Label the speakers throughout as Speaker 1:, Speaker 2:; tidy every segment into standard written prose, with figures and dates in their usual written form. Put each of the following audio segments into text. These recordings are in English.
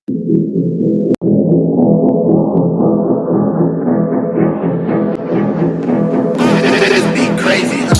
Speaker 1: This beat crazy, huh?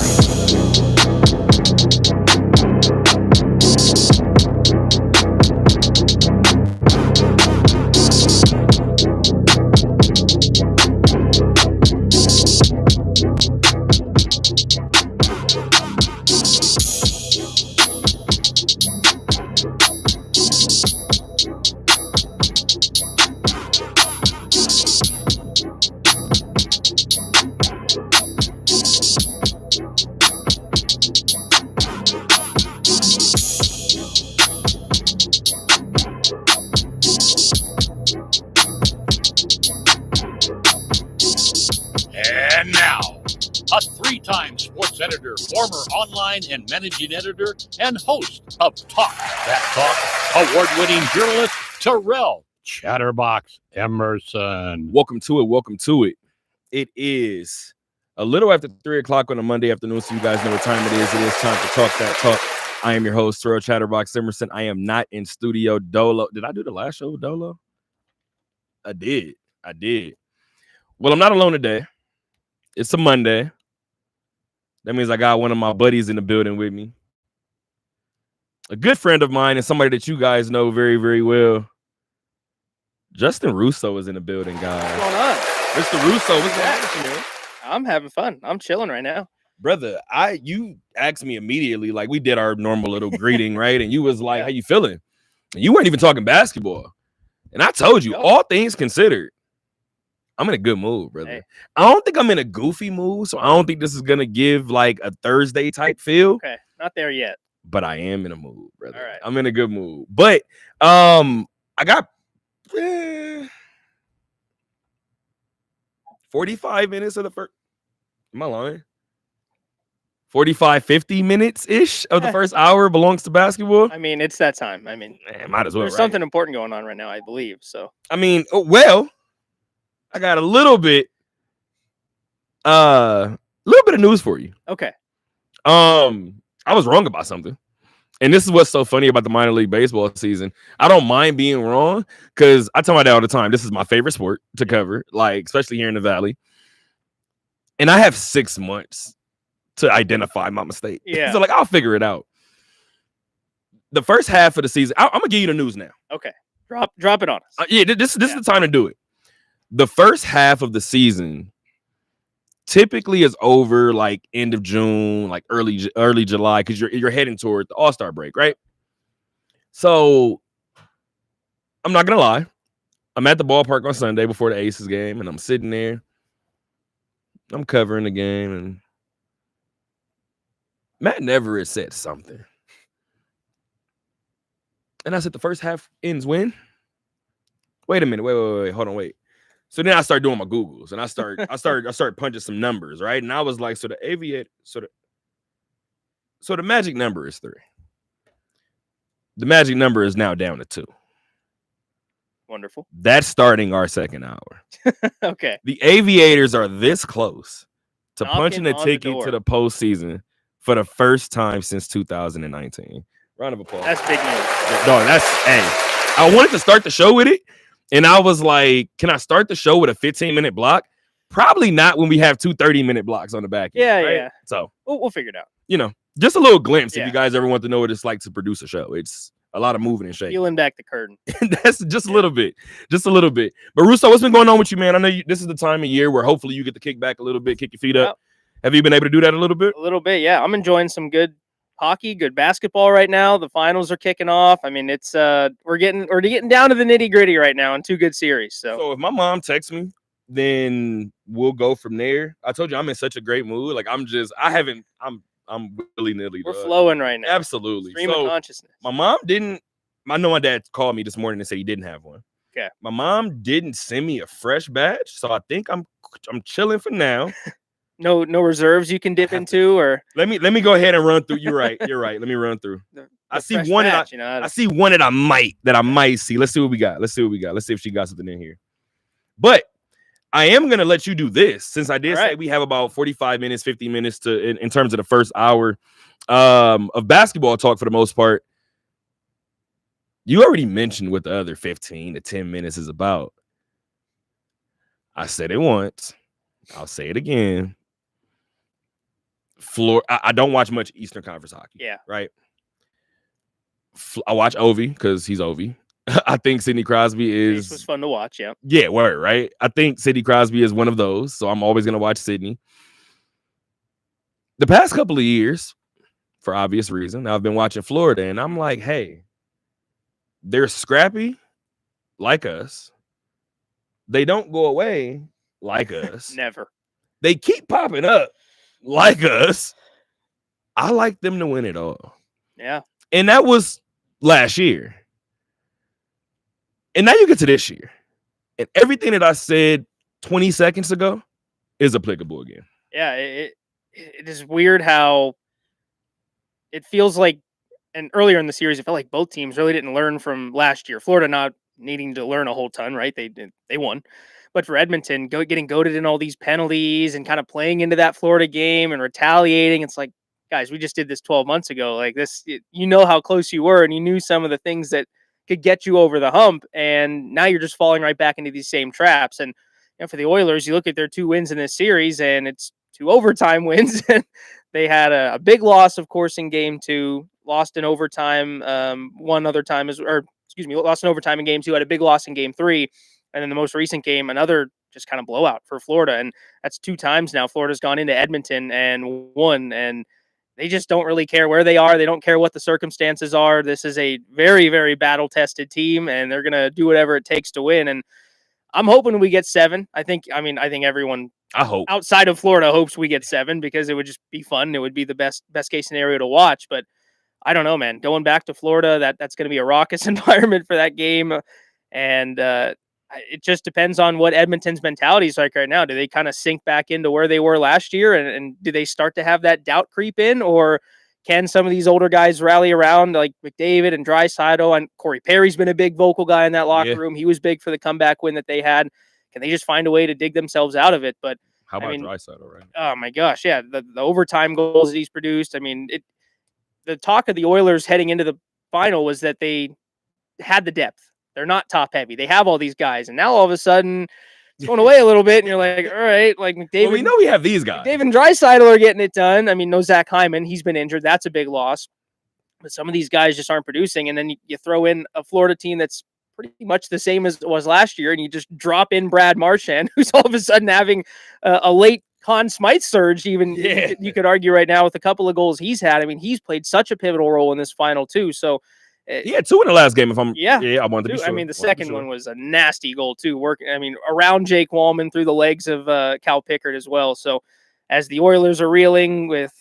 Speaker 2: And now, a three-time sports editor, former online and managing editor, and host of Talk That Talk, award-winning journalist Terrell Chatterbox Emerson.
Speaker 3: Welcome to it. Welcome to it. It is a little after 3 o'clock on a Monday afternoon, so you guys know what time it is. It is time to Talk That Talk. I am your host, Terrell Chatterbox Emerson. I am not in studio. Dolo. Did I do the last show with Dolo? I did. Well, I'm not alone today. It's a Monday. That means I got one of my buddies in the building with me. A good friend of mine and somebody that you guys know very, very well. Justin Russo is in the building, guys.
Speaker 4: What's going on?
Speaker 3: Mr. Russo, what's going on with you, man?
Speaker 4: I'm having fun. I'm chilling right now.
Speaker 3: Brother, you asked me immediately, like we did our normal little greeting, right? And you was like, how you feeling? And you weren't even talking basketball. And I told you, all things considered, I'm in a good mood, brother.
Speaker 4: Hey.
Speaker 3: I don't think I'm in a goofy mood, so I don't think this is gonna give like a Thursday type feel.
Speaker 4: Okay, not there yet.
Speaker 3: But I am in a mood, brother.
Speaker 4: All right.
Speaker 3: I'm in a good mood. But I got 45 minutes of the first. Am I lying? 45, 50 minutes-ish of the first hour belongs to basketball.
Speaker 4: I mean, it's that time. I mean,
Speaker 3: Man, might as well.
Speaker 4: there's
Speaker 3: Right?
Speaker 4: something important going on right now, I believe. So,
Speaker 3: I mean, well, I got a little bit of news for you.
Speaker 4: okay.
Speaker 3: I was wrong about something. And this is what's so funny about the minor league baseball season. I don't mind being wrong because I tell my dad all the time, this is my favorite sport to cover, like especially here in the Valley. And I have 6 months to identify my mistake.
Speaker 4: Yeah.
Speaker 3: So like I'll figure it out. The first half of the season, I'm gonna give you the news now.
Speaker 4: Okay. Drop it on us.
Speaker 3: This is the time to do it. The first half of the season typically is over like end of June, like early July, because you're heading toward the All-Star break, right? So I'm not gonna lie. I'm at the ballpark on Sunday before the Aces game, and I'm sitting there. I'm covering the game, and Matt Neverett said something. And I said, the first half ends when? Wait a minute. Wait. Hold on, wait. So then I start doing my Googles, and I start punching some numbers, right? And I was like, so the magic number is 3. The magic number is now down to 2.
Speaker 4: Wonderful.
Speaker 3: That's starting our second hour.
Speaker 4: Okay.
Speaker 3: The Aviators are this close to
Speaker 4: Knocking
Speaker 3: punching a
Speaker 4: on the
Speaker 3: ticket
Speaker 4: door.
Speaker 3: to the postseason for the first time since 2019. Round of applause.
Speaker 4: That's big news.
Speaker 3: No, I wanted to start the show with it, and I was like, can I start the show with a 15-minute block? Probably not when we have 2 30-minute blocks on the back end.
Speaker 4: Yeah,
Speaker 3: right?
Speaker 4: yeah.
Speaker 3: So,
Speaker 4: We'll figure it out.
Speaker 3: Just a little glimpse if
Speaker 4: Yeah.
Speaker 3: you guys ever want to know what it's like to produce a show. It's a lot of moving and shaking.
Speaker 4: Peeling back the curtain.
Speaker 3: That's just a little bit. But Russo, what's been going on with you, man? I know this is the time of year where hopefully you get to kick back a little bit, kick your feet up.
Speaker 4: Yep.
Speaker 3: Have you been able to do that a little bit?
Speaker 4: A little bit, yeah. I'm enjoying some good hockey, good basketball right now. The finals are kicking off. I mean, it's we're getting down to the nitty-gritty right now in 2 good series. So
Speaker 3: if my mom texts me, then we'll go from there. I told you I'm in such a great mood. Like I'm willy-nilly.
Speaker 4: we're
Speaker 3: dog.
Speaker 4: flowing right now.
Speaker 3: Absolutely.
Speaker 4: Stream of consciousness.
Speaker 3: My mom didn't. I know my dad called me this morning and said he didn't have one.
Speaker 4: Okay.
Speaker 3: My mom didn't send me a fresh batch, so I think I'm chilling for now.
Speaker 4: No reserves you can dip into, or
Speaker 3: Let me go ahead and run through. You're right. Let me run through. I see
Speaker 4: fresh
Speaker 3: one
Speaker 4: batch,
Speaker 3: I see one that I might see. Let's see what we got. Let's see if she got something in here. But I am gonna let you do this since I did say we have about 45 minutes, 50 minutes in terms of the first hour of basketball talk for the most part. You already mentioned what the other 15 to 10 minutes is about. I said it once. I'll say it again. I don't watch much Eastern Conference hockey.
Speaker 4: Yeah.
Speaker 3: Right. I watch Ovi because he's Ovi. I think Sidney Crosby
Speaker 4: This was fun to watch. Yeah.
Speaker 3: Yeah, word, right? I think Sidney Crosby is one of those. So I'm always going to watch Sidney. The past couple of years, for obvious reason, I've been watching Florida, and I'm like, hey, they're scrappy like us. They don't go away like us.
Speaker 4: Never.
Speaker 3: They keep popping up like us. I like them to win it all.
Speaker 4: Yeah.
Speaker 3: And that was last year. And now you get to this year. And everything that I said 20 seconds ago is applicable again.
Speaker 4: Yeah, it is weird how it feels like, and earlier in the series, it felt like both teams really didn't learn from last year. Florida not needing to learn a whole ton, right? They won. But for Edmonton, getting goaded in all these penalties and kind of playing into that Florida game and retaliating, it's like, guys, we just did this 12 months ago. Like this, you know how close you were, and you knew some of the things that could get you over the hump, and now you're just falling right back into these same traps. And for the Oilers, you look at their 2 wins in this series, and it's 2 overtime wins. And they had a big loss, of course, in game 2, lost in overtime one other time, lost in overtime in game 2, had a big loss in game 3. And then the most recent game, another just kind of blowout for Florida. And that's 2 times now Florida's gone into Edmonton and won. And they just don't really care where they are. They don't care what the circumstances are. This is a very, very battle-tested team, and they're going to do whatever it takes to win. And I'm hoping we get 7. I think everyone outside of Florida hopes we get 7 because it would just be fun. It would be the best case scenario to watch. But I don't know, man. Going back to Florida, that's going to be a raucous environment for that game. And it just depends on what Edmonton's mentality is like right now. Do they kind of sink back into where they were last year, and do they start to have that doubt creep in, or can some of these older guys rally around like McDavid and Draisaitl? And Corey Perry's been a big vocal guy in that locker room. He was big for the comeback win that they had. Can they just find a way to dig themselves out of it? But
Speaker 3: how about Draisaitl, right?
Speaker 4: Oh my gosh, yeah, the overtime goals that he's produced. I mean, the talk of the Oilers heading into the final was that they had the depth. They're not top heavy. They have all these guys, and now all of a sudden it's going away a little bit, and you're like, all right, like McDavid.
Speaker 3: Well, we know we have these guys.
Speaker 4: McDavid and Draisaitl are getting it done. I mean, no Zach Hyman. He's been injured. That's a big loss. But some of these guys just aren't producing, and then you throw in a Florida team that's pretty much the same as it was last year, and you just drop in Brad Marchand, who's all of a sudden having a late Conn Smythe surge, even you could argue right now with a couple of goals he's had. I mean, he's played such a pivotal role in this final too. So
Speaker 3: he had 2 in the last game. I wanted to be sure.
Speaker 4: I mean, the second one was a nasty goal too. Around Jake Wallman through the legs of Cal Pickard as well. So as the Oilers are reeling with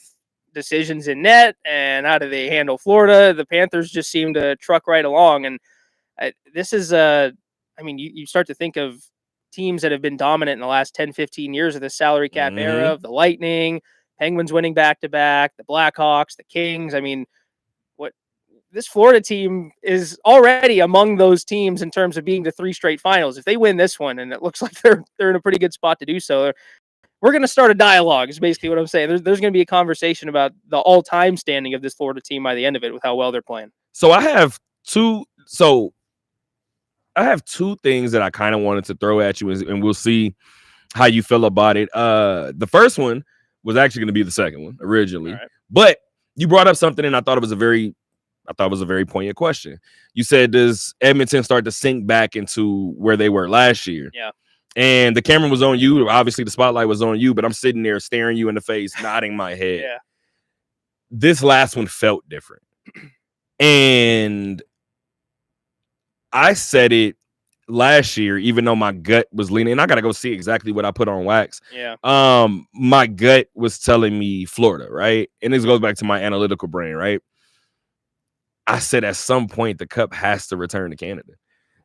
Speaker 4: decisions in net and how do they handle Florida, the Panthers just seem to truck right along. And this is you start to think of teams that have been dominant in the last 10, 15 years of the salary cap era, of the Lightning, Penguins winning back-to-back, the Blackhawks, the Kings. I mean, this Florida team is already among those teams in terms of being to 3 straight finals. If they win this one, and it looks like they're in a pretty good spot to do so, we're going to start a dialogue is basically what I'm saying. There's going to be a conversation about the all-time standing of this Florida team by the end of it with how well they're playing.
Speaker 3: So I have two things that I kind of wanted to throw at you, and we'll see how you feel about it. The first one was actually going to be the second one originally, but you brought up something, and I thought it was a very poignant question. You said, does Edmonton start to sink back into where they were last year?
Speaker 4: Yeah.
Speaker 3: And the camera was on you. Obviously, the spotlight was on you, but I'm sitting there staring you in the face, nodding my head.
Speaker 4: Yeah.
Speaker 3: This last one felt different. And I said it last year, even though my gut was leaning, and I got to go see exactly what I put on wax.
Speaker 4: Yeah.
Speaker 3: My gut was telling me Florida, right? And this goes back to my analytical brain, right? I said at some point the cup has to return to Canada.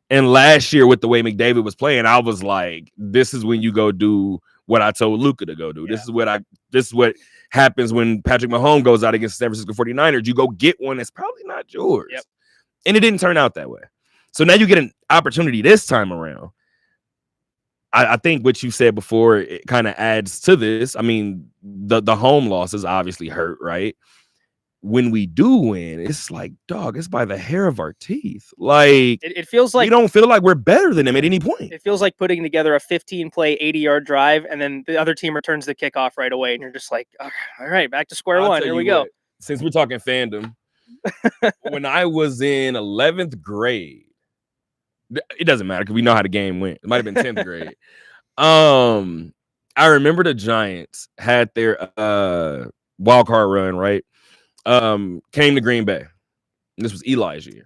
Speaker 3: And last year with the way McDavid was playing, I was like, this is when you go do what I told Luka to go do. Yeah. This is what happens when Patrick Mahomes goes out against the San Francisco 49ers. You go get one that's probably not yours.
Speaker 4: Yep.
Speaker 3: And it didn't turn out that way. So now you get an opportunity this time around. I think what you said before, it kind of adds to this. I mean, the home losses obviously hurt, right? when we do win, it's like, dog, it's by the hair of our teeth. Like
Speaker 4: It feels like
Speaker 3: we don't feel like we're better than them at any point.
Speaker 4: it feels like putting together a 15-play, 80-yard drive, and then the other team returns the kickoff right away, and you're just like, all right, back to square
Speaker 3: I'll
Speaker 4: one.
Speaker 3: tell
Speaker 4: Here
Speaker 3: you
Speaker 4: we go.
Speaker 3: what, since we're talking fandom, when I was in 11th grade, it doesn't matter because we know how the game went. It might have been 10th grade. I remember the Giants had their wild card run, right? Came to Green Bay. This was Eli's year.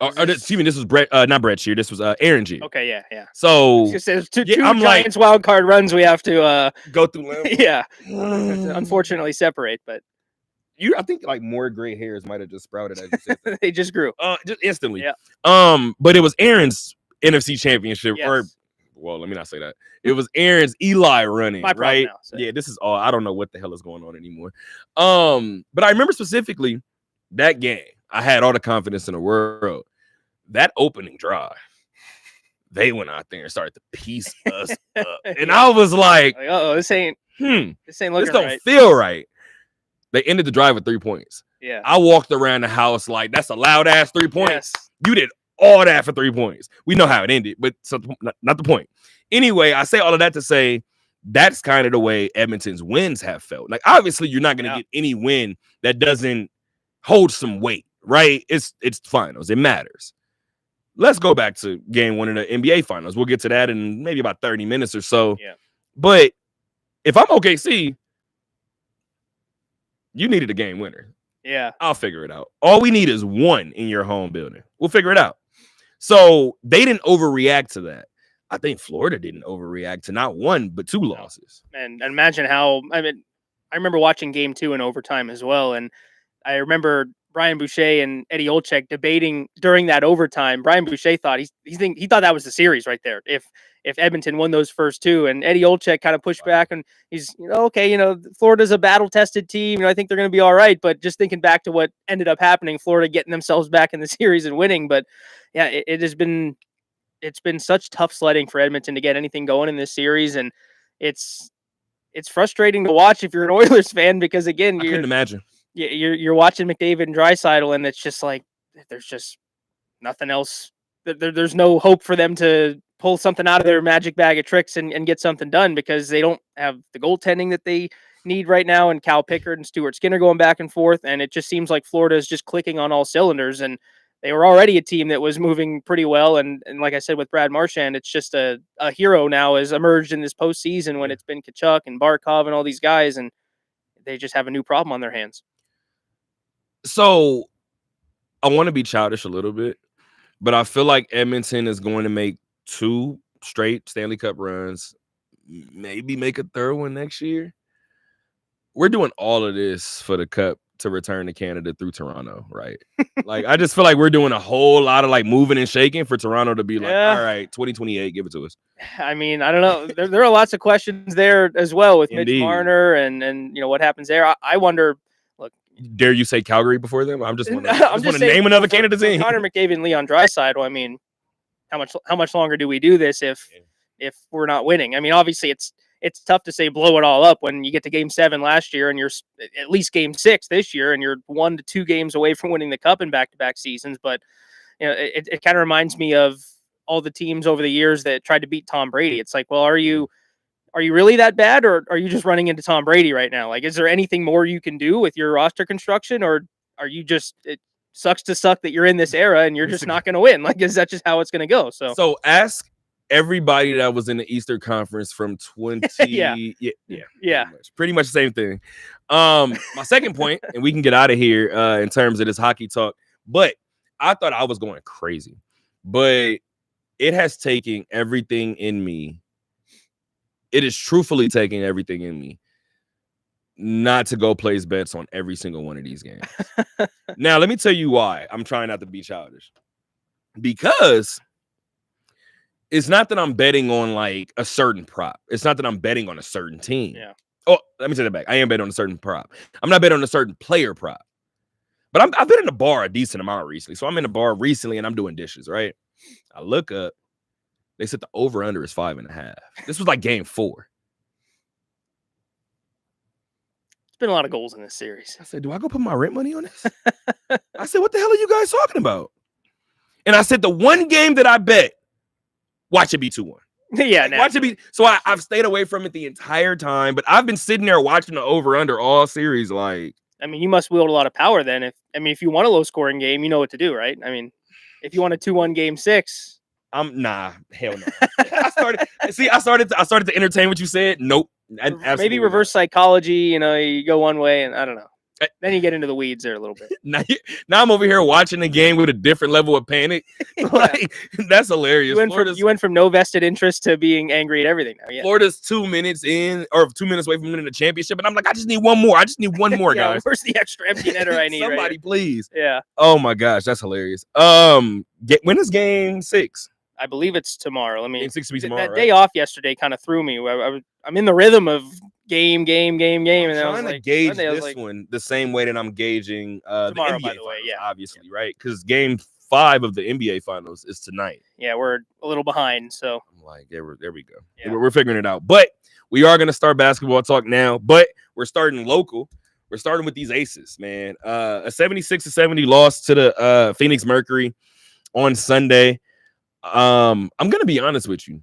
Speaker 3: Excuse me, this was not Brett's year. This was Aaron's year.
Speaker 4: Okay, yeah.
Speaker 3: So
Speaker 4: There's two
Speaker 3: I'm like-
Speaker 4: Giants wild card runs we have to
Speaker 3: go through limbo.
Speaker 4: yeah, unfortunately separate, but
Speaker 3: I think like more gray hairs might have just sprouted as you said that.
Speaker 4: they just grew.
Speaker 3: Just instantly.
Speaker 4: Yeah.
Speaker 3: But it was Aaron's NFC championship,
Speaker 4: Yes.
Speaker 3: or well, let me not say that. It was Aaron's Eli running,
Speaker 4: My problem
Speaker 3: right?
Speaker 4: now, so.
Speaker 3: Yeah, this is all. I don't know what the hell is going on anymore. But I remember specifically that game. I had all the confidence in the world. That opening drive, they went out there and started to piece us up, and I was like,
Speaker 4: this ain't looking
Speaker 3: this don't
Speaker 4: right.
Speaker 3: feel right. They ended the drive with 3 points.
Speaker 4: Yeah.
Speaker 3: I walked around the house like, that's a loud ass 3 points.
Speaker 4: Yes.
Speaker 3: You did all that for 3 points. We know how it ended, but so not the point. Anyway, I say all of that to say that's kind of the way Edmonton's wins have felt. Like, obviously, you're not going to get any win that doesn't hold some weight, right? It's finals. It matters. Let's go back to game 1 of the NBA finals. We'll get to that in maybe about 30 minutes or so.
Speaker 4: Yeah.
Speaker 3: But if I'm OKC, you needed a game winner.
Speaker 4: Yeah.
Speaker 3: I'll figure it out. All we need is one in your home building. We'll figure it out. So they didn't overreact to that. I think Florida didn't overreact to not 1, but 2 losses.
Speaker 4: And imagine how, I remember watching game 2 in overtime as well. And I remember Brian Boucher and Eddie Olczyk debating during that overtime. Brian Boucher thought he thought that was the series right there. If Edmonton won those first 2, and Eddie Olczyk kind of pushed back, and he's, okay, Florida's a battle-tested team. I think they're going to be all right. But just thinking back to what ended up happening, Florida getting themselves back in the series and winning. But yeah, it's been such tough sledding for Edmonton to get anything going in this series, and it's frustrating to watch if you're an Oilers fan, because again,
Speaker 3: I couldn't imagine.
Speaker 4: You're watching McDavid and Draisaitl, and it's just like there's just nothing else. There's no hope for them to pull something out of their magic bag of tricks and get something done, because they don't have the goaltending that they need right now, and Cal Pickard and Stuart Skinner going back and forth, and it just seems like Florida is just clicking on all cylinders, and they were already a team that was moving pretty well, and like I said with Brad Marchand, it's just a hero now has emerged in this postseason when it's been Tkachuk and Barkov and all these guys, and they just have a new problem on their hands.
Speaker 3: So I want to be childish a little bit, but I feel like Edmonton is going to make 2 straight Stanley Cup runs, maybe make a third one next year. We're doing all of this for the Cup to return to Canada through Toronto, right? Like, I just feel like we're doing a whole lot of like moving and shaking for Toronto to be like, all right, 2028, give it to us.
Speaker 4: I don't know. There are lots of questions there as well with
Speaker 3: Indeed.
Speaker 4: Mitch Marner and what happens there. I wonder. Look,
Speaker 3: dare you say Calgary before them? I'm just want to
Speaker 4: saying,
Speaker 3: name another Canada team.
Speaker 4: Connor McDavid and Leon Draisaitl. How much longer do we do this if we're not winning? Obviously it's tough to say blow it all up when you get to game 7 last year and you're at least game 6 this year, and you're 1 to 2 games away from winning the Cup in back-to-back seasons. But it kind of reminds me of all the teams over the years that tried to beat Tom Brady. It's like, well, are you really that bad, or are you just running into Tom Brady right now? Like, is there anything more you can do with your roster construction, or are you just, it sucks to suck that you're in this era and you're just not going to win? Like, is that just how it's going to go? So ask
Speaker 3: everybody that was in the Eastern Conference from 20
Speaker 4: yeah,
Speaker 3: pretty much the same thing. My second point, and we can get out of here in terms of this hockey talk, but I thought I was going crazy, but it has taken everything in me. It is truthfully taking everything in me not to go place bets on every single one of these games. Now, let me tell you why I'm trying not to be childish. Because it's not that I'm betting on like a certain prop. It's not that I'm betting on a certain team.
Speaker 4: Yeah.
Speaker 3: Oh, let me take that back. I am betting on a certain prop. I'm not betting on a certain player prop. But I've been in the bar a decent amount recently. So I'm in the bar recently and I'm doing dishes, right? I look up. They said the over-under is 5.5. This was like game 4.
Speaker 4: been a lot of goals in this series.
Speaker 3: I said, do I go put my rent money on this? I said, what the hell are you guys talking about? And I said, the one game that I bet, watch it be 2-1.
Speaker 4: Yeah,
Speaker 3: Watch it be. So I've stayed away from it the entire time, but I've been sitting there watching the over-under all series. Like,
Speaker 4: I mean, you must wield a lot of power then. If you want a low-scoring game, you know what to do, right? I mean, if you want a 2-1 game 6,
Speaker 3: hell no. I started to entertain what you said. Nope.
Speaker 4: maybe reverse psychology. You go one way, and I don't know. Then you get into the weeds there a little bit.
Speaker 3: Now I'm over here watching the game with a different level of panic. Like, that's hilarious.
Speaker 4: You went from no vested interest to being angry at everything now. Yeah.
Speaker 3: Florida's 2 minutes in, or 2 minutes away from winning the championship, and I'm like, I just need one more.
Speaker 4: Yeah,
Speaker 3: Guys.
Speaker 4: Where's the extra empty netter I need?
Speaker 3: Somebody, please.
Speaker 4: Yeah.
Speaker 3: Oh my gosh, that's hilarious. When is game 6?
Speaker 4: I believe it's tomorrow.
Speaker 3: Game 6 to be tomorrow.
Speaker 4: That day off yesterday kind of threw me. I'm in the rhythm of game,
Speaker 3: I'm
Speaker 4: and
Speaker 3: trying to gauge this one the same way that I'm gauging
Speaker 4: tomorrow,
Speaker 3: the NBA
Speaker 4: by the way,
Speaker 3: finals,
Speaker 4: yeah,
Speaker 3: obviously, right? Because game 5 of the NBA finals is tonight.
Speaker 4: Yeah, we're a little behind, so
Speaker 3: I'm like, there we go.
Speaker 4: Yeah.
Speaker 3: We're figuring it out. But we are going to start basketball talk now. But we're starting local. We're starting with these Aces, man. A 76-70 loss to the Phoenix Mercury on Sunday. I'm going to be honest with you.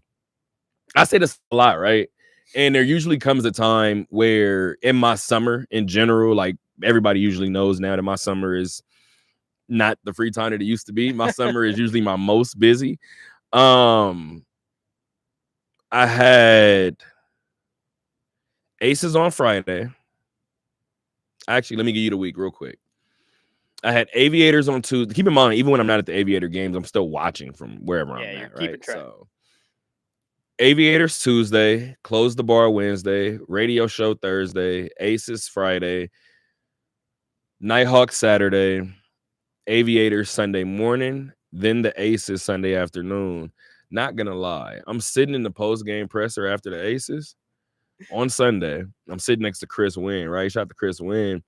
Speaker 3: I say this a lot, right? And there usually comes a time where in my summer in general, like everybody usually knows now that my summer is not the free time that it used to be. My summer is usually my most busy. I had Aces on Friday. Actually, let me give you the week real quick. I had Aviators on Tuesday. Keep in mind, even when I'm not at the Aviator games, I'm still watching from wherever I'm at, right? So Aviators Tuesday, Close the Bar Wednesday, Radio Show Thursday, Aces Friday, Nighthawk Saturday, Aviators Sunday morning, then the Aces Sunday afternoon. Not gonna lie, I'm sitting in the post-game presser after the Aces on Sunday. I'm sitting next to Chris Wynn, right? Shout out to Chris Wynn.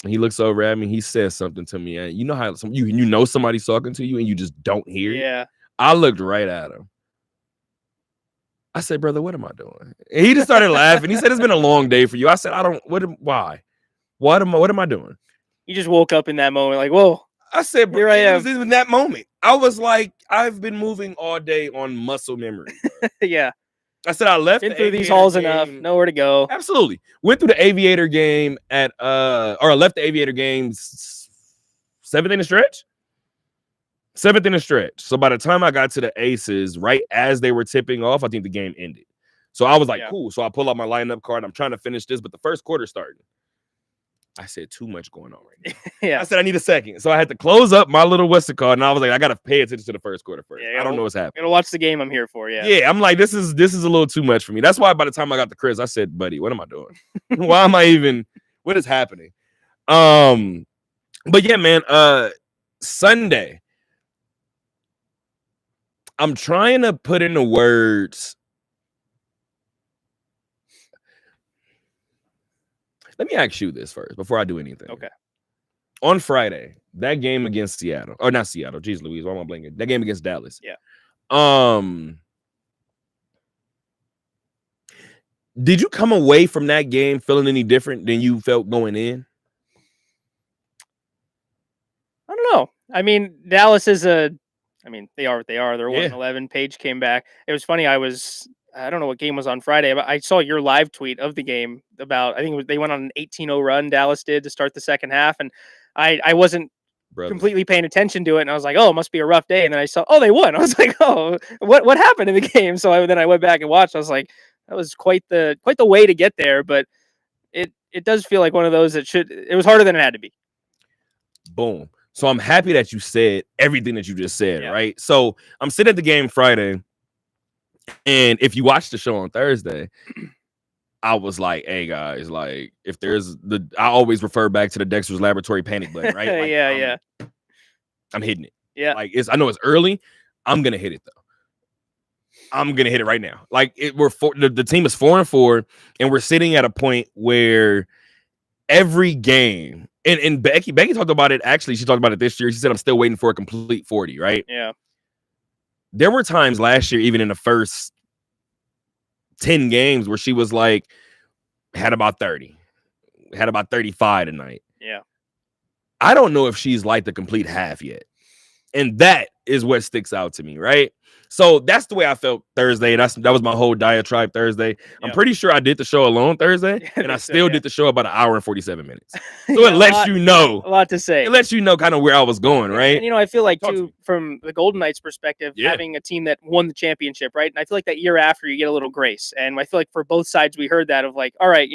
Speaker 3: He looks over at me. He says something to me. And you know how you know somebody's talking to you and you just don't hear it?
Speaker 4: Yeah.
Speaker 3: I looked right at him. I said, brother, what am I doing? And he just started laughing. He said, it's been a long day for you. I said, why? What am I doing?
Speaker 4: You just woke up in that moment like, whoa.
Speaker 3: I said,
Speaker 4: here I am.
Speaker 3: It was in that moment. I was like, I've been moving all day on muscle memory.
Speaker 4: Yeah.
Speaker 3: I said, I left
Speaker 4: been through these halls enough. Nowhere to go.
Speaker 3: Absolutely. Went through the Aviator game left the Aviator games 7th in the stretch. 7th in the stretch. So by the time I got to the Aces, right as they were tipping off, I think the game ended. So I was like, cool. So I pull out my lineup card. I'm trying to finish this, but the first quarter started. I said, too much going on right now.
Speaker 4: Yeah.
Speaker 3: I said, I need a second. So I had to close up my little what's it called, and I was like, I got to pay attention to the first quarter first.
Speaker 4: Yeah,
Speaker 3: I don't know what's happening.
Speaker 4: Gonna watch the game I'm here for, yeah.
Speaker 3: Yeah, I'm like, this is a little too much for me. That's why by the time I got to Chris, I said, buddy, what am I doing? Why am I even, what is happening? But yeah, man, Sunday, I'm trying to put into words. Let me ask you this first before I do anything.
Speaker 4: Okay.
Speaker 3: On Friday, that game against Seattle, or not Seattle, geez Louise, why am I blanking? That game against Dallas.
Speaker 4: Yeah.
Speaker 3: Did you come away from that game feeling any different than you felt going in?
Speaker 4: I don't know. I mean, Dallas is they are what they are. They're 1-11. Page came back. It was funny. I don't know what game was on Friday, but I saw your live tweet of the game about, I think they went on an 18-0 run, Dallas did, to start the second half. And I wasn't completely paying attention to it. And I was like, oh, it must be a rough day. And then I saw, oh, they won. I was like, oh, what happened in the game? So then I went back and watched. I was like, that was quite the way to get there. But it does feel like one of those it was harder than it had to be.
Speaker 3: Boom. So I'm happy that you said everything that you just said, right? So I'm sitting at the game Friday. And if you watch the show on Thursday, I was like, hey guys, like if there's I always refer back to the Dexter's Laboratory panic button, right? Like, I'm hitting it.
Speaker 4: Yeah.
Speaker 3: Like I know it's early. I'm gonna hit it though. I'm gonna hit it right now. Like the team is 4-4, and we're sitting at a point where every game, and Becky talked about it. Actually, she talked about it this year. She said, I'm still waiting for a complete 40, right?
Speaker 4: Yeah.
Speaker 3: There were times last year, even in the first 10 games, where she was like, had about 30. had about 35 tonight.
Speaker 4: Yeah.
Speaker 3: I don't know if she's like the complete half yet. And that is what sticks out to me, right? So that's the way I felt Thursday. That was my whole diatribe Thursday. I'm
Speaker 4: Yep.
Speaker 3: pretty sure I did the show alone Thursday,
Speaker 4: Yeah,
Speaker 3: and I
Speaker 4: so,
Speaker 3: still
Speaker 4: yeah.
Speaker 3: did the show about an hour and 47 minutes. So
Speaker 4: Yeah,
Speaker 3: it lets you know.
Speaker 4: a lot to say.
Speaker 3: It lets you know kind of where I was going, right?
Speaker 4: And I feel like
Speaker 3: Talk to
Speaker 4: too,
Speaker 3: me.
Speaker 4: from the Golden Knights perspective,
Speaker 3: Yeah.
Speaker 4: having a team that won the championship, right? And I feel like that year after you get a little grace. And I feel like for both sides, we heard that of like, all right,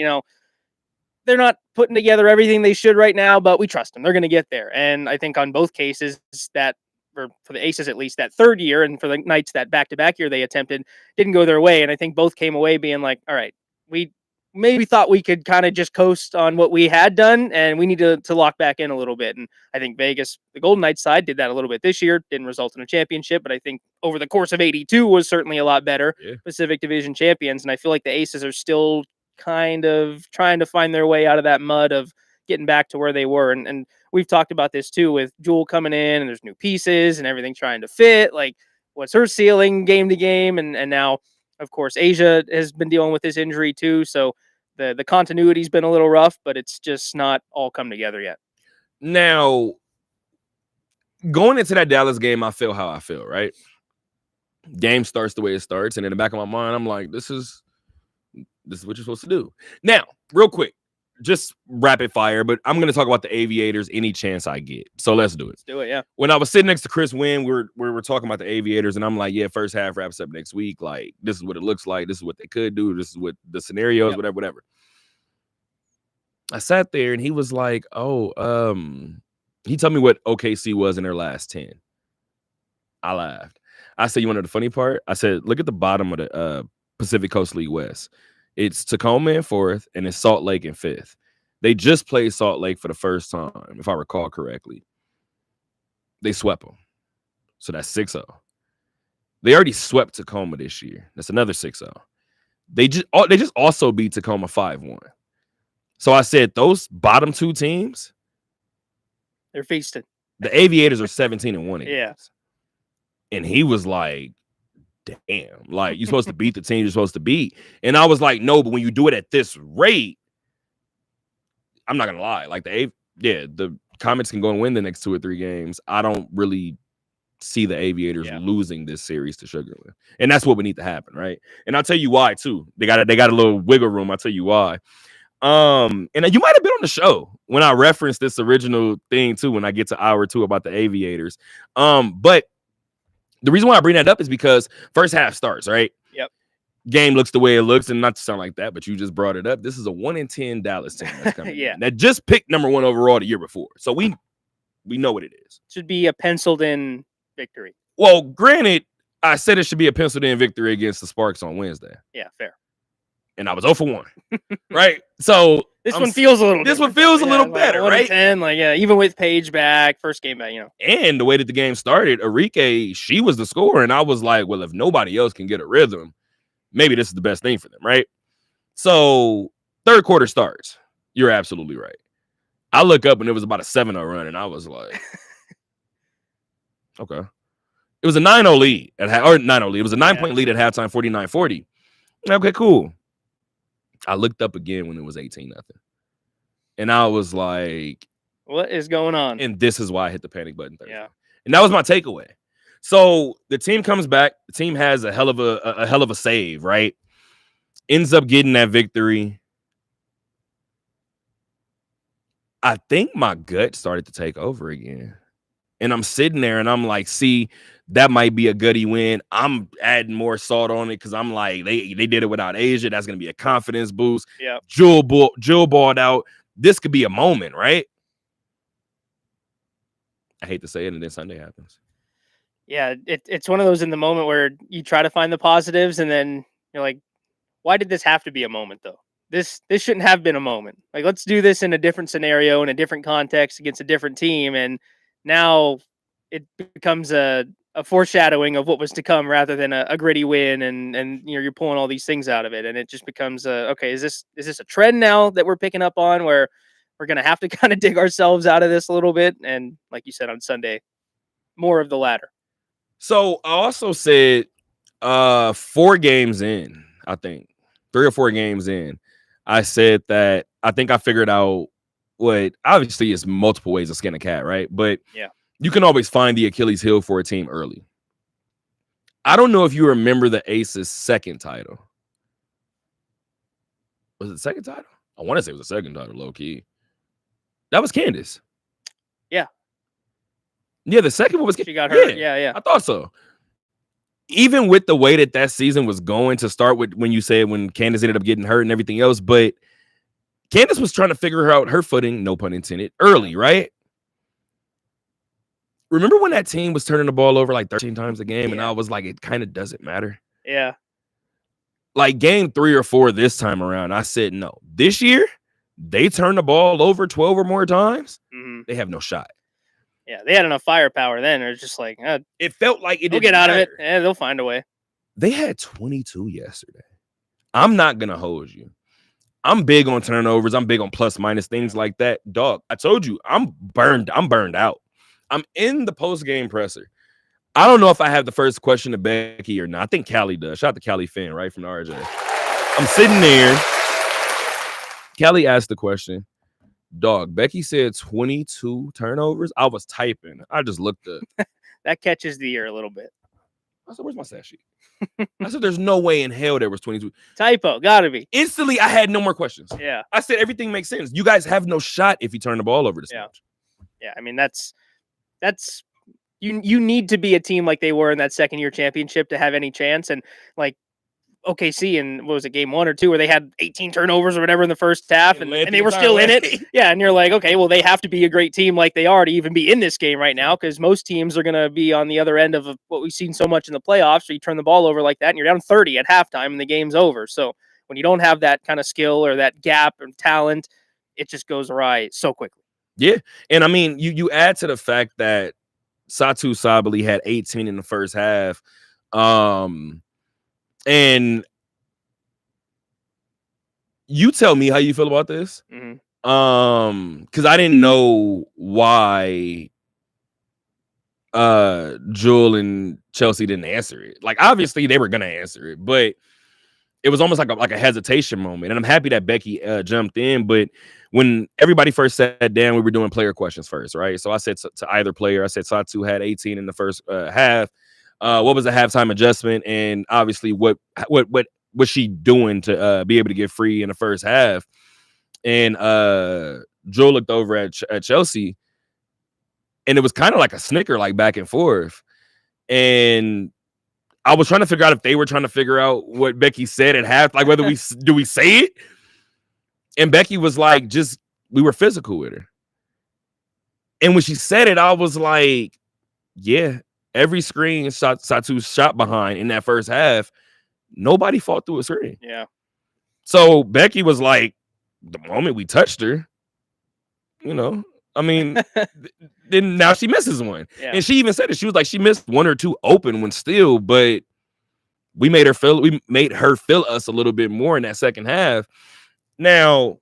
Speaker 4: they're not putting together everything they should right now, but we trust them. They're going to get there. And I think on both cases that, for the Aces at least, that third year, and for the Knights that back-to-back year they attempted, didn't go their way. And I think both came away being like, all right, we maybe thought we could kind of just coast on what we had done, and we need to lock back in a little bit. And I think Vegas, the Golden Knights side, did that a little bit this year. Didn't result in a championship, but I think over the course of 82 was certainly a lot better.
Speaker 3: Yeah.
Speaker 4: Pacific Division champions. And I feel like the Aces are still kind of trying to find their way out of that mud of getting back to where they were. And we've talked about this too with Jewel coming in, and there's new pieces and everything trying to fit. Like, what's her ceiling game to game? And now, of course, Asia has been dealing with this injury too. So the continuity's been a little rough, but it's just not all come together yet.
Speaker 3: Now, going into that Dallas game, I feel how I feel, right? Game starts the way it starts, and in the back of my mind, I'm like, this is what you're supposed to do. Now, real quick, just rapid fire, but I'm going to talk about the Aviators any chance I get. So let's do it.
Speaker 4: Let's do it, yeah.
Speaker 3: When I was sitting next to Chris Wynn, we were talking about the Aviators, and I'm like, yeah, first half wraps up next week. Like, this is what it looks like. This is what they could do. This is what the scenarios,
Speaker 4: Yep.
Speaker 3: whatever. I sat there, and he was like, he told me what OKC was in their last 10. I laughed. I said, you want to know the funny part? I said, look at the bottom of the Pacific Coast League West. It's Tacoma in 4th, and it's Salt Lake in 5th. They just played Salt Lake for the first time, if I recall correctly. They swept them. So that's 6-0. They already swept Tacoma this year. That's another 6-0. They just also beat Tacoma 5-1. So I said those bottom two teams,
Speaker 4: they're feasting.
Speaker 3: The Aviators are 17-1.
Speaker 4: Yeah.
Speaker 3: And he was like, damn, like, you're supposed to beat the team you're supposed to beat. And I was like, no, but when you do it at this rate, I'm not gonna lie. Like, the Comets can go and win the next 2 or 3 games. I don't really see the Aviators losing this series to Sugarland. And that's what would need to happen, right? And I'll tell you why, too. They got a little wiggle room. I'll tell you why. And you might have been on the show when I referenced this original thing, too, when I get to hour 2 about the Aviators. But the reason why I bring that up is because first half starts, right?
Speaker 4: Yep.
Speaker 3: Game looks the way it looks, and not to sound like that, but you just brought it up. This is a 1-10 Dallas team that's coming in that just picked number 1 overall the year before. So we know what it is.
Speaker 4: Should be a penciled in victory.
Speaker 3: Well, granted, I said it should be a penciled in victory against the Sparks on Wednesday.
Speaker 4: Yeah, fair.
Speaker 3: And I was 0 for 1. Right? So
Speaker 4: this one feels a little
Speaker 3: better, right?
Speaker 4: 10, even with Paige back, first game back,
Speaker 3: And the way that the game started, Arike, she was the scorer, and I was like, well, if nobody else can get a rhythm, maybe this is the best thing for them, right? So third quarter starts. You're absolutely right. I look up and it was about a 7-0 run, and I was like, okay. It was a 9-0 lead or 9-0 lead. It was a 9-point lead at halftime, 49-40. Okay, cool. I looked up again when it was 18-0. And I was like,
Speaker 4: what is going on?
Speaker 3: And this is why I hit the panic button Thursday.
Speaker 4: Yeah.
Speaker 3: And that was my takeaway. So the team comes back. The team has a hell of a save, right? Ends up getting that victory. I think my gut started to take over again. And I'm sitting there and I'm like, see, that might be a gutty win. I'm adding more salt on it because I'm like, they did it without Asia. That's going to be a confidence boost.
Speaker 4: Yeah.
Speaker 3: Jewel balled out. This could be a moment, right? I hate to say it, and then Sunday happens.
Speaker 4: Yeah, it's one of those in the moment where you try to find the positives, and then you're like, why did this have to be a moment, though? This shouldn't have been a moment. Like, let's do this in a different scenario, in a different context, against a different team, and now it becomes a foreshadowing of what was to come rather than a gritty win, and you're pulling all these things out of it, and it just becomes okay, is this a trend now that we're picking up on where we're gonna have to kind of dig ourselves out of this a little bit? And like you said on Sunday, more of the latter.
Speaker 3: So I also said 4 games in, I think 3 or 4 games in, I said that I think I figured out what obviously is multiple ways to skin a cat, right? But
Speaker 4: Yeah.
Speaker 3: you can always find the Achilles heel for a team early. I don't know if you remember the Aces' second title. Was it the second title? I want to say it was the second title, low key. That was Candace.
Speaker 4: Yeah.
Speaker 3: Yeah, the second one was
Speaker 4: She got hurt. Yeah.
Speaker 3: I thought so. Even with the way that season was going to start with when you said when Candace ended up getting hurt and everything else, but Candace was trying to figure out her footing, no pun intended, early, right? Remember when that team was turning the ball over like 13 times a game and I was like, it kind of doesn't matter.
Speaker 4: Yeah.
Speaker 3: Like game 3 or 4 this time around, I said, no. This year, they turn the ball over 12 or more times, they have no shot.
Speaker 4: Yeah, they had enough firepower then. It was just like,
Speaker 3: it felt like it
Speaker 4: they'll
Speaker 3: didn't
Speaker 4: get out
Speaker 3: matter.
Speaker 4: of it. Yeah, they'll find a way.
Speaker 3: They had 22 yesterday. I'm not going to hold you. I'm big on turnovers. I'm big on plus minus things like that. Dog, I told you, I'm burned out. I'm in the post-game presser. I don't know if I have the first question to Becky or not. I think Callie does. Shout out to Callie Finn, right, from the RJ. I'm sitting there. Callie asked the question. Dog, Becky said 22 turnovers. I was typing. I just looked up.
Speaker 4: That catches the ear a little bit.
Speaker 3: I said, where's my stat sheet? I said, there's no way in hell there was 22.
Speaker 4: Typo, gotta be.
Speaker 3: Instantly, I had no more questions.
Speaker 4: Yeah.
Speaker 3: I said, everything makes sense. You guys have no shot if you turn the ball over this much.
Speaker 4: Yeah, I mean, that's you need to be a team like they were in that second year championship to have any chance. And like OKC and what was it, game 1 or 2 where they had 18 turnovers or whatever in the first half and they were still in it. Yeah, and you're like, okay, well, they have to be a great team like they are to even be in this game right now, because most teams are going to be on the other end of what we've seen so much in the playoffs. So you turn the ball over like that and you're down 30 at halftime and the game's over. So when you don't have that kind of skill or that gap and talent, it just goes awry so quickly.
Speaker 3: Yeah, and I mean, you add to the fact that Satou Sabally had 18 in the first half. And you tell me how you feel about this. Because I didn't know why Jewel and Chelsea didn't answer it. Like, obviously they were gonna answer it, but it was almost like a hesitation moment. And I'm happy that Becky jumped in. But when everybody first sat down, we were doing player questions first, right? So I said to either player, I said Satou had 18 in the first half. What was the halftime adjustment? And obviously, what was she doing to be able to get free in the first half? And Joe looked over at Chelsea, and it was kind of like a snicker, like back and forth. And I was trying to figure out if they were trying to figure out what Becky said at half, like whether we say it. And Becky was like, we were physical with her. And when she said it, I was like, yeah. Every screen Satou shot behind in that first half, nobody fought through a screen.
Speaker 4: Yeah.
Speaker 3: So Becky was like, the moment we touched her, I mean, then now she misses one.
Speaker 4: Yeah.
Speaker 3: And she even said it. She was like, she missed 1 or 2 open when still, but we made her feel us a little bit more in that second half. Now,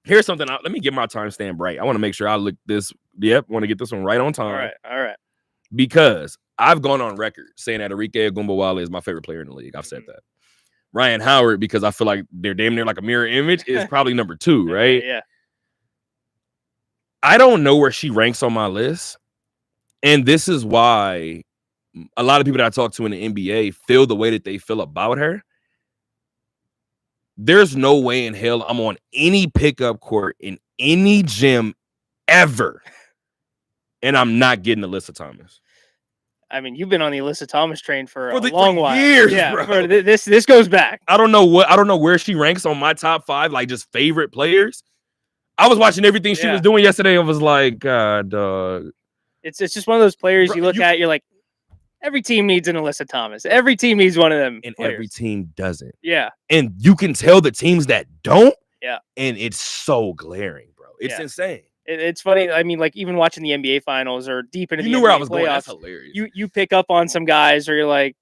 Speaker 3: here's something. Let me get my timestamp right. I want to make sure I look this. Yep, want to get this one right on time.
Speaker 4: All right.
Speaker 3: Because I've gone on record saying that Arike Ogunbowale is my favorite player in the league. I've said that. Ryan Howard, because I feel like they're damn near like a mirror image, is probably number 2, right?
Speaker 4: Yeah.
Speaker 3: I don't know where she ranks on my list. And this is why a lot of people that I talk to in the NBA feel the way that they feel about her. There's no way in hell I'm on any pickup court in any gym ever, and I'm not getting Alyssa Thomas.
Speaker 4: I mean, you've been on the Alyssa Thomas train for a
Speaker 3: long
Speaker 4: long while.
Speaker 3: Years,
Speaker 4: yeah,
Speaker 3: bro.
Speaker 4: This goes back.
Speaker 3: I don't know where she ranks on my top 5, like just favorite players. I was watching everything she was doing yesterday and was like, God, dog.
Speaker 4: It's just one of those players you look at, you're like, every team needs an Alyssa Thomas. Every team needs one of them.
Speaker 3: And
Speaker 4: players.
Speaker 3: every team doesn't.
Speaker 4: Yeah.
Speaker 3: And you can tell the teams that don't.
Speaker 4: Yeah.
Speaker 3: And it's so glaring, bro. It's insane.
Speaker 4: It's funny. I mean, like even watching the NBA finals or deep into the
Speaker 3: knew
Speaker 4: NBA
Speaker 3: where I was
Speaker 4: playoffs,
Speaker 3: going. That's hilarious.
Speaker 4: You pick up on some guys, or you're like,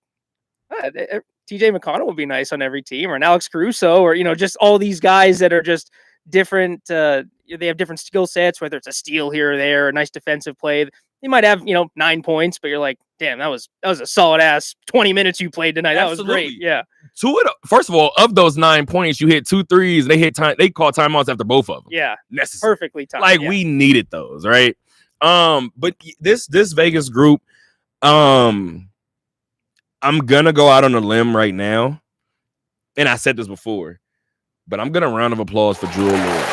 Speaker 4: TJ McConnell would be nice on every team, or an Alex Caruso, or just all these guys that are just different. They have different skill sets, whether it's a steal here or there, a nice defensive play. you might have 9 points, but you're like, damn, that was a solid ass 20 minutes you played tonight. That was great.
Speaker 3: Absolutely.
Speaker 4: Yeah.
Speaker 3: First of all, of those 9 points, you hit 2 threes. They called timeouts after both of them.
Speaker 4: Yeah.
Speaker 3: Necessary.
Speaker 4: Perfectly timed.
Speaker 3: Like we needed those, right? But this Vegas group, I'm gonna go out on a limb right now, and I said this before, but I'm gonna round of applause for Jewel Lord.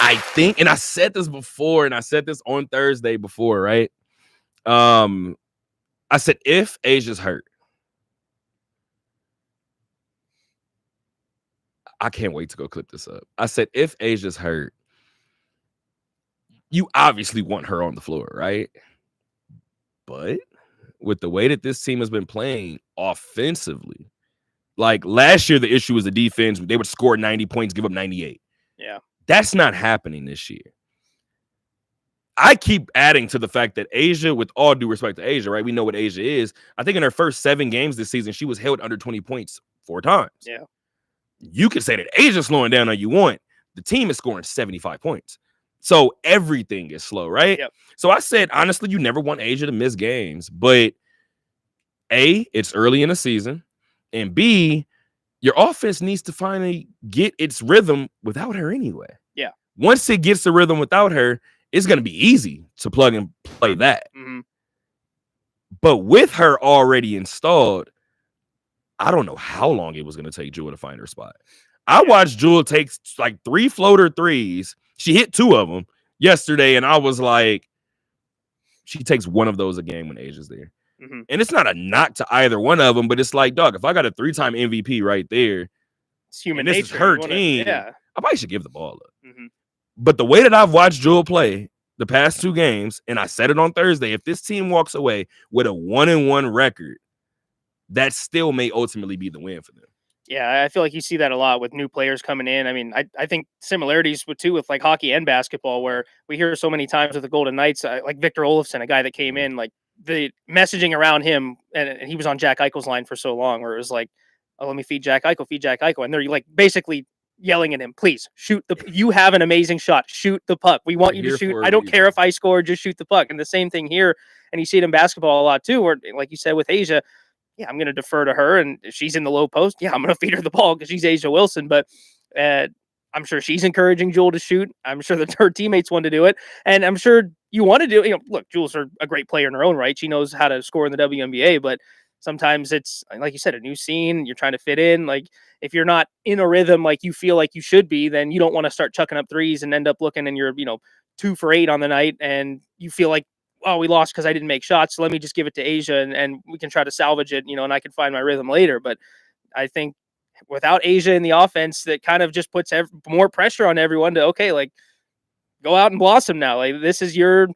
Speaker 3: I think, and I said this before, and I said this on Thursday before, right? I said if Asia's hurt, I can't wait to go clip this up. I said if Asia's hurt, you obviously want her on the floor, right? But with the way that this team has been playing offensively, like last year, the issue was the defense. They would score 90 points, give up 98.
Speaker 4: Yeah.
Speaker 3: That's not happening this year. I keep adding to the fact that Asia, with all due respect to Asia, right? We know what Asia is. I think in her first 7 games this season, she was held under 20 points 4 times.
Speaker 4: Yeah.
Speaker 3: You could say that Asia's slowing down all you want. The team is scoring 75 points. So everything is slow, right?
Speaker 4: Yep.
Speaker 3: So I said, honestly, you never want Asia to miss games. But A, it's early in the season. And B, your offense needs to finally get its rhythm without her anyway.
Speaker 4: Yeah.
Speaker 3: Once it gets the rhythm without her, it's going to be easy to plug and play that.
Speaker 4: Mm-hmm.
Speaker 3: But with her already installed, I don't know how long it was going to take Jewel to find her spot. I watched Jewel take like 3 floater threes. She hit 2 of them yesterday, and I was like, she takes one of those a game when Asia's there.
Speaker 4: Mm-hmm.
Speaker 3: And it's not a knock to either one of them, but it's like, dog, if I got a 3-time MVP right there,
Speaker 4: it's human
Speaker 3: and this
Speaker 4: nature.
Speaker 3: is her team,
Speaker 4: yeah.
Speaker 3: I probably should give the ball up.
Speaker 4: Mm-hmm.
Speaker 3: But the way that I've watched Jewel play the past 2 games, and I said it on Thursday, if this team walks away with a 1-1 record, that still may ultimately be the win for them.
Speaker 4: Yeah, I feel like you see that a lot with new players coming in. I mean, I think similarities with like hockey and basketball, where we hear so many times with the Golden Knights, like Victor Olofsson, a guy that came in, like the messaging around him, and he was on Jack Eichel's line for so long, where it was like, oh, let me feed Jack Eichel. And they're like basically yelling at him, please shoot you have an amazing shot. Shoot the puck. We want you to shoot. I don't care if I score, just shoot the puck. And the same thing here. And you see it in basketball a lot too, where like you said with Asia, yeah, I'm going to defer to her, and if she's in the low post, yeah, I'm going to feed her the ball because she's Asia Wilson. But I'm sure she's encouraging Jewel to shoot. I'm sure that her teammates want to do it, and I'm sure you want to do. Look, Jewel's a great player in her own right. She knows how to score in the WNBA, but sometimes it's like you said, a new scene. You're trying to fit in. Like if you're not in a rhythm like you feel like you should be, then you don't want to start chucking up threes and end up looking and you're 2 for 8 on the night, and you feel like, oh, we lost because I didn't make shots. So let me just give it to Asia and we can try to salvage it, and I can find my rhythm later. But I think without Asia in the offense, that kind of just puts more pressure on everyone to, okay, like go out and blossom now. Like this is your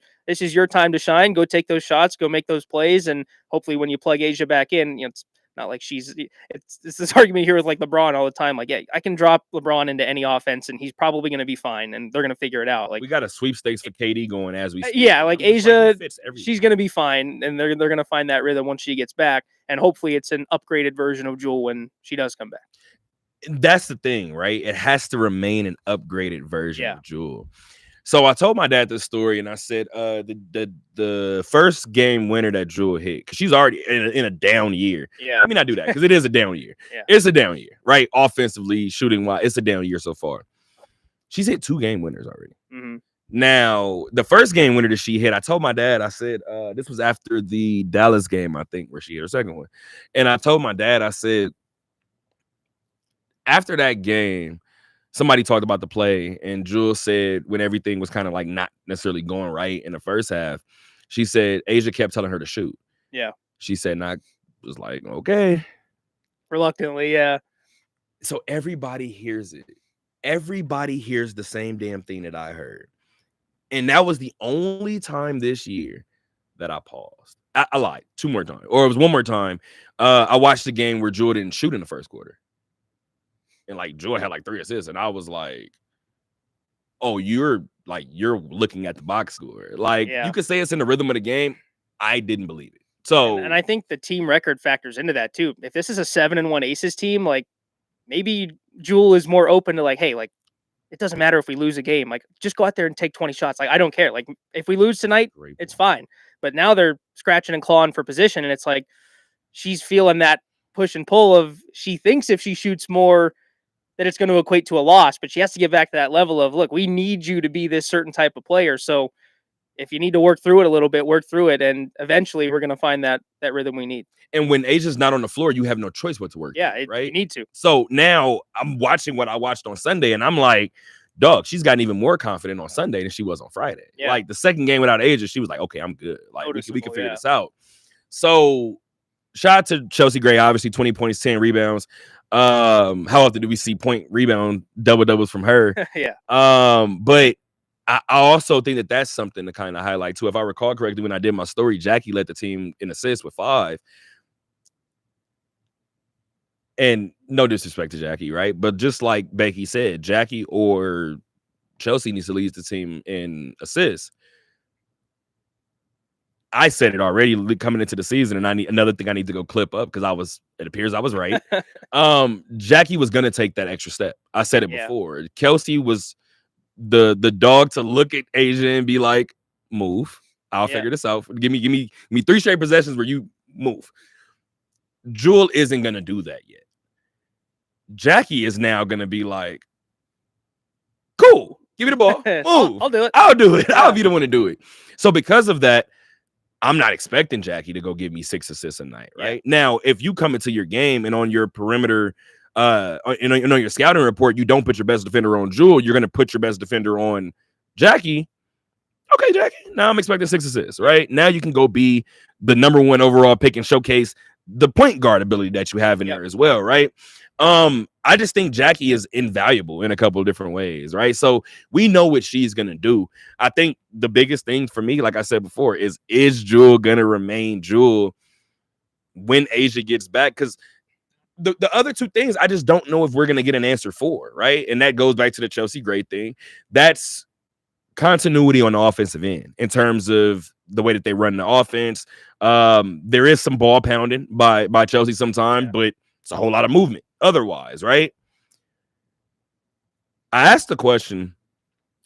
Speaker 4: time to shine. Go take those shots, go make those plays. And hopefully when you plug Asia back in, it's not like it's this argument here with like LeBron all the time. Like, yeah, I can drop LeBron into any offense and he's probably going to be fine and they're going to figure it out. Like
Speaker 3: we got a sweepstakes for KD going as we speak.
Speaker 4: Yeah, like Asia, she's going to be fine and they're going to find that rhythm once she gets back. And hopefully it's an upgraded version of Jewel when she does come back.
Speaker 3: That's the thing, right? It has to remain an upgraded version of Jewel. So I told my dad this story, and I said, the first game winner that Jewel hit, because she's already in a down year.
Speaker 4: Yeah,
Speaker 3: let me not do that because it is a down year.
Speaker 4: Yeah.
Speaker 3: It's a down year, right? Offensively, shooting wise, it's a down year so far. She's hit 2 game winners already.
Speaker 4: Mm-hmm.
Speaker 3: Now, the first game winner that she hit, I told my dad, I said, this was after the Dallas game, I think, where she hit her second one. And I told my dad, I said, after that game, somebody talked about the play, and Jewel said when everything was kind of like not necessarily going right in the first half, she said Asia kept telling her to shoot.
Speaker 4: Yeah.
Speaker 3: She said, and I was like, okay.
Speaker 4: Reluctantly, yeah.
Speaker 3: So everybody hears it. Everybody hears the same damn thing that I heard. And that was the only time this year that I paused. I lied 2 more times. Or it was 1 more time. I watched the game where Jewel didn't shoot in the first quarter. And like Jewel had like 3 assists, and I was like, "Oh, you're looking at the box score. Like you could say it's in the rhythm of the game." I didn't believe it. So,
Speaker 4: and I think the team record factors into that too. If this is a 7-1 Aces team, like maybe Jewel is more open to like, hey, like it doesn't matter if we lose a game. Like, just go out there and take 20 shots. Like, I don't care. Like, if we lose tonight,
Speaker 3: Great
Speaker 4: it's
Speaker 3: point.
Speaker 4: fine. But now they're scratching and clawing for position, and it's like she's feeling that push and pull of she thinks if she shoots more that it's going to equate to a loss, but she has to get back to that level of, look, we need you to be this certain type of player. So if you need to work through it a little bit, work through it, and eventually we're going to find that rhythm we need.
Speaker 3: And when Asia's not on the floor, you have no choice but to work.
Speaker 4: Yeah,
Speaker 3: through, right?
Speaker 4: You need to.
Speaker 3: So now I'm watching what I watched on Sunday, and I'm like, dog, she's gotten even more confident on Sunday than she was on Friday.
Speaker 4: Yeah.
Speaker 3: Like the second game without Asia, she was like, okay, I'm good. Like we can figure
Speaker 4: yeah.
Speaker 3: this out. So shout out to Chelsea Gray, obviously 20 points, 10 rebounds. How often do we see point rebound doubles from her?
Speaker 4: Yeah.
Speaker 3: But I also think that that's something to kind of highlight too. If I recall correctly, when I did my story, Jackie led the team in assists with 5. And no disrespect to Jackie, right? But just like Becky said, Jackie or Chelsea needs to lead the team in assists. I said it already coming into the season, and I need another thing I need to go clip up because it appears I was right. Jackie was gonna take that extra step. I said it before. Kelsey was the dog to look at Asia and be like, move. I'll figure this out. Give me 3 straight possessions where you move. Jewel isn't gonna do that yet. Jackie is now gonna be like, cool, give me the ball. Move.
Speaker 4: I'll do it.
Speaker 3: I'll do it. I'll be the one to do it. So because of that, I'm not expecting Jackie to go give me 6 assists a night, right? Now, if you come into your game and on your perimeter, on your scouting report, you don't put your best defender on Jewel, you're going to put your best defender on Jackie. Okay, Jackie, now I'm expecting 6 assists, right? Now you can go be the number 1 overall pick and showcase the point guard ability that you have in there as well, right? I just think Jackie is invaluable in a couple of different ways, right? So we know what she's gonna do. I think the biggest thing for me, like I said before, is Jewel gonna remain Jewel when Asia gets back? Because the other 2 things, I just don't know if we're gonna get an answer for, right? And that goes back to the Chelsea Gray thing. That's continuity on the offensive end in terms of the way that they run the offense. There is some ball pounding by Chelsea sometimes, but it's a whole lot of movement otherwise, right? I asked the question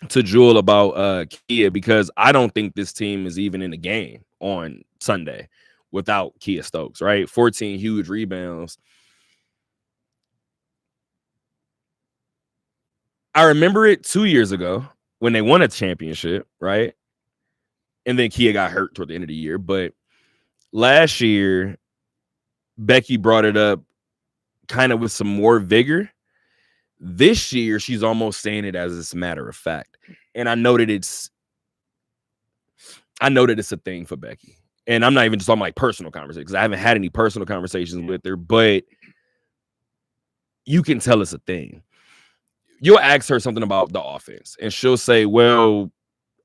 Speaker 3: to Jewel about Kia because I don't think this team is even in the game on Sunday without Kia Stokes, right? 14 huge rebounds. I remember it 2 years ago when they won a championship, right? And then Kia got hurt toward the end of the year. But last year, Becky brought it up kind of with some more vigor. This year, she's almost saying it as a matter of fact. And I know that it's a thing for Becky. And I'm not even just on like personal conversations because I haven't had any personal conversations with her, but you can tell it's a thing. You'll ask her something about the offense, and she'll say, well,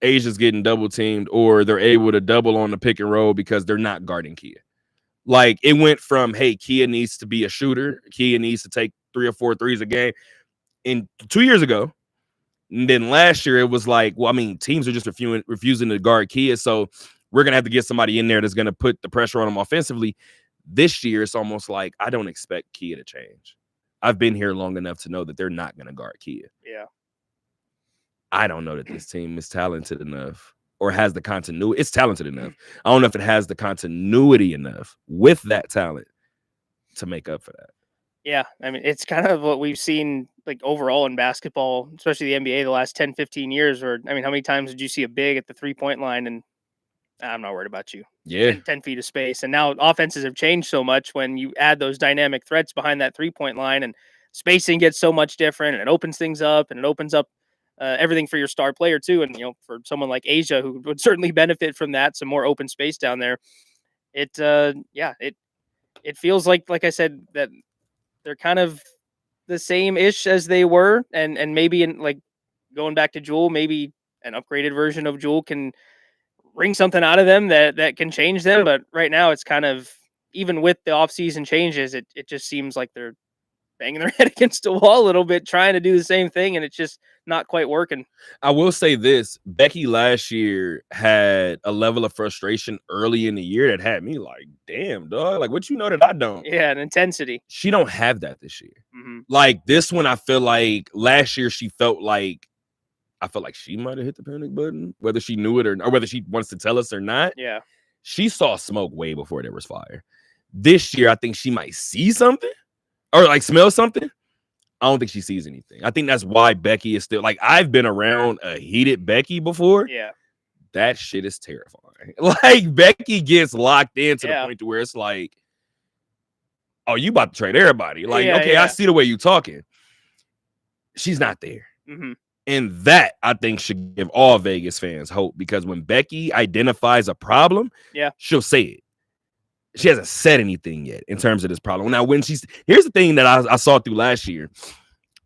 Speaker 3: Asia's getting double teamed, or they're able to double on the pick and roll because they're not guarding Kia. Like it went from, hey, Kia needs to be a shooter. Kia needs to take 3 or 4 threes a game. In 2 years ago, and then last year it was like, well, I mean, teams are just refusing to guard Kia, so we're gonna have to get somebody in there that's gonna put the pressure on them offensively. This year, it's almost like I don't expect Kia to change. I've been here long enough to know that they're not gonna guard Kia.
Speaker 4: Yeah.
Speaker 3: I don't know that this team is talented enough or has the continuity. It's talented enough. I don't know if it has the continuity enough with that talent to make up for that.
Speaker 4: Yeah, I mean, it's kind of what we've seen like overall in basketball, especially the NBA the last 10, 15 years, where, I mean, how many times did you see a big at the 3-point line and I'm not worried about you.
Speaker 3: Yeah.
Speaker 4: 10 feet of space. And now offenses have changed so much when you add those dynamic threats behind that 3-point line, and spacing gets so much different, and it opens things up, and it opens up everything for your star player too. And, you know, for someone like Asia, who would certainly benefit from that, some more open space down there. It feels like I said, that they're kind of the same ish as they were. And maybe in like going back to Jewel, maybe an upgraded version of Jewel can wring something out of them that can change them. But right now it's kind of, even with the offseason changes, it just seems like they're banging their head against the wall a little bit, trying to do the same thing, and it's just not quite working.
Speaker 3: I will say this: Becky last year had a level of frustration early in the year that had me like, "Damn, dog! Like, what you know that I don't?"
Speaker 4: Yeah, and intensity.
Speaker 3: She don't have that this year.
Speaker 4: Mm-hmm.
Speaker 3: Like this one, I feel like last year she felt like I felt like she might have hit the panic button, whether she knew it or whether she wants to tell us or not.
Speaker 4: Yeah,
Speaker 3: She saw smoke way before there was fire. This year, I think she might see something or like smell something. I don't think she sees anything. I think that's why Becky is still like I've been around a heated Becky before.
Speaker 4: yeah,
Speaker 3: That shit is terrifying. Like Becky gets locked in to the point to where it's like, oh, you about to trade everybody. Like, okay, I see the way you talking. She's not there.
Speaker 4: Mm-hmm.
Speaker 3: And that I think should give all Vegas fans hope because when Becky identifies a problem, she'll say it. She hasn't said anything yet in terms of this problem. Now, here's the thing that I saw through last year.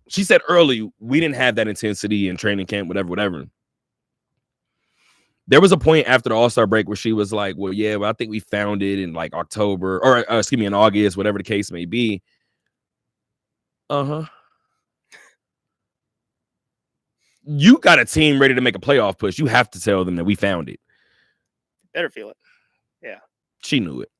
Speaker 3: She said early, we didn't have that intensity in training camp, whatever. There was a point after the All-Star break where she was like, well, I think we found it in like October or in August, whatever the case may be. You got a team ready to make a playoff push. You have to tell them that we found it.
Speaker 4: Better feel it. Yeah.
Speaker 3: She knew it.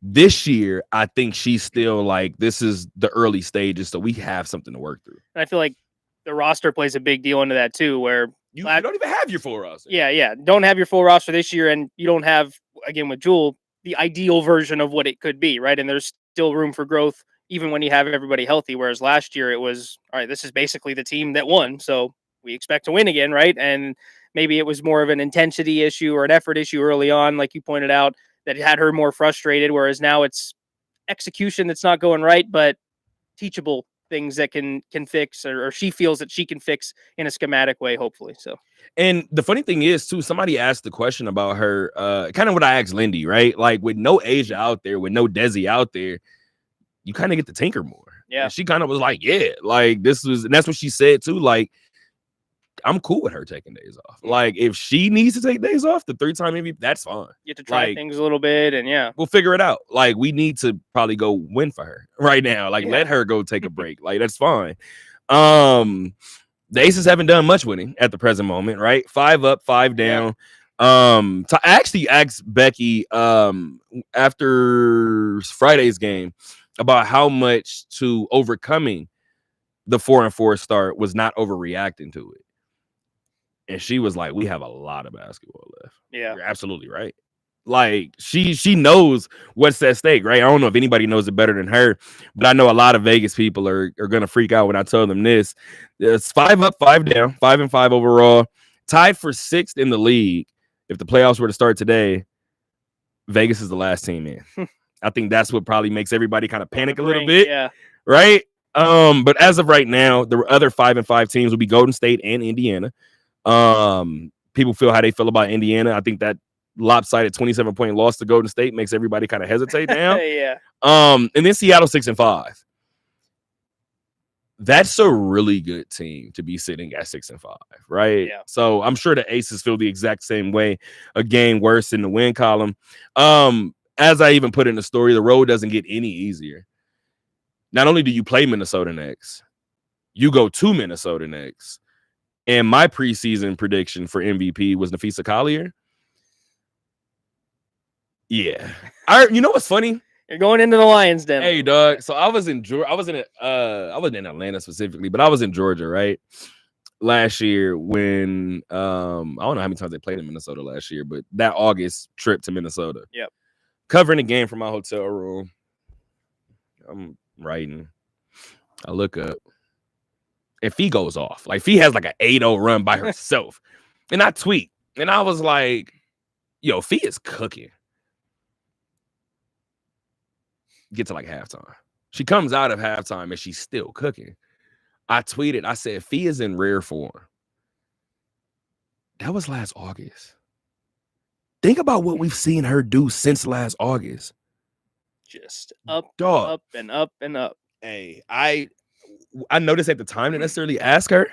Speaker 3: This year, I think she's still like, this is the early stages, so we have something to work through.
Speaker 4: And I feel like the roster plays a big deal into that too, where
Speaker 3: you don't even have your full roster.
Speaker 4: Yeah. Don't have your full roster this year, and you don't have, again, with Jewel, the ideal version of what it could be, right? And there's still room for growth, even when you have everybody healthy, whereas last year it was, all right, this is basically the team that won, so we expect to win again, right? And maybe it was more of an intensity issue or an effort issue early on, like you pointed out, that had her more frustrated, whereas now it's execution that's not going right, but teachable things that can fix, or she feels that she can fix in a schematic way, hopefully. So,
Speaker 3: and the funny thing is, too, somebody asked the question about her, kind of what I asked Lindy, right? Like with no Asia out there, with no Desi out there, you kind of get to tinker more.
Speaker 4: Yeah.
Speaker 3: And she kind of was like, like this was, and that's what she said too. Like, I'm cool with her taking days off. Like, if she needs to take days off, the 3-time MVP, that's fine.
Speaker 4: You get to try things a little bit, and
Speaker 3: we'll figure it out. Like, we need to probably go win for her right now. Like, let her go take a break. Like, that's fine. The Aces haven't done much winning at the present moment, right? 5 up, 5 down. I actually asked Becky after Friday's game about how much to overcoming the 4-4 start was not overreacting to it. And she was like, we have a lot of basketball left.
Speaker 4: Yeah.
Speaker 3: You're absolutely right. Like, she knows what's at stake, right? I don't know if anybody knows it better than her, but I know a lot of Vegas people are going to freak out when I tell them this. It's 5 up, 5 down, 5-5 overall, tied for 6th in the league. If the playoffs were to start today, Vegas is the last team in. I think that's what probably makes everybody kind of panic a little bit.
Speaker 4: Yeah.
Speaker 3: Right? But as of right now, the other 5-5 teams will be Golden State and Indiana. People feel how they feel about Indiana. I think that lopsided 27-point loss to Golden State makes everybody kind of hesitate now.
Speaker 4: Yeah.
Speaker 3: And then Seattle 6-5. That's a really good team to be sitting at 6-5, right?
Speaker 4: Yeah.
Speaker 3: So I'm sure the Aces feel the exact same way. A game worse in the win column. As I even put in the story, the road doesn't get any easier. Not only do you play Minnesota next, you go to Minnesota next. And my preseason prediction for MVP was Napheesa Collier. Yeah. You know what's funny?
Speaker 4: You're going into the Lions Den.
Speaker 3: Hey, dog. So I was in Georgia. I wasn't in Atlanta specifically, but I was in Georgia, right? Last year when I don't know how many times they played in Minnesota last year, but that August trip to Minnesota.
Speaker 4: Yep.
Speaker 3: Covering the game from my hotel room. I'm writing. I look up. And Fee goes off. Like, Fee has like an 8-0 run by herself. And I tweet. And I was like, yo, Fee is cooking. Get to like halftime. She comes out of halftime and she's still cooking. I tweeted. I said, Fee is in rare form. That was last August. Think about what we've seen her do since last August.
Speaker 4: Just up,
Speaker 3: dog,
Speaker 4: up, and up, and up.
Speaker 3: Hey, I noticed at the time to necessarily ask her,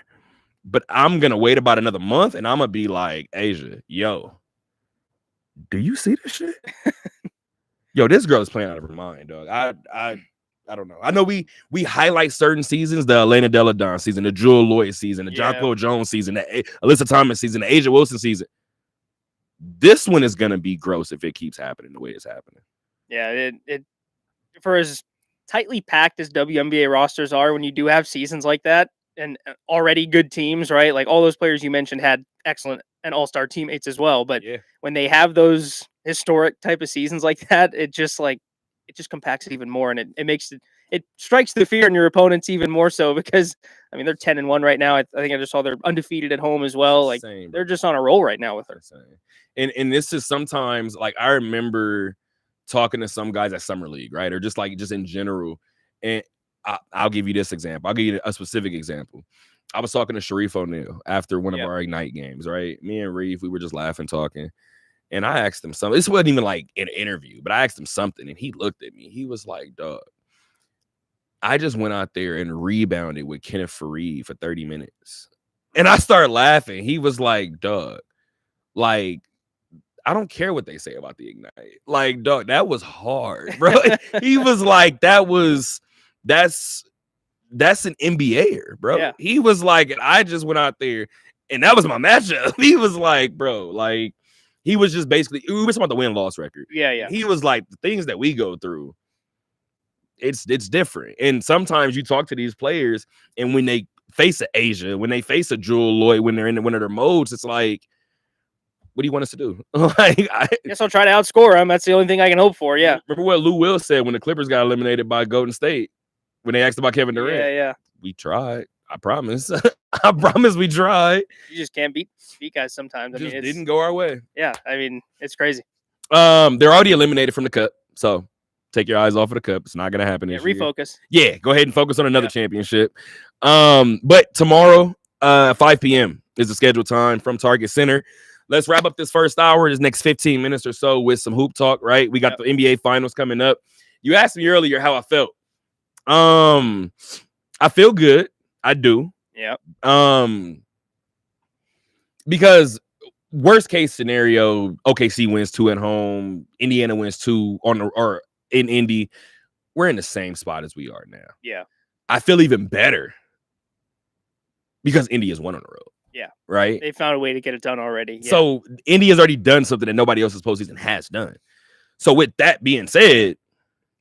Speaker 3: but I'm going to wait about another month and I'm going to be like, Asia, yo, do you see this shit? Yo, this girl is playing out of her mind, dog. I don't know. I know we highlight certain seasons, the Elena Delle Donne season, the Jewel Lloyd season, the
Speaker 4: Yeah.
Speaker 3: Jonquil Jones season, the Alyssa Thomas season, the Asia Wilson season. This one is gonna be gross if it keeps happening the way it's happening.
Speaker 4: Yeah, it for as tightly packed as WNBA rosters are, when you do have seasons like that and already good teams, right? Like all those players you mentioned had excellent and all-star teammates as well. But
Speaker 3: Yeah.
Speaker 4: when they have those historic type of seasons like that, it just compacts it even more, and it makes it strikes the fear in your opponents even more so because I mean they're 10-1 right now. I think I just saw they're undefeated at home as well. Like
Speaker 3: Insane,
Speaker 4: they're
Speaker 3: bro.
Speaker 4: just on a roll right now with her.
Speaker 3: Insane. And this is sometimes like I remember talking to some guys at Summer League, right? Or just in general. And I'll give you this example. I'll give you a specific example. I was talking to Sharif O'Neal after one of our Ignite games, right? Me and Reef, we were just laughing, talking. And I asked him something. This wasn't even like an interview, but I asked him something and he looked at me. He was like, dog, I just went out there and rebounded with Kenneth Faried for 30 minutes. And I started laughing. He was like, dog, like, I don't care what they say about the Ignite. Like, dog, that was hard, bro. He was like, that's an NBAer, bro.
Speaker 4: Yeah.
Speaker 3: He was like, I just went out there and that was my matchup. He was like, bro, like, he was just basically, we were talking about the win-loss record.
Speaker 4: Yeah.
Speaker 3: He was like, the things that we go through, it's different. And sometimes you talk to these players, and when they face a Asia, when they face a Jewel Lloyd, when they're in one of their modes, it's like, what do you want us to do? Like, I
Speaker 4: guess I'll try to outscore them. That's the only thing I can hope for. Yeah.
Speaker 3: Remember what Lou Will said when the Clippers got eliminated by Golden State when they asked about Kevin Durant?
Speaker 4: Yeah.
Speaker 3: We tried. I promise. I promise we tried.
Speaker 4: You just can't beat guys sometimes. I
Speaker 3: Just
Speaker 4: mean,
Speaker 3: didn't go our way.
Speaker 4: Yeah, I mean, it's crazy.
Speaker 3: They're already eliminated from the cup, so take your eyes off of the cup. It's not gonna happen.
Speaker 4: Yeah,
Speaker 3: this year.
Speaker 4: refocus.
Speaker 3: Yeah, go ahead and focus on another championship. But tomorrow, 5 p.m. is the scheduled time from Target Center. Let's wrap up this first hour, this next 15 minutes or so with some hoop talk, right? We got the NBA finals coming up. You asked me earlier how I felt. I feel good. I do.
Speaker 4: Yeah.
Speaker 3: Because worst case scenario, OKC wins 2 at home, Indiana wins 2 or in Indy. We're in the same spot as we are now.
Speaker 4: Yeah.
Speaker 3: I feel even better because India's won on the road.
Speaker 4: Yeah.
Speaker 3: Right?
Speaker 4: They found a way to get it done already. Yeah.
Speaker 3: So India's already done something that nobody else this postseason has done. So with that being said,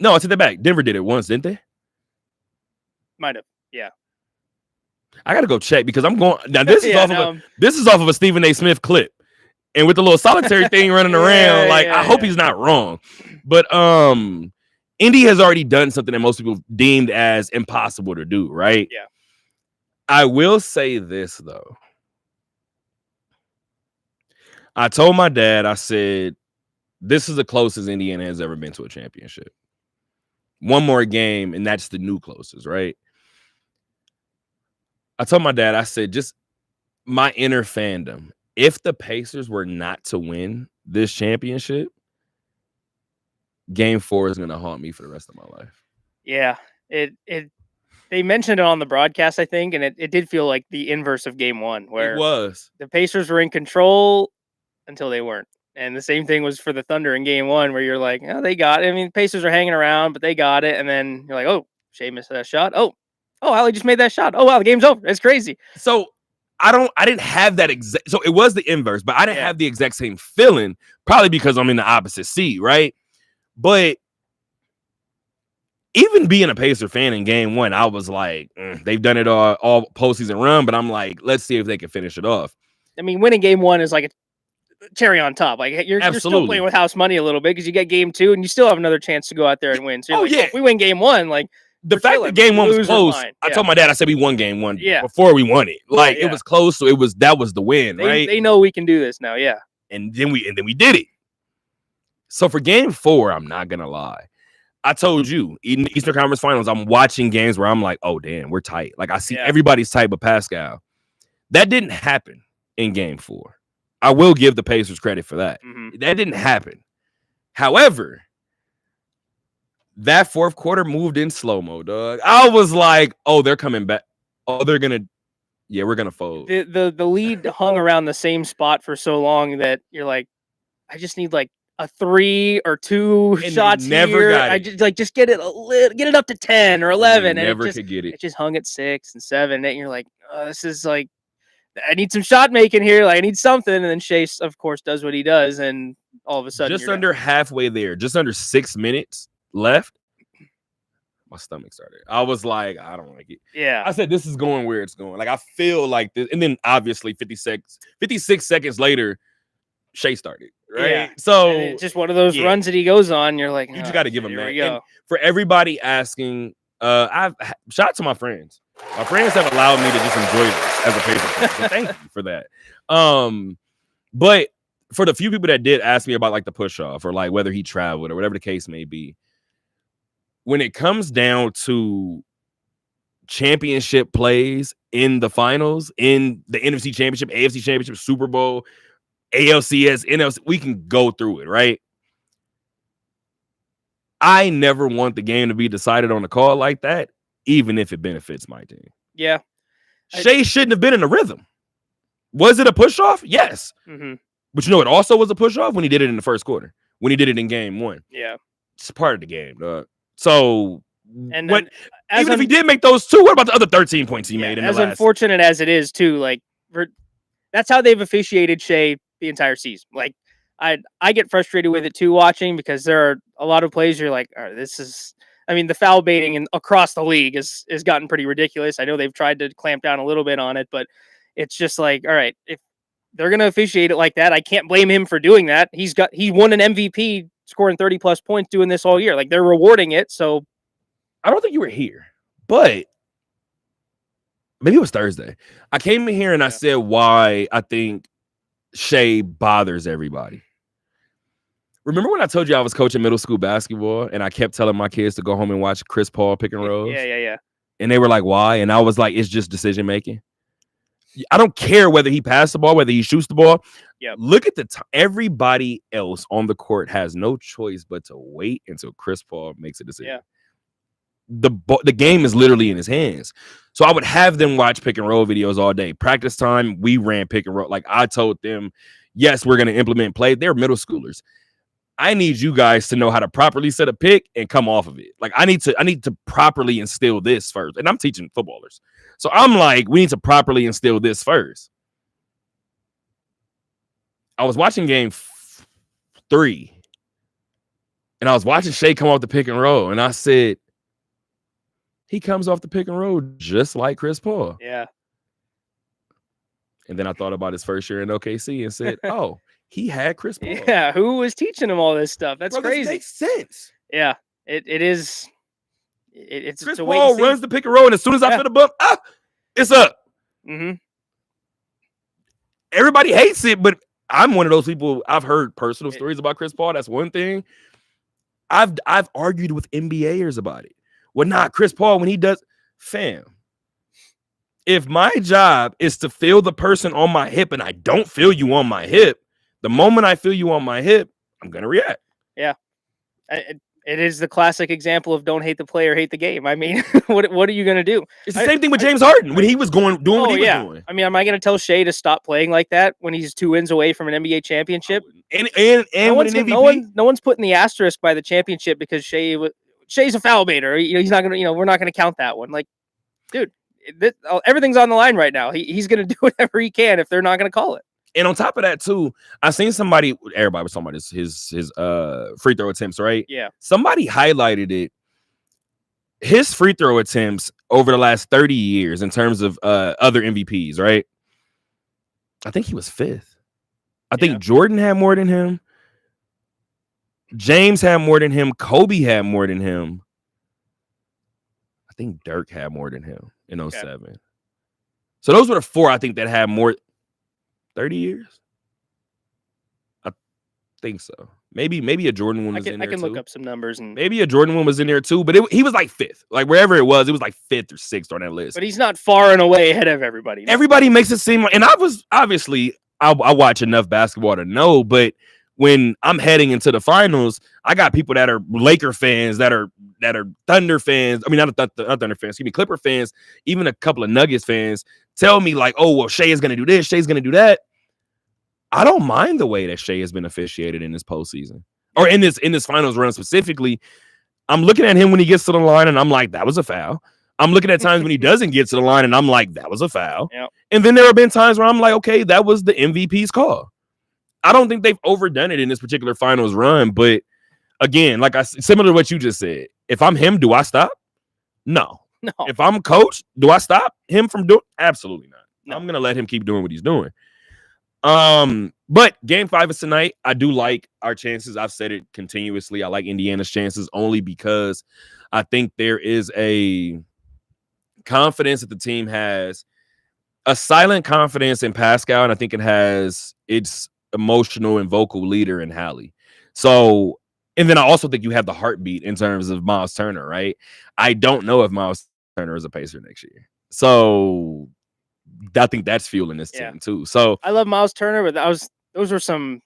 Speaker 3: no, I take that back. Denver did it once, didn't they?
Speaker 4: Might have. Yeah.
Speaker 3: I gotta go check because I'm going now. This is off of a Stephen A. Smith clip. And with the little solitary thing running around, I hope he's not wrong. But Indy has already done something that most people deemed as impossible to do, right?
Speaker 4: Yeah.
Speaker 3: I will say this though. I told my dad, I said, this is the closest Indiana has ever been to a championship. One more game, and that's the new closest, right? I told my dad, I said, just my inner fandom. If the Pacers were not to win this championship, Game 4 is going to haunt me for the rest of my life.
Speaker 4: Yeah, they mentioned it on the broadcast, I think, and it did feel like the inverse of Game 1, where
Speaker 3: it was
Speaker 4: the Pacers were in control until they weren't. And the same thing was for the Thunder in Game 1, where you're like, oh, they got it. I mean, the Pacers are hanging around, but they got it. And then you're like, oh, Shea missed that shot. Oh, Ali just made that shot. Oh, wow, the game's over. It's crazy.
Speaker 3: So I didn't have that exact. So it was the inverse, but I didn't have the exact same feeling, probably because I'm in the opposite seat, right? But even being a Pacer fan in Game 1, I was like, they've done it all postseason run, but I'm like, let's see if they can finish it off.
Speaker 4: I mean, winning Game 1 is like a cherry on top. Like you're still playing with house money a little bit because you get Game 2 and you still have another chance to go out there and win. So if we win Game 1, like
Speaker 3: the fact that Game 1 was close, I told my dad, I said we won Game 1 before we won it. Like it was close, so that was the win, right?
Speaker 4: They know we can do this now, yeah.
Speaker 3: And then we did it. So for Game 4, I'm not gonna lie. I told you, in the Eastern Conference Finals, I'm watching games where I'm like, oh damn, we're tight. Like I see everybody's tight but Pascal. That didn't happen in Game 4. I will give the Pacers credit for that.
Speaker 4: Mm-hmm.
Speaker 3: That didn't happen. However, that fourth quarter moved in slow-mo, dog. I was like, oh, they're coming back. Oh, we're gonna fold.
Speaker 4: The lead hung around the same spot for so long that you're like, I just need like a 3 or 2
Speaker 3: they
Speaker 4: shots
Speaker 3: never
Speaker 4: here.
Speaker 3: got
Speaker 4: I
Speaker 3: it.
Speaker 4: just get it get it up to 10 or 11, and
Speaker 3: never
Speaker 4: it
Speaker 3: could get it.
Speaker 4: just hung at 6 and 7. And you're like, this is like, I need some shot making here. Like I need something. And then Shea, of course, does what he does, and all of a sudden,
Speaker 3: Just under halfway there, just under 6 minutes left. My stomach started. I was like, I don't like it.
Speaker 4: Yeah.
Speaker 3: I said, this is going where it's going. Like, I feel like this. And then obviously 56 seconds later, Shea started. Right.
Speaker 4: Yeah.
Speaker 3: So
Speaker 4: And it's just one of those runs that he goes on. You're like,
Speaker 3: you just got to give him
Speaker 4: here
Speaker 3: that.
Speaker 4: we go.
Speaker 3: And for everybody asking, I've shout out to my friends. My friends have allowed me to just enjoy this as a Pacer fan. So thank you for that. But for the few people that did ask me about like the push off or like whether he traveled or whatever the case may be, when it comes down to championship plays in the finals, in the NFC Championship, AFC Championship, Super Bowl, ALCS, NFC, we can go through it, right? I never want the game to be decided on a call like that, even if it benefits my team.
Speaker 4: Yeah.
Speaker 3: Shea shouldn't have been in the rhythm. Was it a push off? Yes.
Speaker 4: Mm-hmm.
Speaker 3: But you know, it also was a push off when he did it in the first quarter, when he did it in game 1.
Speaker 4: Yeah.
Speaker 3: It's part of the game, dog. So,
Speaker 4: And
Speaker 3: what, even if he did make those 2, what about the other 13 points he made in the last?
Speaker 4: As unfortunate as it is, too, like, that's how they've officiated Shea the entire season. Like, I get frustrated with it, too, watching, because there are a lot of plays you're like, all right, this is... I mean, the foul baiting across the league has gotten pretty ridiculous. I know they've tried to clamp down a little bit on it, but it's just like, all right, if they're going to officiate it like that, I can't blame him for doing that. He won an MVP scoring 30+ points doing this all year. Like, they're rewarding it. So
Speaker 3: I don't think you were here, but maybe it was Thursday. I came in here and I said why I think Shea bothers everybody. Remember when I told you I was coaching middle school basketball and I kept telling my kids to go home and watch Chris Paul pick and rolls?
Speaker 4: Yeah.
Speaker 3: And they were like, why? And I was like, it's just decision making. I don't care whether he passed the ball, whether he shoots the ball.
Speaker 4: Yep.
Speaker 3: Look at the time. Everybody else on the court has no choice but to wait until Chris Paul makes a decision.
Speaker 4: Yeah.
Speaker 3: The game is literally in his hands. So I would have them watch pick and roll videos all day. Practice time, we ran pick and roll. Like I told them, yes, we're going to implement play. They're middle schoolers. I need you guys to know how to properly set a pick and come off of it. Like I need to properly instill this first. And I'm teaching footballers. So I'm like, we need to properly instill this first. I was watching game 3 and I was watching Shea come off the pick and roll. And I said, he comes off the pick and roll just like Chris Paul.
Speaker 4: Yeah.
Speaker 3: And then I thought about his first year in OKC and said, oh, he had Chris Paul.
Speaker 4: Yeah, who was teaching him all this stuff? That's crazy.
Speaker 3: This makes sense.
Speaker 4: Yeah, it is. It's
Speaker 3: Chris
Speaker 4: a
Speaker 3: Paul runs the pick and roll, and as soon as I feel the bump, it's up.
Speaker 4: Mm-hmm.
Speaker 3: Everybody hates it, but I'm one of those people. I've heard personal stories about Chris Paul. That's one thing. I've argued with NBAers about it. Well, not Chris Paul when he does, fam. If my job is to feel the person on my hip and I don't feel you on my hip, the moment I feel you on my hip, I'm going to react.
Speaker 4: Yeah. It is the classic example of don't hate the player, hate the game. I mean, what are you going to do?
Speaker 3: It's the same thing with James Harden when he was doing what he was doing.
Speaker 4: I mean, am I going to tell Shea to stop playing like that when he's 2 wins away from an NBA championship?
Speaker 3: And with an MVP?
Speaker 4: No one's putting the asterisk by the championship because Shea's a foul baiter. He's not going to, we're not going to count that one. Like, dude, everything's on the line right now. He's going to do whatever he can if they're not going to call it.
Speaker 3: And on top of that, too, I seen everybody was talking about his free throw attempts, right?
Speaker 4: Yeah.
Speaker 3: Somebody highlighted it. His free throw attempts over the last 30 years in terms of other MVPs, right? I think he was 5th. I think Jordan had more than him. James had more than him. Kobe had more than him. I think Dirk had more than him in 07. Okay. So those were the 4 I think that had more 30 years. I think so. Maybe a Jordan one was in there too. I can
Speaker 4: look up some numbers and
Speaker 3: maybe a Jordan one was in there too, but he was like 5th. Like wherever it was like 5th or 6th on that list.
Speaker 4: But he's not far and away ahead of everybody. No.
Speaker 3: Everybody makes it seem like, and I was obviously I watch enough basketball to know, but when I'm heading into the finals, I got people that are Laker fans, that are Thunder fans. I mean, not Thunder fans, excuse me, Clipper fans, even a couple of Nuggets fans tell me like, oh, well, Shea is going to do this, Shea's going to do that. I don't mind the way that Shea has been officiated in this postseason. or in this finals run specifically. I'm looking at him when he gets to the line, and I'm like, that was a foul. I'm looking at times when he doesn't get to the line, and I'm like, that was a foul.
Speaker 4: Yep.
Speaker 3: And then there have been times where I'm like, okay, that was the MVP's call. I don't think they've overdone it in this particular finals run, but again, similar to what you just said, if I'm him, do I stop? No.
Speaker 4: No.
Speaker 3: If I'm coach, do I stop him from doing? Absolutely not.
Speaker 4: No.
Speaker 3: I'm gonna let him keep doing what he's doing. But game 5 is tonight. I do like our chances. I've said it continuously. I like Indiana's chances only because I think there is a confidence that the team has, a silent confidence in Pascal, and I think it has its emotional and vocal leader in Hallie. So, and then I also think you have the heartbeat in terms of Miles Turner, right? I don't know if Miles Turner is a Pacer next year. So I think that's fueling this team too. So
Speaker 4: I love Miles Turner, but those were some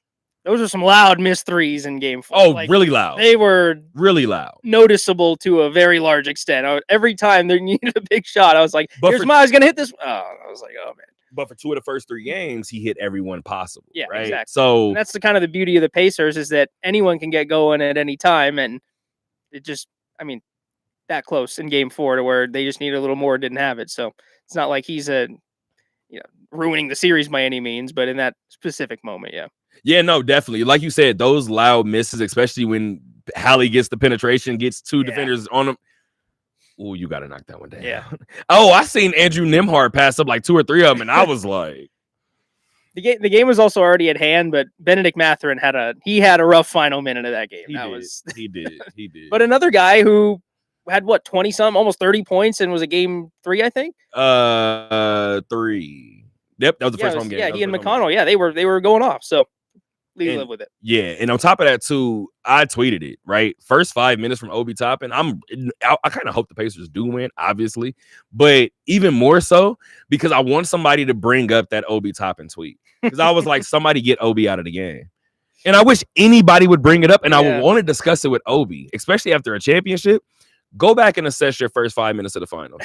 Speaker 4: loud missed threes in game 4.
Speaker 3: Oh, really loud.
Speaker 4: They were
Speaker 3: really loud,
Speaker 4: noticeable to a very large extent. Every time they needed a big shot, I was like, "Here's Miles gonna hit this." Oh, I was like, "Oh man!"
Speaker 3: But for 2 of the first 3 games, he hit everyone possible.
Speaker 4: Yeah,
Speaker 3: right.
Speaker 4: Exactly.
Speaker 3: So
Speaker 4: and that's the kind of the beauty of the Pacers is that anyone can get going at any time, and it just, that close in game 4 to where they just needed a little more, didn't have it. So it's not like he's ruining the series by any means, but in that specific moment, yeah.
Speaker 3: Yeah, no, definitely. Like you said, those loud misses, especially when Hallie gets the penetration, gets 2 defenders on him. Oh, you got to knock that one down.
Speaker 4: Yeah.
Speaker 3: Oh, I seen Andrew Nembhard pass up like 2 or 3 of them, and I was like,
Speaker 4: the game was also already at hand, but Benedict Mathurin had a rough final minute of that game.
Speaker 3: He did.
Speaker 4: But another guy who had 20 some, almost 30 points, and was a game 3, I think.
Speaker 3: 3. Yep, that was the first home game.
Speaker 4: Yeah, he and McConnell. Yeah, they were going off. So live with it.
Speaker 3: Yeah, and on top of that too, I tweeted it, right? First 5 minutes from Obi Toppin. I kind of hope the Pacers do win, obviously, but even more so because I want somebody to bring up that Obi Toppin tweet, because I was like, somebody get Obi out of the game. And I wish anybody would bring it up, and I would want to discuss it with Obi, especially after a championship. Go back and assess your first 5 minutes of the finals.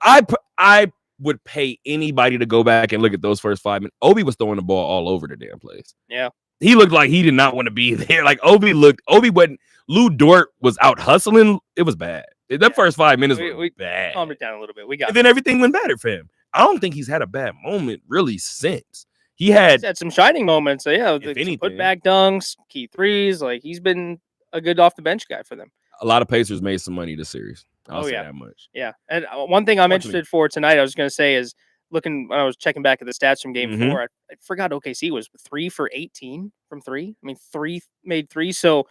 Speaker 3: I would pay anybody to go back and look at those first 5 minutes. Obi was throwing the ball all over the damn place.
Speaker 4: Yeah.
Speaker 3: He looked like he did not want to be there. Like Obi wasn't. Lou Dort was out hustling. It was bad. That first 5 minutes was bad.
Speaker 4: Calmed it down a little bit.
Speaker 3: And then everything went better for him. I don't think he's had a bad moment really since. He's had
Speaker 4: some shining moments. So yeah, the put back dunks, key threes. Like, he's been a good off the bench guy for them.
Speaker 3: A lot of Pacers made some money this series. I'll say that much.
Speaker 4: Yeah. And one thing I'm interested for tonight, I was going to say, is looking when I was checking back at the stats from game 4, I forgot OKC was 3 for 18 from 3. 3 made 3. So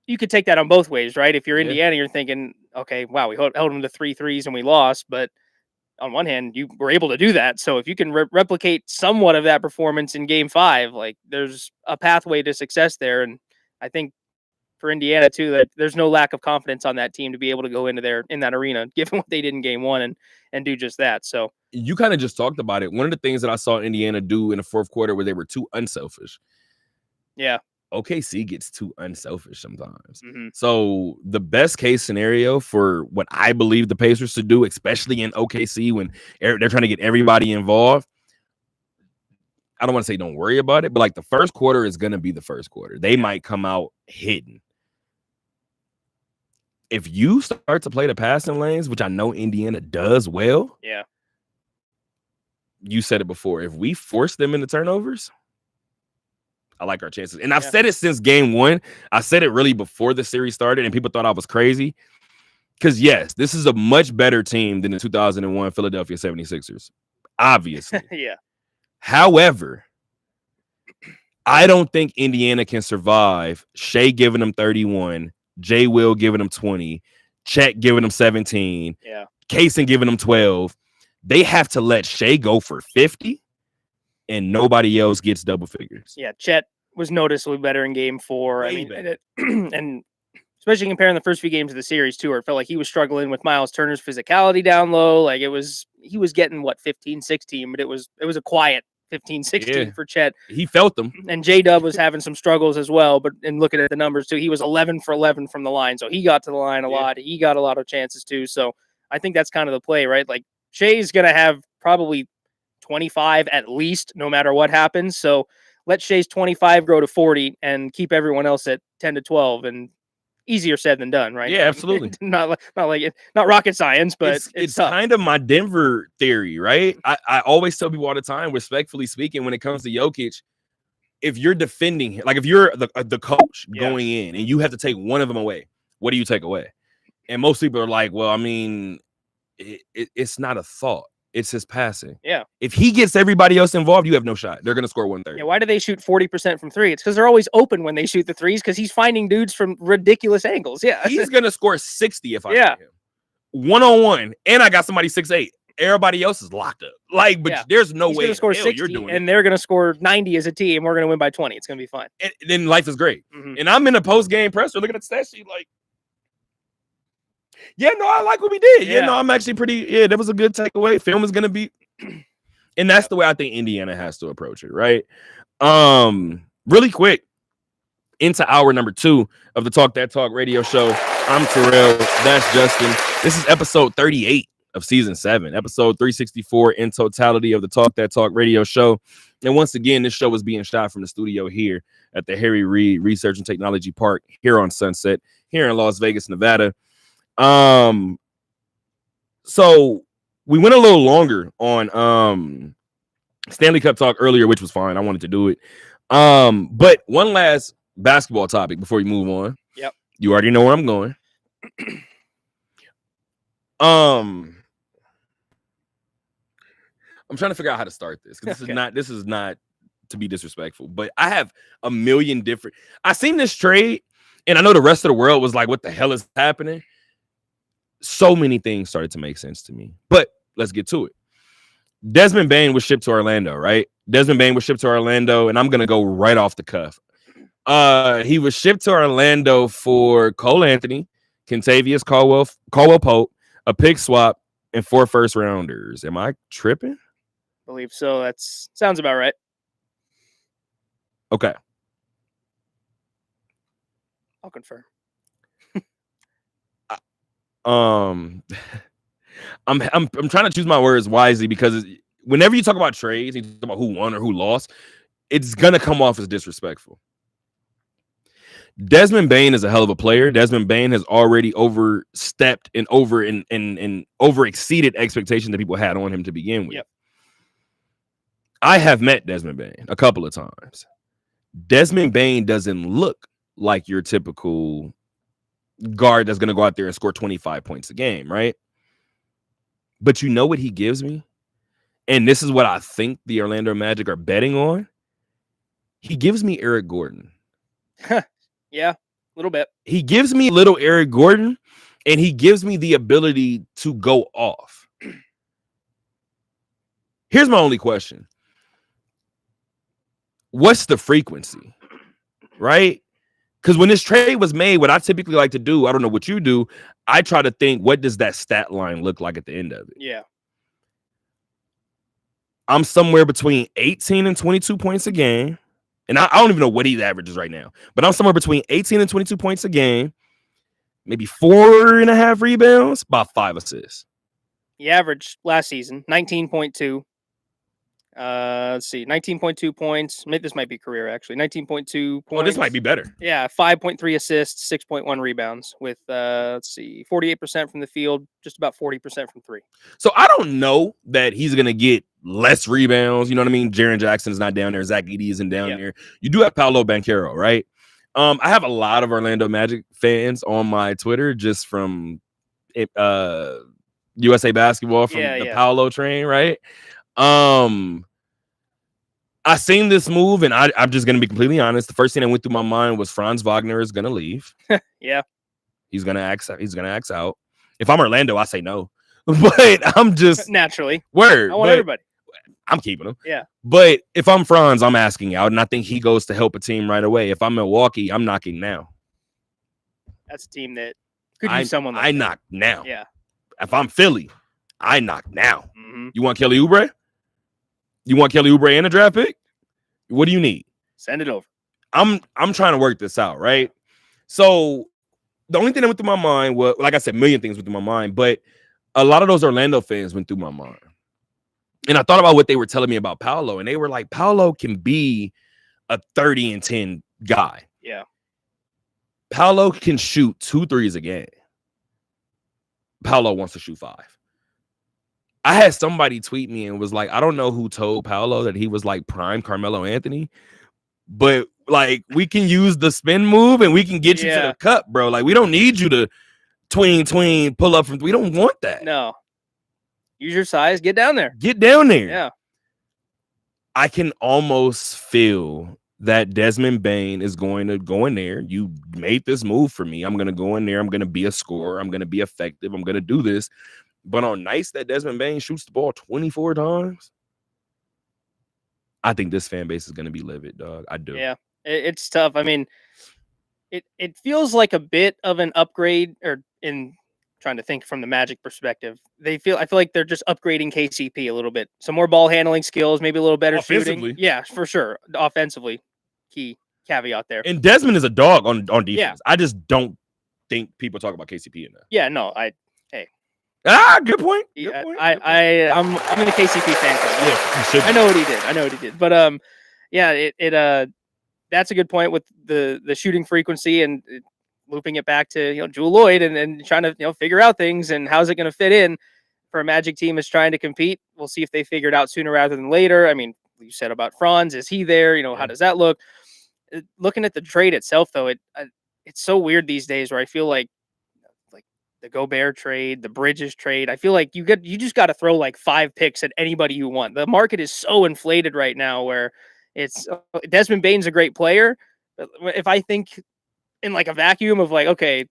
Speaker 4: you could take that on both ways, right? If you're Indiana, you're thinking, okay, wow, we held them to 3 threes and we lost. But on one hand, you were able to do that. So if you can replicate somewhat of that performance in game 5, like, there's a pathway to success there. And I think for Indiana too, that there's no lack of confidence on that team to be able to go into in that arena, given what they did in game 1 and do just that. So
Speaker 3: you kind of just talked about it. One of the things that I saw Indiana do in the fourth quarter where they were too unselfish.
Speaker 4: Yeah.
Speaker 3: OKC gets too unselfish sometimes. So the best case scenario for what I believe the Pacers should do, especially in OKC when they're trying to get everybody involved, I don't want to say don't worry about it, but like the first quarter is going to be the first quarter. They might come out hidden. If you start to play the passing lanes, which I know Indiana does well, you said it before. If we force them into turnovers, I like our chances. And I've said it since game 1. I said it really before the series started, and people thought I was crazy. Because, yes, this is a much better team than the 2001 Philadelphia 76ers. Obviously. However, I don't think Indiana can survive Shea giving them 31, Jay Will giving them 20, Chet giving them 17, Kaysen giving them 12. They have to let Shea go for 50, and nobody else gets double figures.
Speaker 4: Yeah, Chet was noticeably better in game 4. And especially comparing the first few games of the series too, where it felt like he was struggling with Miles Turner's physicality down low. Like, he was getting 15, 16, but it was a quiet 15, 16 for Chet.
Speaker 3: He felt them.
Speaker 4: And J-Dub was having some struggles as well, but in looking at the numbers too, he was 11 for 11 from the line. So he got to the line a lot. He got a lot of chances too. So I think that's kind of the play, right? Like, Shea's going to have probably 25 at least, no matter what happens. So let Shea's 25 grow to 40 and keep everyone else at 10 to 12, and easier said than done, right?
Speaker 3: Yeah, absolutely.
Speaker 4: not rocket science, but
Speaker 3: it's
Speaker 4: tough.
Speaker 3: kind of my Denver theory, right? I always tell people all the time, respectfully speaking, when it comes to Jokic, if you're defending, like if you're the coach going in and you have to take one of them away, what do you take away? And most people are like, well, I mean, it's not a thought. It's his passing.
Speaker 4: Yeah.
Speaker 3: If he gets everybody else involved, you have no shot. They're going to score 130.
Speaker 4: Yeah. Why do they shoot 40% from three? It's because they're always open when they shoot the threes because he's finding dudes from ridiculous angles. Yeah.
Speaker 3: He's going to score 60 if I
Speaker 4: Yeah.
Speaker 3: him. 1-on-1. And I got somebody 6'8". Everybody else is locked up. Like, but there's no
Speaker 4: he's
Speaker 3: way
Speaker 4: gonna score 60,
Speaker 3: you're doing
Speaker 4: and they're going to score 90 as a team. We're going to win by 20. It's going to be fun.
Speaker 3: And then life is great.
Speaker 4: Mhm.
Speaker 3: And I'm in a post-game presser looking at the stat sheet like, yeah, no, I like what we did. Yeah, no, I'm actually that was a good takeaway. Film is going to be, and that's the way I think Indiana has to approach it, right? Really quick, into hour number 2 of the Talk That Talk radio show. I'm Terrell. That's Justin. This is episode 38 of season 7, episode 364 in totality of the Talk That Talk radio show. And once again, this show is being shot from the studio here at the Harry Reid Research and Technology Park here on Sunset, here in Las Vegas, Nevada. So we went a little longer on Stanley Cup talk earlier, which was fine. I wanted to do it. But one last basketball topic before we move on.
Speaker 4: Yep.
Speaker 3: You already know where I'm going. I'm trying to figure out how to start this because this is not to be disrespectful, but I have a million different. I seen this trade, and I know the rest of the world was like, "What the hell is happening?" So many things started to make sense to me, but let's get to it. Desmond Bane was shipped to Orlando, right? Desmond Bane was shipped to Orlando, and I'm gonna go right off the cuff. He was shipped to Orlando for Cole Anthony, Kentavious Caldwell Pope, a pick swap, and 4 first-rounders. Am I tripping?
Speaker 4: I believe so. That sounds about right.
Speaker 3: Okay.
Speaker 4: I'll confirm.
Speaker 3: I'm trying to choose my words wisely because whenever you talk about trades, you talk about who won or who lost, it's gonna come off as disrespectful. Desmond Bane is a hell of a player. Desmond Bane has already overstepped and over exceeded expectations that people had on him to begin with.
Speaker 4: Yep.
Speaker 3: I have met Desmond Bane a couple of times. Desmond Bane doesn't look like your typical guard that's going to go out there and score 25 points a game, right? But you know what he gives me? And this is what I think the Orlando Magic are betting on. He gives me Eric Gordon.
Speaker 4: Yeah, a little bit.
Speaker 3: He gives me little Eric Gordon, and he gives me the ability to go off. Here's my only question. What's the frequency? Right? Because when this trade was made, what I typically like to do, I don't know what you do, I try to think, what does that stat line look like at the end of it?
Speaker 4: Yeah.
Speaker 3: I'm somewhere between 18 and 22 points a game. And I don't even know what he averages right now, but I'm somewhere between 18 and 22 points a game, maybe 4.5 rebounds, about 5 assists.
Speaker 4: He averaged last season 19.2. Let's see, 19.2 points. Maybe this might be career actually. 19.2 points.
Speaker 3: Oh, this might be better.
Speaker 4: Yeah, 5.3 assists, 6.1 rebounds with let's see, 48% from the field, just about 40% from three.
Speaker 3: So I don't know that he's gonna get less rebounds. You know what I mean? Jaren Jackson's not down there. Zach Edey isn't down there. You do have Paolo Banchero, right? I have a lot of Orlando Magic fans on my Twitter just from USA Basketball from the Paolo train, right? I seen this move, and I'm just gonna be completely honest. The first thing that went through my mind was Franz Wagner is gonna leave.
Speaker 4: Yeah,
Speaker 3: he's gonna axe out. If I'm Orlando, I say no, but I'm just
Speaker 4: naturally
Speaker 3: word.
Speaker 4: I want everybody.
Speaker 3: I'm keeping him.
Speaker 4: Yeah,
Speaker 3: but if I'm Franz, I'm asking out, and I think he goes to help a team right away. If I'm Milwaukee, I'm knocking now.
Speaker 4: That's a team that could use someone. Like
Speaker 3: I knock now.
Speaker 4: Yeah.
Speaker 3: If I'm Philly, I knock now.
Speaker 4: Mm-hmm.
Speaker 3: You want Kelly Oubre? You want Kelly Oubre and a draft pick? What do you need?
Speaker 4: Send it over.
Speaker 3: I'm trying to work this out, right? So the only thing that went through my mind was, like I said, a million things went through my mind, but a lot of those Orlando fans went through my mind. And I thought about what they were telling me about Paolo, and they were like, Paolo can be a 30 and 10 guy.
Speaker 4: Yeah.
Speaker 3: Paolo can shoot 2 threes a game. Paolo wants to shoot 5. I had somebody tweet me and was like, I don't know who told Paolo that he was like prime Carmelo Anthony, but like we can use the spin move and we can get you to the cup, bro. Like we don't need you to tween, pull up from. We don't want that.
Speaker 4: No. Use your size. Get down there.
Speaker 3: Get down there.
Speaker 4: Yeah.
Speaker 3: I can almost feel that Desmond Bane is going to go in there. You made this move for me. I'm going to go in there. I'm going to be a scorer. I'm going to be effective. I'm going to do this. But on nights that Desmond Bane shoots the ball 24 times, I think this fan base is going to be livid, dog. I do.
Speaker 4: Yeah, it's tough. I mean, it feels like a bit of an upgrade, or in trying to think from the Magic perspective, I feel like they're just upgrading KCP a little bit. Some more ball handling skills, maybe a little better shooting. Yeah, for sure. Offensively, key caveat there.
Speaker 3: And Desmond is a dog on defense.
Speaker 4: Yeah.
Speaker 3: I just don't think people talk about KCP enough.
Speaker 4: Yeah, no,
Speaker 3: good point.
Speaker 4: Yeah, I'm in a KCP fan club.
Speaker 3: Yeah, you should.
Speaker 4: I know what he did. But yeah, that's a good point with the shooting frequency and looping it back to Jewel Lloyd and trying to figure out things and how's it going to fit in for a Magic team is trying to compete. We'll see if they figure it out sooner rather than later. I mean, you said about Franz, is he there? How does that look? Looking at the trade itself, though, it's so weird these days where I feel like the Gobert trade, the Bridges trade. I feel like you just got to throw like 5 picks at anybody you want. The market is so inflated right now where it's Desmond Bane's a great player. But if I think in like a vacuum of like, okay,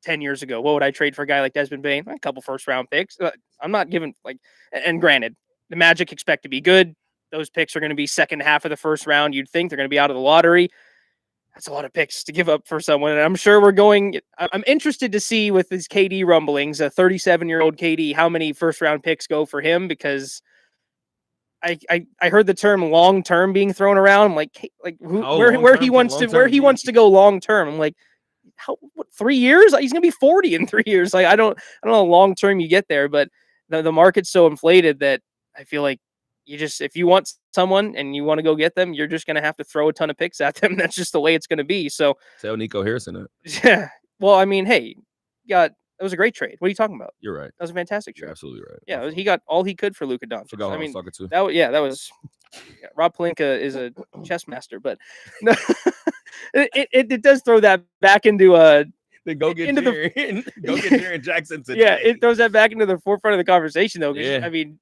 Speaker 4: 10 years ago, what would I trade for a guy like Desmond Bane? A couple first-round picks. I'm not giving and granted, the Magic expect to be good. Those picks are going to be second half of the first round. You'd think they're going to be out of the lottery. That's a lot of picks to give up for someone. And I'm sure I'm interested to see with these KD rumblings, a 37-year-old KD, how many first-round picks go for him, because I heard the term long-term being thrown around. I'm like where he wants to go long-term. I'm like, 3 years? He's going to be 40 in 3 years. Like, I don't know how long-term you get there, but the market's so inflated that I feel like if you want someone and you want to go get them, you're just going to have to throw a ton of picks at them. That's just the way it's going to be. So
Speaker 3: tell Nico Harrison that.
Speaker 4: Yeah. Well, I mean, hey, that was a great trade. What are you talking about?
Speaker 3: You're right.
Speaker 4: That was a fantastic trade.
Speaker 3: You're absolutely right.
Speaker 4: Yeah, he got all he could for Luka Doncic.
Speaker 3: Forgot who
Speaker 4: I
Speaker 3: I
Speaker 4: mean,
Speaker 3: was talking to.
Speaker 4: that was Rob Pelinka is a chess master, but no, it does throw that back into
Speaker 3: then go get Jaren Jackson today.
Speaker 4: Yeah, it throws that back into the forefront of the conversation though. Yeah. I mean,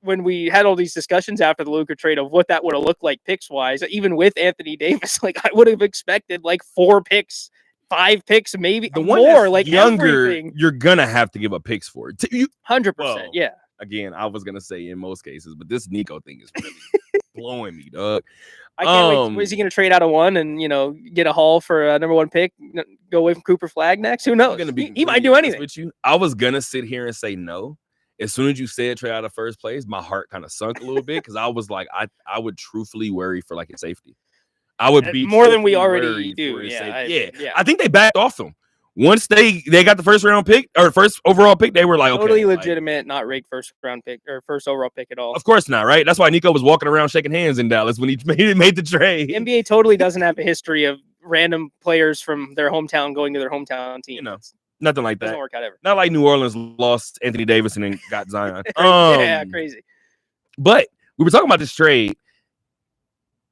Speaker 4: when we had all these discussions after the Luka trade of what that would have looked like picks wise, even with Anthony Davis, like I would have expected like 4 picks, 5 picks, maybe
Speaker 3: the one
Speaker 4: more.
Speaker 3: That's
Speaker 4: like
Speaker 3: younger,
Speaker 4: everything.
Speaker 3: You're gonna have to give up picks for it.
Speaker 4: 100%. Yeah.
Speaker 3: Again, I was gonna say in most cases, but this Nico thing is really blowing me, dog.
Speaker 4: I can't wait. Is he going to trade out of one and get a haul for a number 1 pick? Go away from Cooper Flag next? Who knows? He might do anything.
Speaker 3: With you, I was gonna sit here and say no. As soon as you said trade out of first place, my heart kind of sunk a little bit because I was like, I would truthfully worry for like his safety. I would be
Speaker 4: more than we already do. Yeah,
Speaker 3: I think they backed off him. Once they got the first round pick or first overall pick, they were like,
Speaker 4: totally
Speaker 3: okay,
Speaker 4: legitimate, not rigged first round pick or first overall pick at all.
Speaker 3: Of course not, right? That's why Nico was walking around shaking hands in Dallas when he made the trade.
Speaker 4: The NBA totally doesn't have a history of random players from their hometown going to their hometown team.
Speaker 3: Nothing like that.
Speaker 4: Doesn't work out ever.
Speaker 3: Not like New Orleans lost Anthony Davis and then got Zion.
Speaker 4: Yeah, crazy.
Speaker 3: But we were talking about this trade.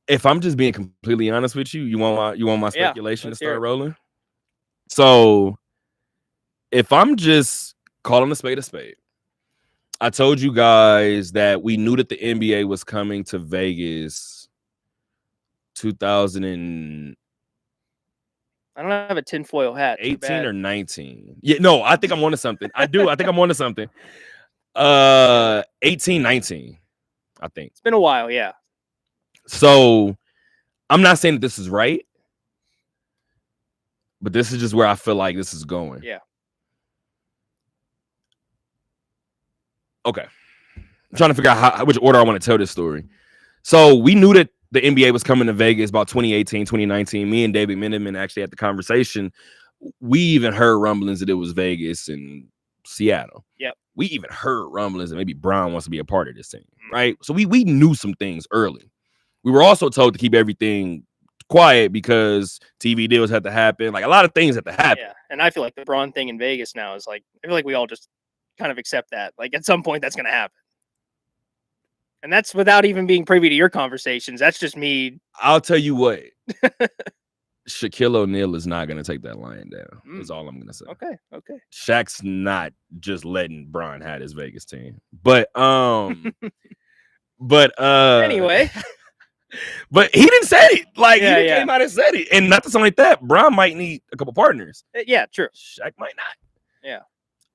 Speaker 3: If I'm just being completely honest with you, you want my speculation to start rolling? So if I'm just calling a spade, I told you guys that we knew that the NBA was coming to Vegas 2000
Speaker 4: I don't have a tinfoil hat.
Speaker 3: 18 or 19. Yeah, no, I think I'm onto something. I do. I think I'm onto something. 18, 19, I think.
Speaker 4: It's been a while, yeah.
Speaker 3: So I'm not saying that this is right, but this is just where I feel like this is going.
Speaker 4: Yeah.
Speaker 3: Okay. I'm trying to figure out which order I want to tell this story. So we knew that the NBA was coming to Vegas about 2018, 2019. Me and David Miniman actually had the conversation. We even heard rumblings that it was Vegas and Seattle.
Speaker 4: Yep.
Speaker 3: We even heard rumblings that maybe Brown wants to be a part of this thing, right? So we knew some things early. We were also told to keep everything quiet because TV deals had to happen. Like a lot of things had to happen.
Speaker 4: Yeah, and I feel like the Braun thing in Vegas now is like I feel like we all just kind of accept that. Like at some point that's going to happen. And that's without even being privy to your conversations. That's just me.
Speaker 3: I'll tell you what. Shaquille O'Neal is not going to take that lion down. Is all I'm going to say.
Speaker 4: Okay.
Speaker 3: Shaq's not just letting Bron have his Vegas team. But
Speaker 4: anyway.
Speaker 3: But he didn't say it. Like he came
Speaker 4: Yeah.
Speaker 3: out and said it. And not to sound like that, Bron might need a couple partners.
Speaker 4: Yeah, true.
Speaker 3: Shaq might not.
Speaker 4: Yeah.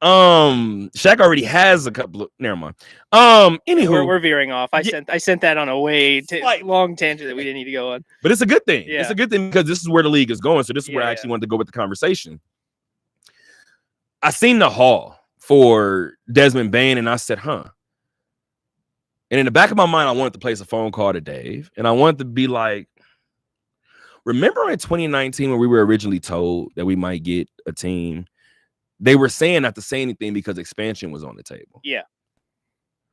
Speaker 3: Shaq already has a couple of never mind. Anywho,
Speaker 4: We're veering off. I sent that on a way long tangent that we didn't need to go on.
Speaker 3: But it's a good thing.
Speaker 4: Yeah.
Speaker 3: It's a good thing because this is where the league is going. So this is where I
Speaker 4: Yeah.
Speaker 3: actually wanted to go with the conversation. I seen the haul for Desmond Bane and I said, huh. And in the back of my mind, I wanted to place a phone call to Dave. And I wanted to be like, remember in 2019 when we were originally told that we might get a team? They were saying not to say anything because expansion was on the table.
Speaker 4: Yeah.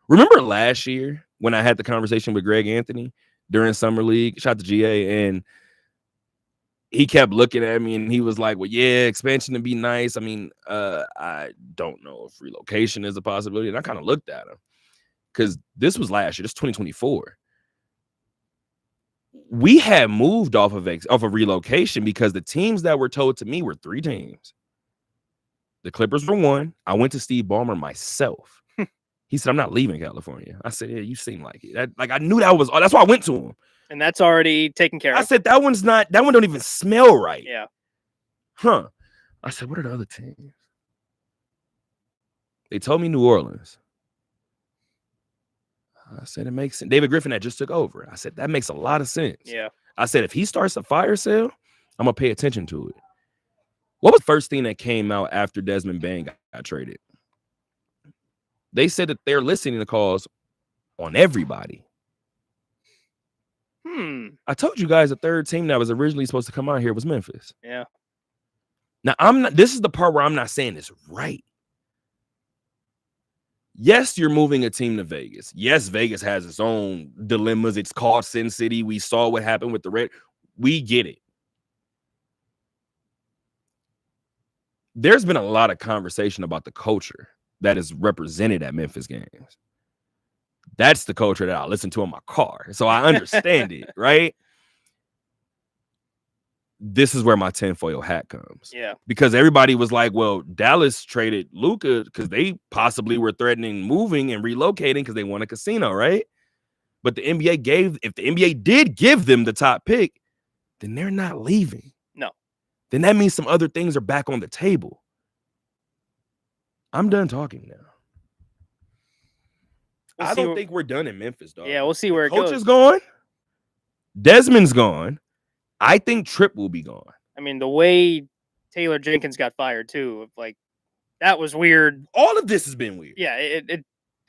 Speaker 3: Remember last year when I had the conversation with Greg Anthony during Summer League? Shout out to GA. And he kept looking at me and he was like, well, yeah, expansion would be nice. I mean, I don't know if relocation is a possibility. And I kind of looked at him because this was last year. This is 2024. We had moved off of relocation because the teams that were told to me were 3 teams. The Clippers were 1. I went to Steve Ballmer myself. He said, I'm not leaving California. I said, yeah, you seem like it. I knew that's why I went to him.
Speaker 4: And that's already taken care of.
Speaker 3: I said, that one don't even smell right.
Speaker 4: Yeah.
Speaker 3: Huh. I said, what are the other teams? They told me New Orleans. I said, it makes sense. David Griffin that just took over. I said, that makes a lot of sense.
Speaker 4: Yeah.
Speaker 3: I said, if he starts a fire sale, I'm going to pay attention to it. What was the first thing that came out after Desmond Bane got traded? They said that they're listening to calls on everybody. I told you guys the third team that was originally supposed to come out here was Memphis.
Speaker 4: Yeah.
Speaker 3: Now, this is the part where I'm not saying it's right. Yes, you're moving a team to Vegas. Yes, Vegas has its own dilemmas. It's called Sin City. We saw what happened with the Red. We get it. There's been a lot of conversation about the culture that is represented at Memphis games. That's the culture that I listen to in my car. So I understand it, right? This is where my tinfoil hat comes.
Speaker 4: Yeah.
Speaker 3: Because everybody was like, well, Dallas traded Luka because they possibly were threatening moving and relocating because they want a casino, right? But if the NBA did give them the top pick, then they're not leaving.
Speaker 4: No.
Speaker 3: Then that means some other things are back on the table. I'm done talking now. I don't think we're done in Memphis, dog.
Speaker 4: Yeah, we'll see where it goes.
Speaker 3: Coach is gone. Desmond's gone. I think Tripp will be gone.
Speaker 4: I mean, the way Taylor Jenkins got fired too, like that was weird.
Speaker 3: All of this has been weird.
Speaker 4: Yeah, it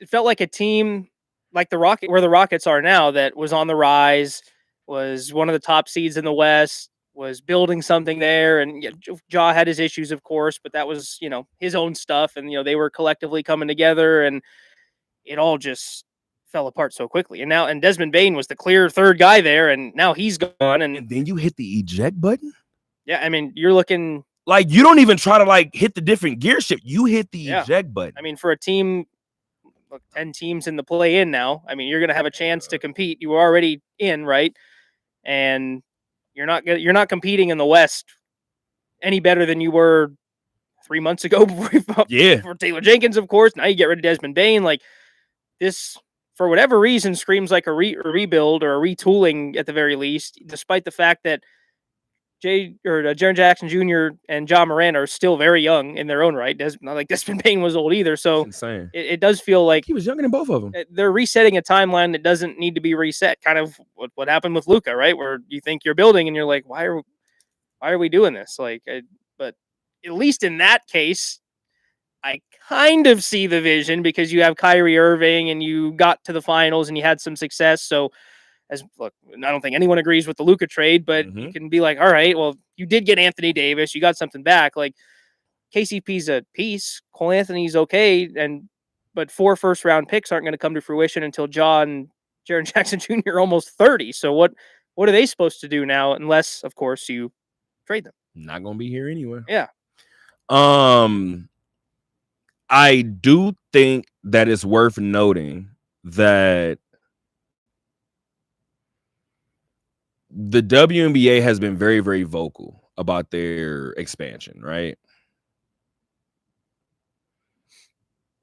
Speaker 4: felt like a team like the Rocket, where the Rockets are now, that was on the rise, was one of the top seeds in the West, was building something there, and Ja had his issues, of course, but that was his own stuff, and they were collectively coming together, and it all just fell apart so quickly. And Desmond Bane was the clear third guy there, and now he's gone. And
Speaker 3: then you hit the eject button?
Speaker 4: Yeah, I mean, you're looking
Speaker 3: like you don't even try to hit the different gear shift. You hit the eject button.
Speaker 4: I mean, for a team, 10 teams in the play-in now, I mean, you're going to have a chance to compete. You were already in, right? And you're not competing in the West any better than you were 3 months ago before Taylor Jenkins, of course. Now you get rid of Desmond Bane. Like, this, for whatever reason, screams like a rebuild or a retooling at the very least, despite the fact that Jaren Jackson Jr. and Ja Morant are still very young in their own right. Not like Desmond Bane was old either. So it does feel like
Speaker 3: he was younger than both of them.
Speaker 4: They're resetting a timeline that doesn't need to be reset. Kind of what happened with Luka, right? Where you think you're building and you're like, why are we doing this? But at least in that case, I kind of see the vision because you have Kyrie Irving and you got to the finals and you had some success. So I don't think anyone agrees with the Luka trade, but you can be like, all right, well, you did get Anthony Davis. You got something back. Like, KCP's a piece. Cole Anthony's okay. But 4 first-round picks aren't going to come to fruition until Ja and Jaren Jackson Jr. almost 30. So what are they supposed to do now? Unless, of course, you trade them.
Speaker 3: Not gonna be here anyway.
Speaker 4: Yeah.
Speaker 3: I do think that it's worth noting that the WNBA has been very, very vocal about their expansion, right?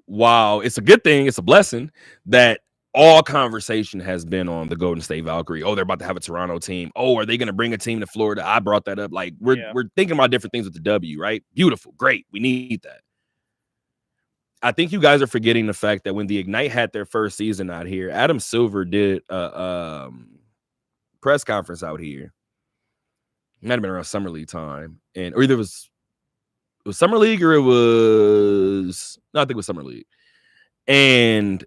Speaker 3: While it's a good thing, it's a blessing that all conversation has been on the Golden State Valkyrie. Oh, they're about to have a Toronto team. Oh, are they going to bring a team to Florida? I brought that up. Like we're thinking about different things with the W, right? Beautiful, great. We need that. I think you guys are forgetting the fact that when the Ignite had their first season out here, Adam Silver did a press conference out here. It might have been around Summer League time, or either it was Summer League or I think it was Summer League, and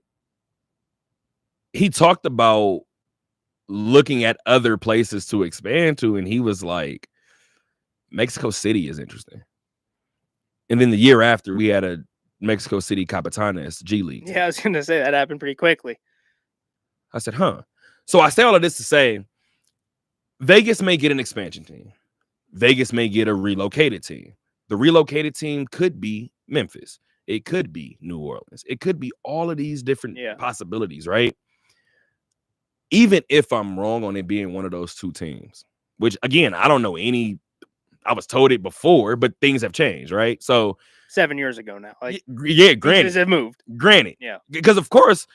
Speaker 3: he talked about looking at other places to expand to, and he was like, Mexico City is interesting. And then the year after, we had a Mexico City Capitanes G League.
Speaker 4: Yeah, I was going to say that happened pretty quickly.
Speaker 3: I said, huh. So I say all of this to say, Vegas may get an expansion team. Vegas may get a relocated team. The relocated team could be Memphis. It could be New Orleans. It could be all of these different possibilities, right? Even if I'm wrong on it being one of those two teams, which again, I don't know any, I was told it before, but things have changed, right? So
Speaker 4: 7 years ago now. Like,
Speaker 3: yeah, granted.
Speaker 4: Pieces have moved.
Speaker 3: Granted.
Speaker 4: Yeah.
Speaker 3: Because of course,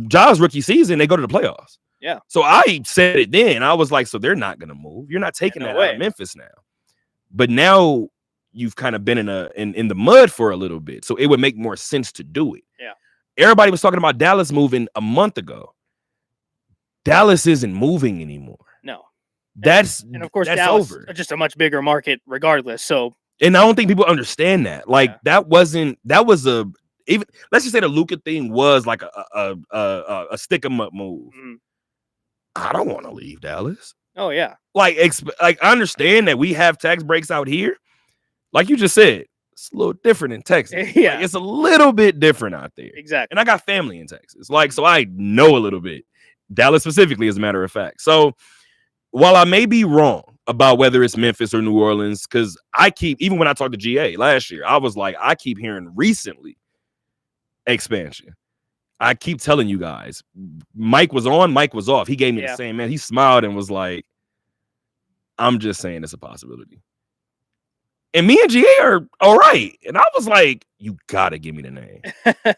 Speaker 3: Ja's rookie season, they go to the playoffs.
Speaker 4: Yeah.
Speaker 3: So I said it then. I was like, so they're not going to move. You're not taking that out of Memphis now. But now you've kind of been in the mud for a little bit. So it would make more sense to do it.
Speaker 4: Yeah.
Speaker 3: Everybody was talking about Dallas moving a month ago. Dallas isn't moving anymore.
Speaker 4: No.
Speaker 3: And
Speaker 4: of course,
Speaker 3: that's
Speaker 4: Dallas
Speaker 3: over.
Speaker 4: Just a much bigger market regardless. So,
Speaker 3: and I don't think people understand that. Like that was even, let's just say the Luka thing was like a stick 'em up move.
Speaker 4: Mm-hmm.
Speaker 3: I don't want to leave Dallas.
Speaker 4: Oh yeah.
Speaker 3: Like I understand that we have tax breaks out here. Like you just said, it's a little different in Texas.
Speaker 4: Yeah.
Speaker 3: Like, it's a little bit different out there.
Speaker 4: Exactly.
Speaker 3: And I got family in Texas. Like, so I know a little bit. Dallas specifically, as a matter of fact. So while I may be wrong about whether it's Memphis or New Orleans, because even when I talked to GA last year, I was like, I keep hearing recently expansion. I keep telling you guys, Mike was on, Mike was off. He gave me the same, man. He smiled and was like, I'm just saying it's a possibility. And me and GA are all right. And I was like, you got to give me the name.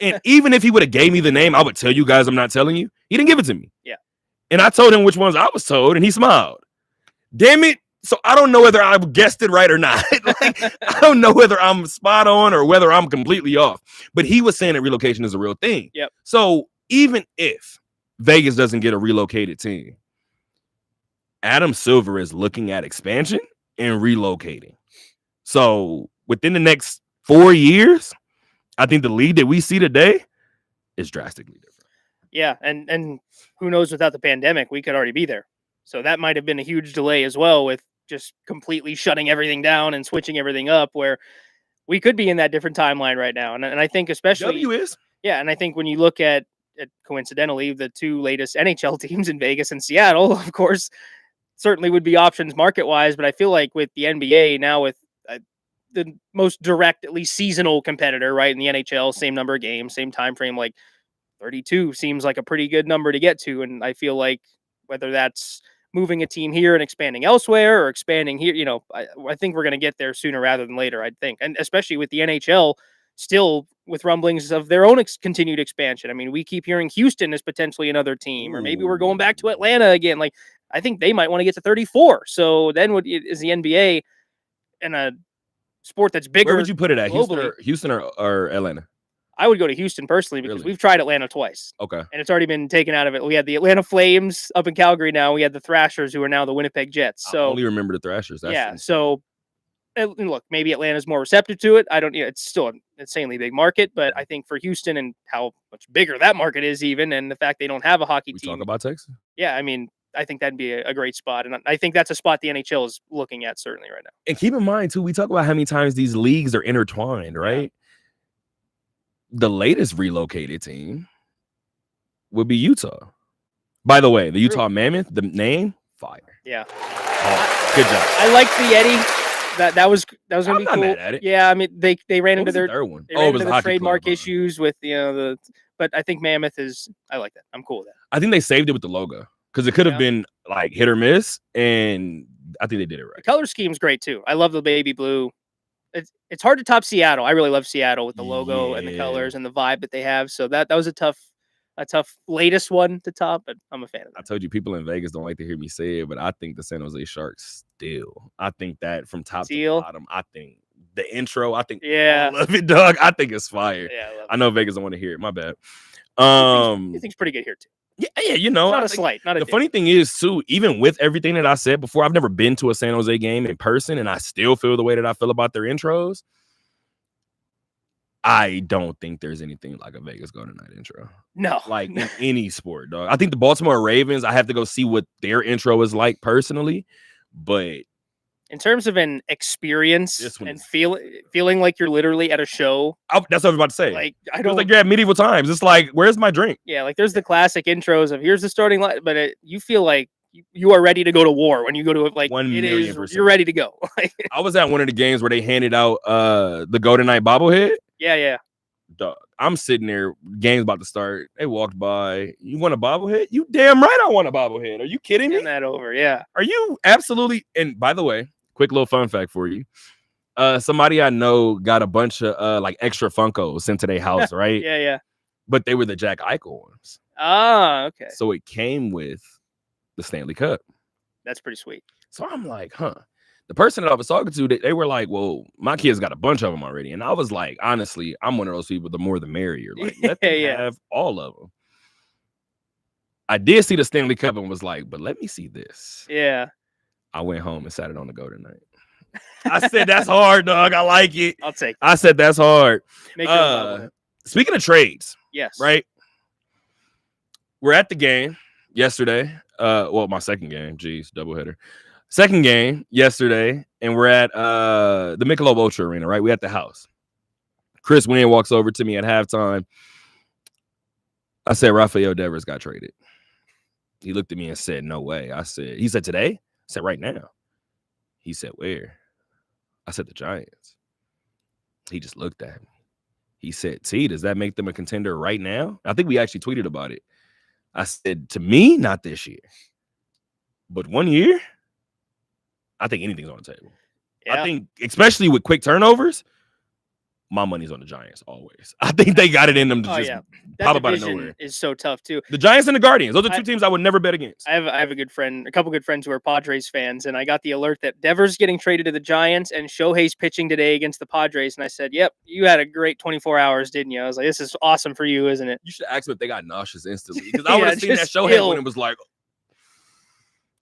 Speaker 3: And even if he would have gave me the name, I would tell you guys I'm not telling you. He didn't give it to me.
Speaker 4: Yeah.
Speaker 3: And I told him which ones I was told, and he smiled. Damn it. So I don't know whether I guessed it right or not. Like, I don't know whether I'm spot on or whether I'm completely off. But he was saying that relocation is a real thing.
Speaker 4: Yep.
Speaker 3: So even if Vegas doesn't get a relocated team, Adam Silver is looking at expansion and relocating. So within the next 4 years, I think the league that we see today is drastically different.
Speaker 4: Yeah, and who knows, without the pandemic, we could already be there. So that might have been a huge delay as well, with just completely shutting everything down and switching everything up, where we could be in that different timeline right now. And I think especially
Speaker 3: W is.
Speaker 4: Yeah, and I think when you look at coincidentally the two latest NHL teams in Vegas and Seattle, of course, certainly would be options market-wise. But I feel like with the NBA now, with the most direct, at least seasonal competitor, right, in the NHL, same number of games, same time frame, like 32 seems like a pretty good number to get to. And I feel like whether that's moving a team here and expanding elsewhere or expanding here, I think we're going to get there sooner rather than later, I think. And especially with the NHL still with rumblings of their own continued expansion. I mean, we keep hearing Houston is potentially another team, or maybe we're going back to Atlanta again. Like, I think they might want to get to 34. So then is the NBA in a sport that's bigger?
Speaker 3: Where would you put it at?
Speaker 4: Globally?
Speaker 3: Houston or Atlanta?
Speaker 4: I would go to Houston personally, because we've tried Atlanta twice.
Speaker 3: Okay.
Speaker 4: And it's already been taken out of it. We had the Atlanta Flames up in Calgary now. We had the Thrashers, who are now the Winnipeg Jets. So
Speaker 3: I only remember the Thrashers. That's
Speaker 4: so look, maybe Atlanta's more receptive to it. I don't, it's still an insanely big market, but I think for Houston and how much bigger that market is even, and the fact they don't have a hockey team.
Speaker 3: Talk about Texas?
Speaker 4: Yeah, I mean, I think that'd be a great spot. And I think that's a spot the NHL is looking at certainly right now.
Speaker 3: And keep in mind, too, we talk about how many times these leagues are intertwined, right? Yeah. The latest relocated team would be Utah. By the way, the Utah Mammoth, the name, fire.
Speaker 4: Yeah.
Speaker 3: Oh, good job.
Speaker 4: I like the Eddie. That was gonna
Speaker 3: I'm
Speaker 4: be
Speaker 3: not
Speaker 4: cool.
Speaker 3: mad at it.
Speaker 4: Yeah, I mean they ran
Speaker 3: What
Speaker 4: into
Speaker 3: was the
Speaker 4: their
Speaker 3: third one?
Speaker 4: they
Speaker 3: Oh,
Speaker 4: ran
Speaker 3: it was
Speaker 4: into
Speaker 3: the
Speaker 4: the
Speaker 3: hockey
Speaker 4: trademark
Speaker 3: club.
Speaker 4: issues with but I think Mammoth is I like that. I'm cool with that.
Speaker 3: I think they saved it with the logo because it could have
Speaker 4: Yeah.
Speaker 3: been like hit or miss, and I think they did it
Speaker 4: The
Speaker 3: right.
Speaker 4: color scheme's great too. I love the baby blue. It's hard to top Seattle. I really love Seattle with the logo and the
Speaker 3: Yeah.
Speaker 4: colors and the vibe that they have. So that was a tough latest one to top, but I'm a fan of
Speaker 3: I
Speaker 4: that.
Speaker 3: told you people in Vegas don't like to hear me say it, but I think the San Jose Sharks still. I think that from top
Speaker 4: Seal?
Speaker 3: to bottom, I think the intro, I think
Speaker 4: Yeah.
Speaker 3: all of it, Doug. I think it's fire.
Speaker 4: Yeah, I love
Speaker 3: I know Vegas don't want to hear it. My bad.
Speaker 4: it. It's pretty good here too.
Speaker 3: Yeah, you know,
Speaker 4: Not
Speaker 3: I
Speaker 4: a
Speaker 3: think-
Speaker 4: slight, not a
Speaker 3: the
Speaker 4: dig.
Speaker 3: funny thing is too, even with everything that I said before, I've never been to a San Jose game in person, and I still feel the way that I feel about their intros. I don't think there's anything like a Vegas Golden Knight intro,
Speaker 4: No.
Speaker 3: like in any sport, dog. I think the Baltimore Ravens, I have to go see what their intro is like personally, but
Speaker 4: In terms of an experience
Speaker 3: This one
Speaker 4: and
Speaker 3: is-
Speaker 4: feeling like you're literally at a show,
Speaker 3: that's what I was about to say.
Speaker 4: like I
Speaker 3: It was
Speaker 4: don't
Speaker 3: like you're at medieval times. It's like, where's my drink?
Speaker 4: yeah, like there's the classic intros of here's the starting line, but you feel like you are ready to go to war when you go to it. Like
Speaker 3: 1,000,000%.
Speaker 4: you're ready to go. Like,
Speaker 3: I was at one of the games where they handed out the Golden Knight bobblehead.
Speaker 4: yeah.
Speaker 3: Dog, I'm sitting there, game's about to start. They walked by. You want a bobblehead? You damn right I want a bobblehead. Are you kidding me?
Speaker 4: Hand that over. Yeah.
Speaker 3: Are you absolutely? And by the way, quick little fun fact for you. Somebody I know got a bunch of like extra Funkos sent to their house, right?
Speaker 4: Yeah.
Speaker 3: But they were the Jack Eichel ones.
Speaker 4: Ah, okay.
Speaker 3: So it came with the Stanley Cup.
Speaker 4: That's pretty sweet.
Speaker 3: So I'm like, huh. The person that I was talking to, they were like, well, my kids got a bunch of them already. And I was like, honestly, I'm one of those people, the more the merrier. Like, let them
Speaker 4: Yeah.
Speaker 3: have all of them. I did see the Stanley Cup and was like, but let me see this.
Speaker 4: Yeah.
Speaker 3: I went home and sat it on the Golden Knight. I said, that's hard, dog. I like it.
Speaker 4: I'll take
Speaker 3: I said, that's hard.
Speaker 4: make your own bobblehead.
Speaker 3: Speaking of trades,
Speaker 4: Yes.
Speaker 3: right? We're at the game yesterday. Well, my second game. Geez, doubleheader. Second game yesterday, and we're at the Michelob Ultra Arena, right? We at the house. Chris Wynn walks over to me at halftime. I said, Rafael Devers got traded. He looked at me and said, no way. He said, today? I said, right now. He said, where? I said, the Giants. He just looked at me. He said, T, does that make them a contender right now? I think we actually tweeted about it. I said, to me, not this year. But 1 year? I think anything's on the table.
Speaker 4: Yeah.
Speaker 3: I think, especially with quick turnovers, my money's on the Giants always. I think they got it in them to just
Speaker 4: That
Speaker 3: pop up out of
Speaker 4: division
Speaker 3: nowhere.
Speaker 4: is so tough too.
Speaker 3: The Giants and the Guardians. Those are two
Speaker 4: I-
Speaker 3: teams I would never bet against.
Speaker 4: I have a couple good friends who are Padres fans, and I got the alert that Devers getting traded to the Giants and Shohei's pitching today against the Padres. And I said, "Yep, you had a great 24 hours, didn't you?" I was like, "This is awesome for you, isn't it?"
Speaker 3: You should ask them if they got nauseous instantly. Because I would
Speaker 4: Yeah,
Speaker 3: have seen that
Speaker 4: just
Speaker 3: Shohei
Speaker 4: ill.
Speaker 3: when it was like,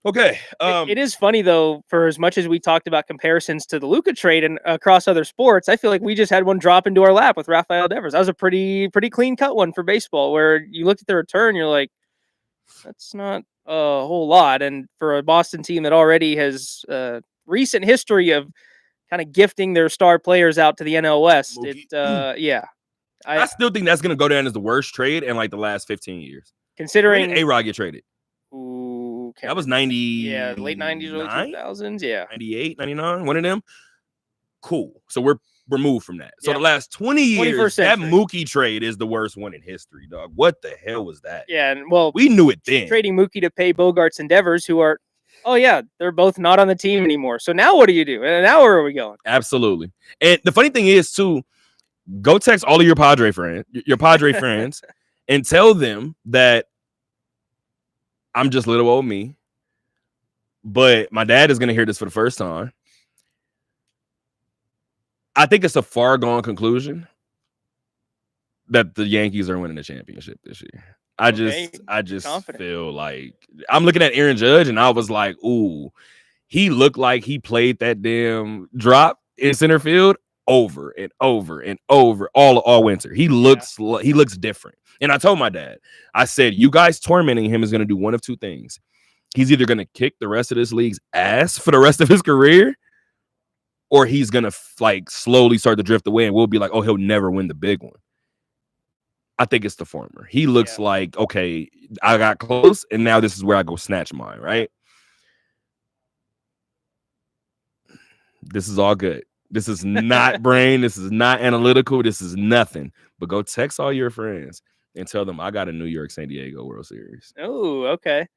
Speaker 3: okay.
Speaker 4: It is funny though, for as much as we talked about comparisons to the Luka trade and across other sports, I feel like we just had one drop into our lap with Rafael Devers. That was a pretty clean cut one for baseball, where you looked at the return, you're like, that's not a whole lot. And for a Boston team that already has recent history of kind of gifting their star players out to the NL West,
Speaker 3: Mookie.
Speaker 4: I
Speaker 3: I still think that's going to go down as the worst trade in like the last 15 years. When
Speaker 4: considering
Speaker 3: did A-Rod get traded?
Speaker 4: Ooh, can't
Speaker 3: That was
Speaker 4: remember.
Speaker 3: 90.
Speaker 4: Yeah, late 90s, early 2000s. Yeah.
Speaker 3: 98, 99, one of them. Cool. So we're removed from that. So
Speaker 4: Yeah.
Speaker 3: the last 20 years,
Speaker 4: 21st
Speaker 3: that
Speaker 4: century.
Speaker 3: Mookie trade is the worst one in history, dog. What the hell was that?
Speaker 4: Yeah. And well,
Speaker 3: We knew it then.
Speaker 4: trading Mookie to pay Bogarts and Devers, who are, oh yeah, they're both not on the team anymore. So now what do you do? And now where are we going?
Speaker 3: Absolutely. And the funny thing is, too, go text all of your Padre friends, and tell them that I'm just little old me. But my dad is going to hear this for the first time. I think it's a far gone conclusion that the Yankees are winning the championship this year. I just
Speaker 4: confident.
Speaker 3: feel like I'm looking at Aaron Judge and I was like, ooh, he looked like he played that damn drop in center field over and over and over all winter. He looks different. And I told my dad, I said, you guys tormenting him is going to do one of two things. He's either going to kick the rest of this league's ass for the rest of his career, or he's going to like slowly start to drift away and we'll be like, oh, he'll never win the big one. I think it's the former. He looks like, okay, I got close, and now this is where I go snatch mine, right? This is all good. This is not brain. This is not analytical. This is nothing. But go text all your friends and tell them I got a New York San Diego World Series.
Speaker 4: Oh, okay.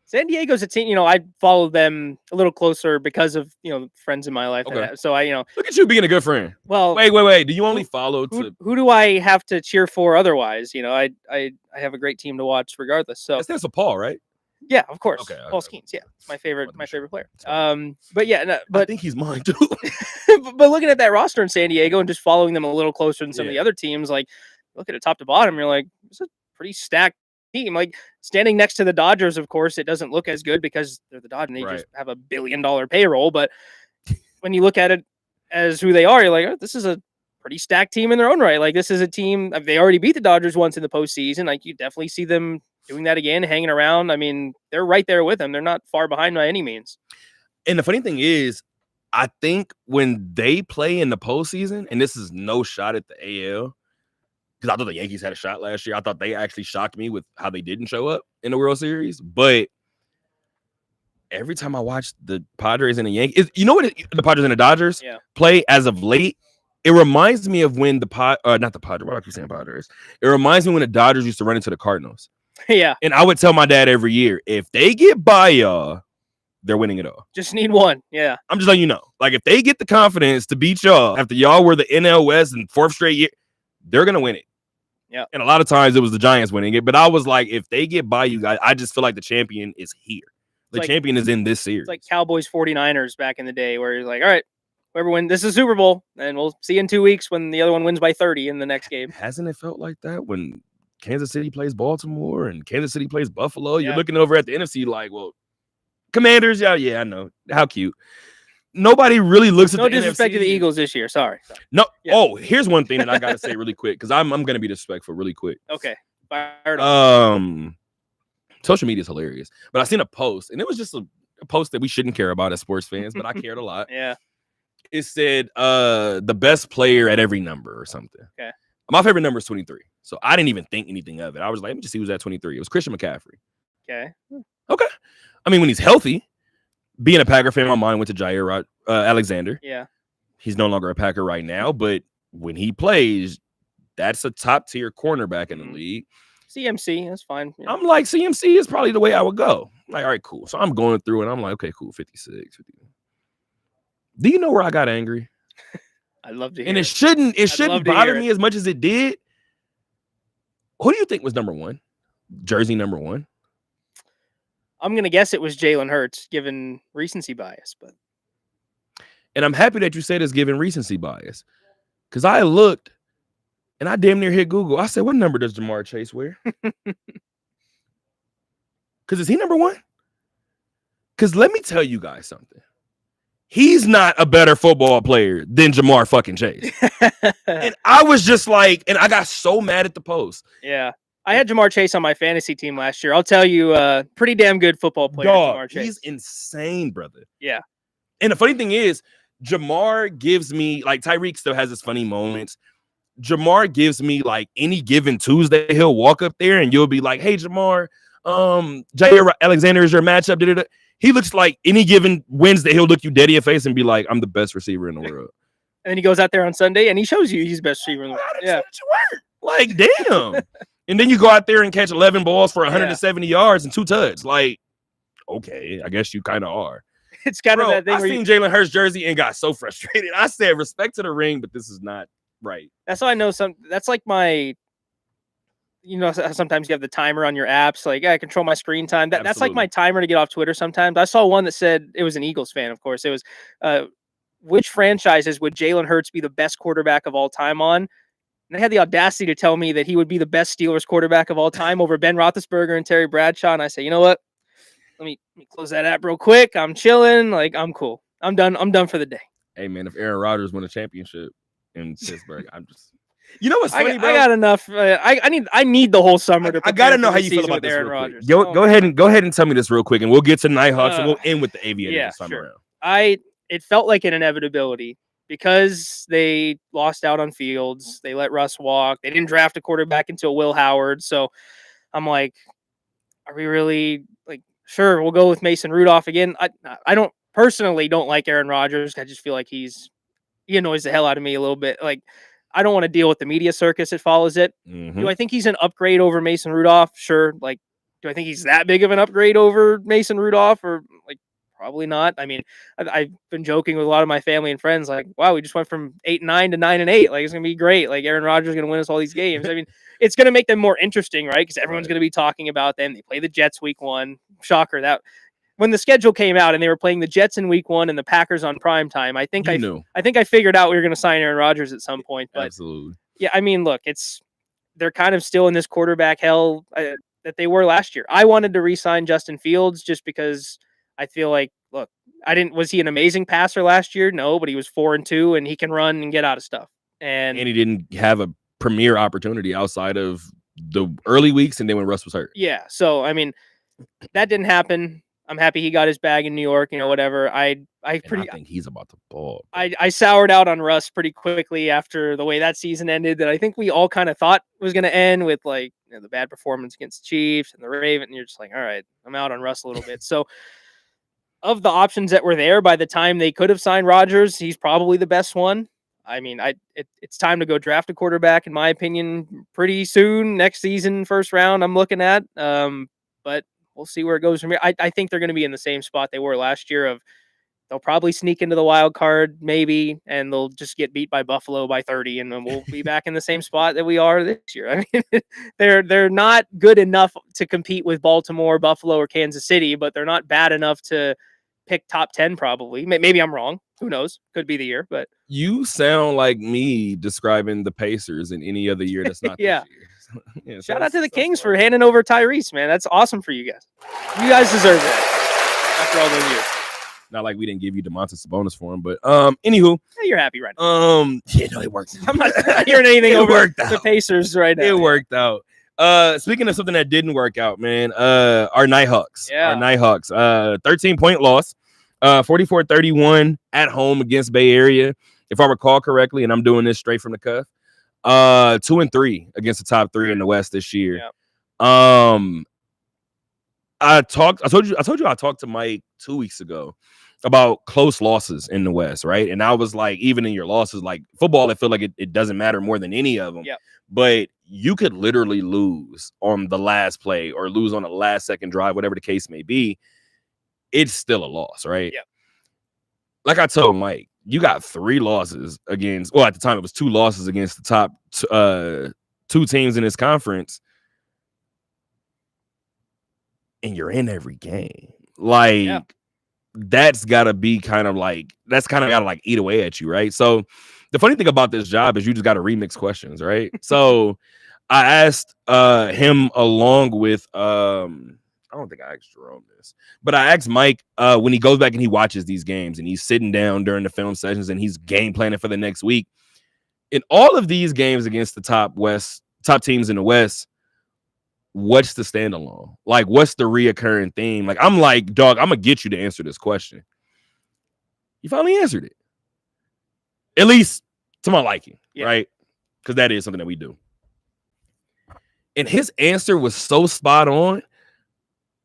Speaker 4: San Diego's a team, I follow them a little closer because of, friends in my life.
Speaker 3: Okay.
Speaker 4: So
Speaker 3: Look at you being a good friend.
Speaker 4: Well,
Speaker 3: wait. Do you only follow to
Speaker 4: who do I have to cheer for otherwise? I have a great team to watch regardless. So
Speaker 3: that's Paul, right?
Speaker 4: Yeah, of course.
Speaker 3: Okay.
Speaker 4: Paul Skeens. Yeah. It's my favorite player. But yeah,
Speaker 3: I think he's mine too.
Speaker 4: but looking at that roster in San Diego and just following them a little closer than some of the other teams, like look at it top to bottom, you're like, it's a pretty stacked team. Like standing next to the Dodgers, of course, it doesn't look as good because they're the Dodgers and they just have $1 billion payroll. But when you look at it as who they are, you're like, oh, this is a pretty stacked team in their own right. Like this is a team, they already beat the Dodgers once in the postseason. Like you definitely see them doing that again, hanging around. I mean, they're right there with them. They're not far behind by any means.
Speaker 3: And the funny thing is, I think when they play in the postseason, and this is no shot at the AL, because I thought the Yankees had a shot last year. I thought they actually shocked me with how they didn't show up in the World Series. But every time I watch the Padres and the Yankees, the Padres and the Dodgers play as of late, it reminds me of when not the Padres. Why do I keep saying Padres? It reminds me when the Dodgers used to run into the Cardinals.
Speaker 4: Yeah.
Speaker 3: And I would tell my dad every year, if they get by y'all, they're winning it all.
Speaker 4: Just need one. Yeah.
Speaker 3: I'm just letting you know. Like, if they get the confidence to beat y'all after y'all were the NL West and 4th straight year, they're going to win it.
Speaker 4: Yeah.
Speaker 3: And a lot of times it was the Giants winning it. But I was like, if they get by you guys, I just feel like the champion is here. The champion is in this series.
Speaker 4: It's like Cowboys 49ers back in the day where you're like, all right, whoever wins, this is Super Bowl. And we'll see you in 2 weeks when the other one wins by 30 in the next game.
Speaker 3: Hasn't it felt like that when Kansas City plays Baltimore and Kansas City plays Buffalo? You're looking over at the NFC like, well, Commanders, yeah, I know. How cute. Nobody really looks at the NFC.
Speaker 4: No disrespect to the Eagles this year. Sorry.
Speaker 3: No. Yeah. Oh, here's one thing that I got to say really quick because I'm going to be disrespectful really quick.
Speaker 4: Okay. Fired up.
Speaker 3: Social media is hilarious. But I seen a post, and it was just a post that we shouldn't care about as sports fans, but I cared a lot.
Speaker 4: Yeah.
Speaker 3: It said the best player at every number or something.
Speaker 4: Okay.
Speaker 3: My favorite number is 23. So I didn't even think anything of it. I was like, let me just see who's at 23. It was Christian McCaffrey.
Speaker 4: Okay.
Speaker 3: I mean, when he's healthy, being a Packer fan, my mind went to Jair Alexander.
Speaker 4: Yeah.
Speaker 3: He's no longer a Packer right now, but when he plays, that's a top-tier cornerback in the league.
Speaker 4: CMC, that's fine. Yeah.
Speaker 3: I'm like, CMC is probably the way I would go. I'm like, all right, cool. So I'm going through, and I'm like, okay, cool, 56. 50. Do you know where I got angry?
Speaker 4: I'd love to hear
Speaker 3: and it shouldn't bother me
Speaker 4: it.
Speaker 3: as much as it did. Who do you think was number one? Jersey number one?
Speaker 4: I'm going to guess it was Jalen Hurts, given recency bias.
Speaker 3: And I'm happy that you said it's given recency bias. Because I looked, and I damn near hit Google. I said, what number does Jamar Chase wear? Because is he number one? Because let me tell you guys something. He's not a better football player than Jamar fucking Chase. And I was just like, and I got so mad at the post.
Speaker 4: Yeah. I had Jamar Chase on my fantasy team last year. I'll tell you, pretty damn good football player.
Speaker 3: Dog,
Speaker 4: Jamar Chase.
Speaker 3: He's insane, brother.
Speaker 4: Yeah.
Speaker 3: And the funny thing is, Jamar gives me, like, Tyreek still has his funny moments. Jamar gives me, like, any given Tuesday, he'll walk up there and you'll be like, hey, Jamar, Jair Alexander is your matchup. Da-da-da. He looks like any given Wednesday, he'll look you dead in your face and be like, I'm the best receiver in the world.
Speaker 4: And then he goes out there on Sunday and he shows you he's the best receiver in the world. Yeah.
Speaker 3: Like, damn. And then you go out there and catch 11 balls for 170 yards and 2 touchdowns. Like, okay, I guess you kind of are.
Speaker 4: It's kind of that thing.
Speaker 3: I seen Jalen Hurts jersey and got so frustrated. I said, respect to the ring, but this is not right.
Speaker 4: That's how I know that's like my, sometimes you have the timer on your apps. Like, I control my screen time. That's like my timer to get off Twitter sometimes. I saw one that said, it was an Eagles fan, of course. It was, which franchises would Jalen Hurts be the best quarterback of all time on? And they had the audacity to tell me that he would be the best Steelers quarterback of all time over Ben Roethlisberger and Terry Bradshaw. And I say, you know what? Let me close that app real quick. I'm chilling. Like, I'm cool. I'm done. I'm done for the day.
Speaker 3: Hey, man, if Aaron Rodgers win a championship in Pittsburgh, I'm just... You know what's funny, bro?
Speaker 4: I got enough. I need the whole summer to.
Speaker 3: I gotta know how you feel about this. Aaron Rodgers. Go ahead and tell me this real quick, and we'll get to Nighthawks and we'll end with the Aviators this time around.
Speaker 4: It felt like an inevitability because they lost out on Fields. They let Russ walk. They didn't draft a quarterback until Will Howard. So I'm like, are we really like, sure, we'll go with Mason Rudolph again. I don't personally don't like Aaron Rodgers. I just feel like he annoys the hell out of me a little bit. Like, I don't want to deal with the media circus that follows it. Do I think he's an upgrade over Mason Rudolph? Sure. Like, do I think he's that big of an upgrade over Mason Rudolph? Or like, probably not. I mean, I've been joking with a lot of my family and friends, like, wow, we just went from 8-9 to 9-8. Like, it's gonna be great. Like, Aaron Rodgers is gonna win us all these games. I mean, it's gonna make them more interesting, right? Because everyone's gonna be talking about them. They play the Jets week 1. Shocker that when the schedule came out and they were playing the Jets in week 1 and the Packers on prime time, I think I think I figured out we were going to sign Aaron Rodgers at some point. But
Speaker 3: absolutely,
Speaker 4: yeah, I mean, look, they're kind of still in this quarterback hell that they were last year. I wanted to re-sign Justin Fields just because I feel like, look, was he an amazing passer last year? No, but he was 4-2 and he can run and get out of stuff. And
Speaker 3: he didn't have a premier opportunity outside of the early weeks and then when Russ was hurt.
Speaker 4: Yeah, so I mean, that didn't happen. I'm happy he got his bag in New York, whatever. I
Speaker 3: think he's about to ball.
Speaker 4: I soured out on Russ pretty quickly after the way that season ended, that I think we all kind of thought was going to end with, like, the bad performance against the Chiefs and the Ravens. And you're just like, all right, I'm out on Russ a little bit. So of the options that were there, by the time they could have signed Rodgers, he's probably the best one. I mean, it's time to go draft a quarterback, in my opinion, pretty soon. Next season, first round, I'm looking at. But we'll see where it goes from here. I think they're going to be in the same spot they were last year. Of they'll probably sneak into the wild card, maybe, and they'll just get beat by Buffalo by 30, and then we'll be back in the same spot that we are this year. I mean, they're not good enough to compete with Baltimore, Buffalo, or Kansas City, but they're not bad enough to pick top 10 probably. Maybe I'm wrong. Who knows? Could be the year, but
Speaker 3: you sound like me describing the Pacers in any other year that's not
Speaker 4: yeah.
Speaker 3: this year. Yeah,
Speaker 4: Shout out to the Kings for handing over Tyrese, man. That's awesome for you guys. You guys deserve that after all those years.
Speaker 3: Not like we didn't give you DeMontis Sabonis for him, but anywho,
Speaker 4: yeah, you're happy right now.
Speaker 3: Yeah, no, it worked.
Speaker 4: I'm not hearing anything over the Pacers right now.
Speaker 3: It worked out. Speaking of something that didn't work out, man, our Nighthawks.
Speaker 4: Yeah.
Speaker 3: Our Nighthawks. 13-point loss. 44-31 at home against Bay Area. If I recall correctly, and I'm doing this straight from the cuff. 2-3 against the top 3 in the West this year.
Speaker 4: Yeah.
Speaker 3: I told you I talked to Mike 2 weeks ago about close losses in the West, right? And I was like, even in your losses, like football, I feel like it doesn't matter more than any of them.
Speaker 4: Yeah.
Speaker 3: But you could literally lose on the last play or lose on the last second drive, whatever the case may be. It's still a loss, right?
Speaker 4: Yeah.
Speaker 3: Like I told Mike, you got 3 losses against, well, at the time it was 2 losses against the top 2 teams in this conference. And you're in every game. Like, that's gotta be kind of gotta like eat away at you, right? So the funny thing about this job is you just gotta remix questions, right? So I asked him along with I don't think I asked Jerome this, but I asked Mike when he goes back and he watches these games and he's sitting down during the film sessions and he's game planning for the next week. In all of these games against the top teams in the West, what's the standalone? Like, what's the reoccurring theme? Like, I'm like, dog, I'm gonna get you to answer this question. You finally answered it, at least to my liking, right? Because that is something that we do. And his answer was so spot on.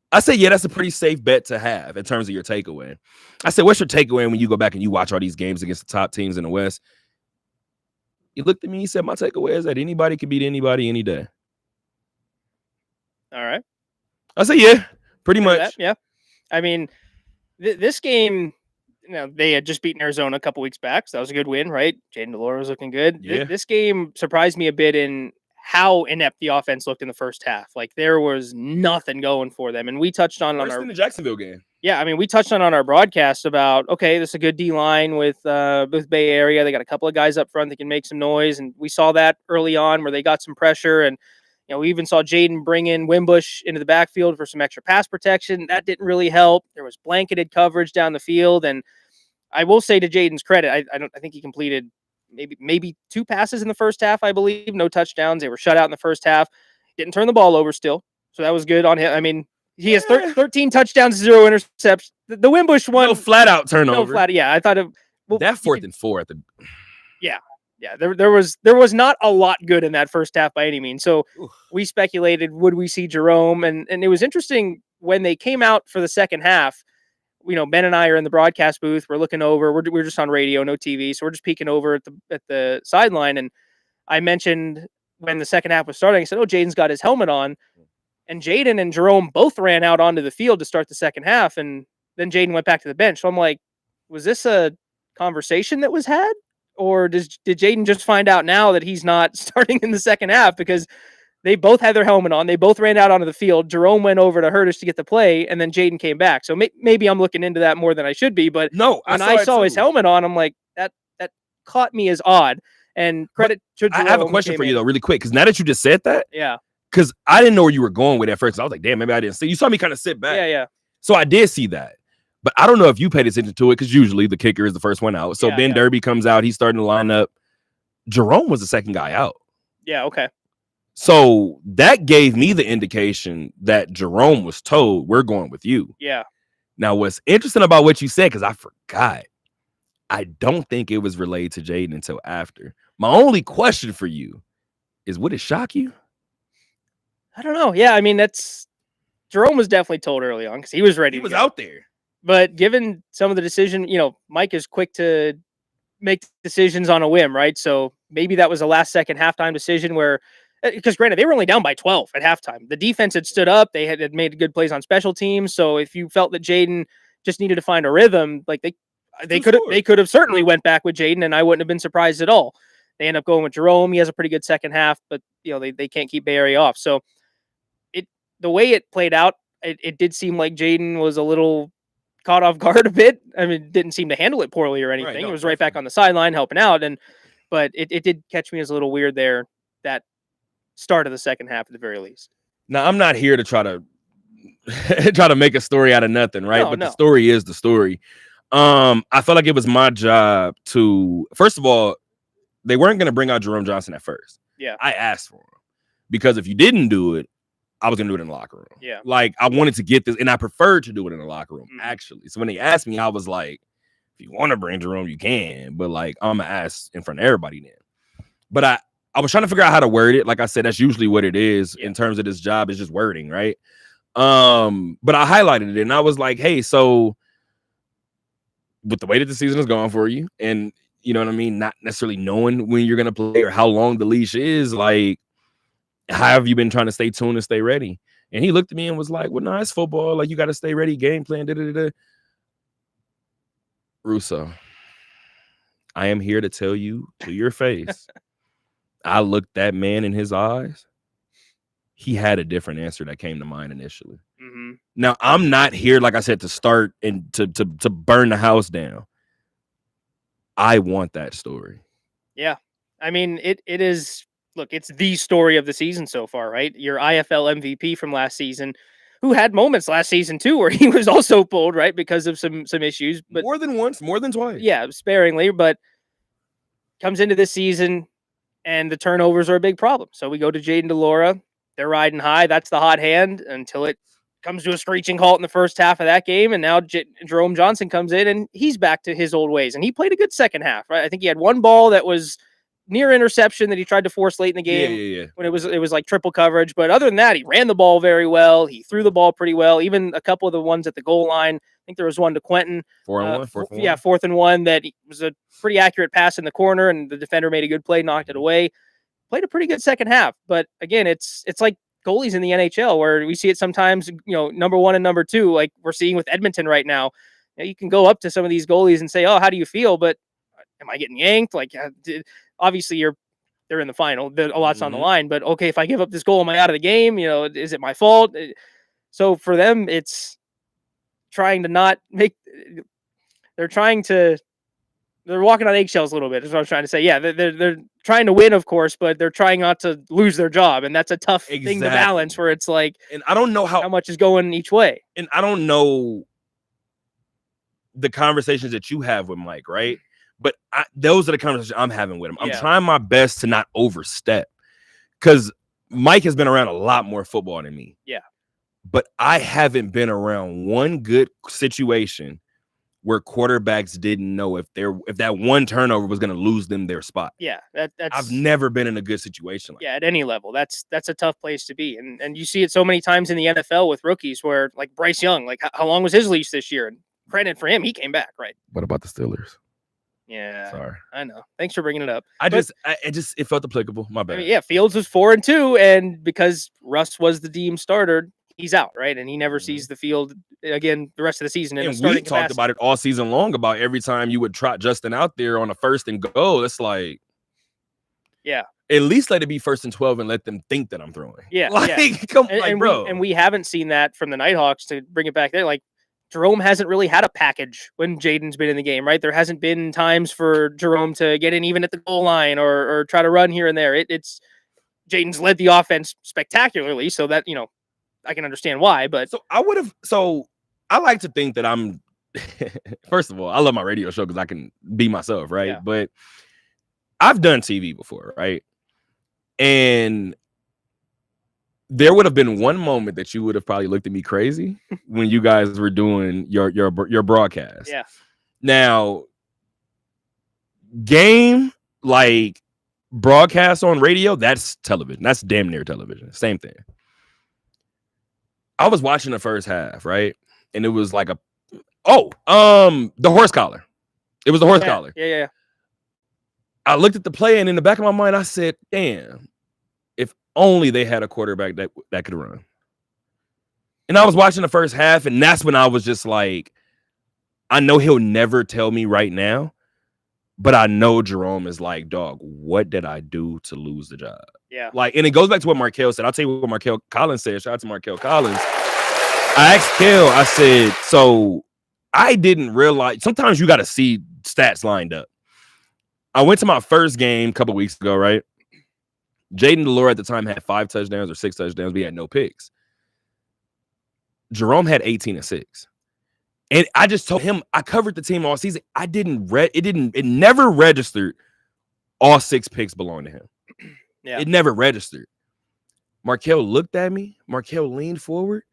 Speaker 3: I said, yeah, that's a pretty safe bet to have in terms of your takeaway. I said, what's your takeaway when you go back and you watch all these games against the top teams in the West? He looked at me, he said, my takeaway is that anybody can beat anybody any day.
Speaker 4: All right.
Speaker 3: I said, yeah, pretty much.
Speaker 4: Yeah. I mean, this game, they had just beaten Arizona a couple weeks back, so that was a good win, right? Jaden Delora was looking good.
Speaker 3: Yeah.
Speaker 4: This game surprised me a bit in how inept the offense looked in the first half. Like, there was nothing going for them. And we touched on
Speaker 3: Worse than the Jacksonville game.
Speaker 4: Yeah, I mean, we touched on our broadcast about, okay, this is a good D-line with Bay Area. They got a couple of guys up front that can make some noise. And we saw that early on where they got some pressure. And, we even saw Jaden bring in Wimbush into the backfield for some extra pass protection. That didn't really help. There was blanketed coverage down the field. And I will say, to Jaden's credit, I think he completed maybe 2 passes in the first half, I believe. No touchdowns. They were shut out in the first half. Didn't turn the ball over still. So that was good on him. I mean, he has 13 touchdowns, 0 interceptions. The Wimbush one.
Speaker 3: No flat out turnover.
Speaker 4: Yeah, I thought Well,
Speaker 3: that
Speaker 4: you
Speaker 3: 4th
Speaker 4: could-
Speaker 3: and 4 at the
Speaker 4: yeah, there was not a lot good in that first half by any means. So
Speaker 3: Oof.
Speaker 4: we speculated, would we see Jerome? And it was interesting when they came out for the second half. You know, Ben and I are in the broadcast booth. We're looking over. We're just on radio, no TV, so we're just peeking over at the sideline. And I mentioned when the second half was starting, I said, "Oh, Jaden's got his helmet on," and Jaden and Jerome both ran out onto the field to start the second half, and then Jaden went back to the bench. So I'm like, was this a conversation that was had, or did Jaden just find out now that he's not starting in the second half? Because they both had their helmet on. They both ran out onto the field. Jerome went over to Hurtis to get the play, and then Jaden came back. So maybe I'm looking into that more than I should be. But
Speaker 3: no,
Speaker 4: when I saw his helmet on, I'm like, that caught me as odd. And credit to Jerome.
Speaker 3: I have a question for you though, really quick, because now that you just said that,
Speaker 4: Yeah,
Speaker 3: because I didn't know where you were going with it at first. I was like, damn, maybe I didn't see. You saw me kind of sit back.
Speaker 4: yeah.
Speaker 3: So I did see that. But I don't know if you paid attention to it, because usually the kicker is the first one out. So
Speaker 4: Yeah,
Speaker 3: Ben
Speaker 4: yeah.
Speaker 3: Derby comes out. He's starting to line up. Jerome was the second guy out.
Speaker 4: Yeah, okay.
Speaker 3: So that gave me the indication that Jerome was told, we're going with you.
Speaker 4: Yeah.
Speaker 3: Now, what's interesting about what you said, because I forgot, I don't think it was relayed to Jaden until after. My only question for you is, would it shock you?
Speaker 4: I don't know. Yeah, I mean, Jerome was definitely told early on because he was ready.
Speaker 3: He was
Speaker 4: to go.
Speaker 3: out there.
Speaker 4: But given some of the decision, Mike is quick to make decisions on a whim, right? So maybe that was a last second halftime decision where, because granted, they were only down by 12 at halftime. The defense had stood up. They had made good plays on special teams. So if you felt that Jaden just needed to find a rhythm, like they could have certainly went back with Jaden, and I wouldn't have been surprised at all. They end up going with Jerome. He has a pretty good second half, but they can't keep Bay Area off. So the way it played out, it did seem like Jaden was a little caught off guard a bit. I mean, didn't seem to handle it poorly or anything.
Speaker 3: No,
Speaker 4: it was right back on the sideline helping out, but it did catch me as a little weird there, that start of the second half at the very least.
Speaker 3: Now, I'm not here to try to make a story out of nothing, right?
Speaker 4: No,
Speaker 3: but
Speaker 4: no.
Speaker 3: the story is the story. I felt like it was my job to, first of all, they weren't going to bring out Jerome Johnson at first.
Speaker 4: Yeah.
Speaker 3: I asked for him, because if you didn't do it, I was going to do it in the locker room.
Speaker 4: Yeah.
Speaker 3: Like, I wanted to get this, and I preferred to do it in the locker room,
Speaker 4: Mhm.
Speaker 3: actually. So when they asked me, I was like, if you want to bring Jerome, you can, but like, I'm going to ask in front of everybody then. But I was trying to figure out how to word it. Like I said, that's usually what it is in terms of this job. It's just wording, right? But I highlighted it, and I was like, hey, so with the way that the season is going for you, and you know what I mean, not necessarily knowing when you're going to play or how long the leash is, like, how have you been trying to stay tuned and stay ready? And he looked at me and was like, well, no, it's football. Like, you got to stay ready, game plan, da-da-da-da. Russo, I am here to tell you to your face, I looked that man in his eyes. He had a different answer that came to mind initially.
Speaker 4: Mm-hmm.
Speaker 3: Now, I'm not here, like I said, to start and to burn the house down. I want that story.
Speaker 4: Yeah. I mean, it is, look, it's the story of the season so far, right? Your IFL MVP from last season, who had moments last season too where he was also pulled, right, because of some issues, but
Speaker 3: More than once, more than twice.
Speaker 4: yeah, sparingly, but comes into this season and the turnovers are a big problem. So we go to Jaden DeLaura. They're riding high. That's the hot hand until it comes to a screeching halt in the first half of that game. And now Jerome Johnson comes in and he's back to his old ways. And he played a good second half, right? I think he had one ball that was near interception that he tried to force late in the game.
Speaker 3: Yeah.
Speaker 4: When it was like triple coverage. But other than that, he ran the ball very well. He threw the ball pretty well. Even a couple of the ones at the goal line. I think there was one to Quentin.
Speaker 3: 4-on-1, 4th and 1.
Speaker 4: Yeah, 4th and 1 that was a pretty accurate pass in the corner, and the defender made a good play, knocked it away. Played a pretty good second half. But again, it's like goalies in the NHL where we see it sometimes, number 1 and number 2, like we're seeing with Edmonton right now. You can go up to some of these goalies and say, oh, how do you feel? But am I getting yanked? Like, obviously they're in the final. A lot's on the line, but okay, if I give up this goal, am I out of the game? Is it my fault? So for them, it's trying to not make. They're walking on eggshells a little bit. Is what I was trying to say. Yeah, they're trying to win, of course, but they're trying not to lose their job, and that's a tough thing to
Speaker 3: Exactly.
Speaker 4: balance. Where it's like,
Speaker 3: And I don't know
Speaker 4: how much is going each way.
Speaker 3: And I don't know the conversations that you have with Mike, right? But those are the conversations I'm having with him. I'm
Speaker 4: Yeah.
Speaker 3: trying my best to not overstep, because Mike has been around a lot more football than me.
Speaker 4: Yeah.
Speaker 3: But I haven't been around one good situation where quarterbacks didn't know if that one turnover was going to lose them their spot.
Speaker 4: Yeah, that's
Speaker 3: I've never been in a good situation like
Speaker 4: at any level. That's a tough place to be. And you see it so many times in the NFL with rookies where like Bryce Young, like how long was his leash this year? And credit for him, he came back, right?
Speaker 3: What about the Steelers?
Speaker 4: Yeah.
Speaker 3: Sorry.
Speaker 4: I know. Thanks for bringing it up.
Speaker 3: It felt applicable. My bad.
Speaker 4: I mean, yeah, Fields was 4-2, and because Russ was the team starter, he's out, right? And he never sees the field again the rest of the season.
Speaker 3: And we talked about it all season long about every time you would trot Justin out there on a 1st and goal. It's like,
Speaker 4: yeah,
Speaker 3: at least let it be 1st and 12 and let them think that I'm throwing.
Speaker 4: Yeah,
Speaker 3: like, come on, bro.
Speaker 4: We haven't seen that from the Nighthawks to bring it back there. Like Jerome hasn't really had a package when Jaden's been in the game, right? There hasn't been times for Jerome to get in even at the goal line or try to run here and there. It's Jaden's led the offense spectacularly, so that, I can understand why, but
Speaker 3: I like to think that I'm first of all, I love my radio show because I can be myself, right?
Speaker 4: Yeah.
Speaker 3: But I've done TV before, right? And there would have been one moment that you would have probably looked at me crazy when you guys were doing your broadcast.
Speaker 4: Yeah.
Speaker 3: Now, game like broadcast on radio, that's television. That's damn near television. Same thing. I was watching the first half, right? And it was like the horse collar. It was the horse collar.
Speaker 4: Yeah.
Speaker 3: I looked at the play, and in the back of my mind, I said, damn, if only they had a quarterback that could run. And I was watching the first half, and that's when I was just like, I know he'll never tell me right now, but I know Jerome is like, dog, what did I do to lose the job?
Speaker 4: Yeah.
Speaker 3: Like, and it goes back to what Markel said. I'll tell you what Markel Collins said. Shout out to Markel Collins. I asked Kel, I said, so I didn't realize, sometimes you got to see stats lined up. I went to my first game a couple weeks ago, right? Jaden Delore at the time had 5 touchdowns or 6 touchdowns. We had no picks. Jerome had 18 and 6. And I just told him, I covered the team all season. It never registered all 6 picks belong to him.
Speaker 4: Yeah.
Speaker 3: It never registered. Markel looked at me. Markel leaned forward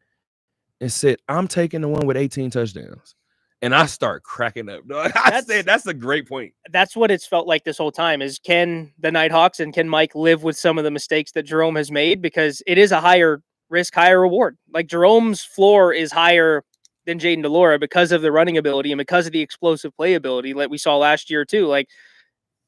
Speaker 3: and said, I'm taking the one with 18 touchdowns. And I start cracking up. I said, that's a great point.
Speaker 4: That's what it's felt like this whole time is, can the Nighthawks and can Mike live with some of the mistakes that Jerome has made? Because it is a higher risk, higher reward. Like Jerome's floor is higher than Jaden Delore because of the running ability and because of the explosive playability like we saw last year too. Like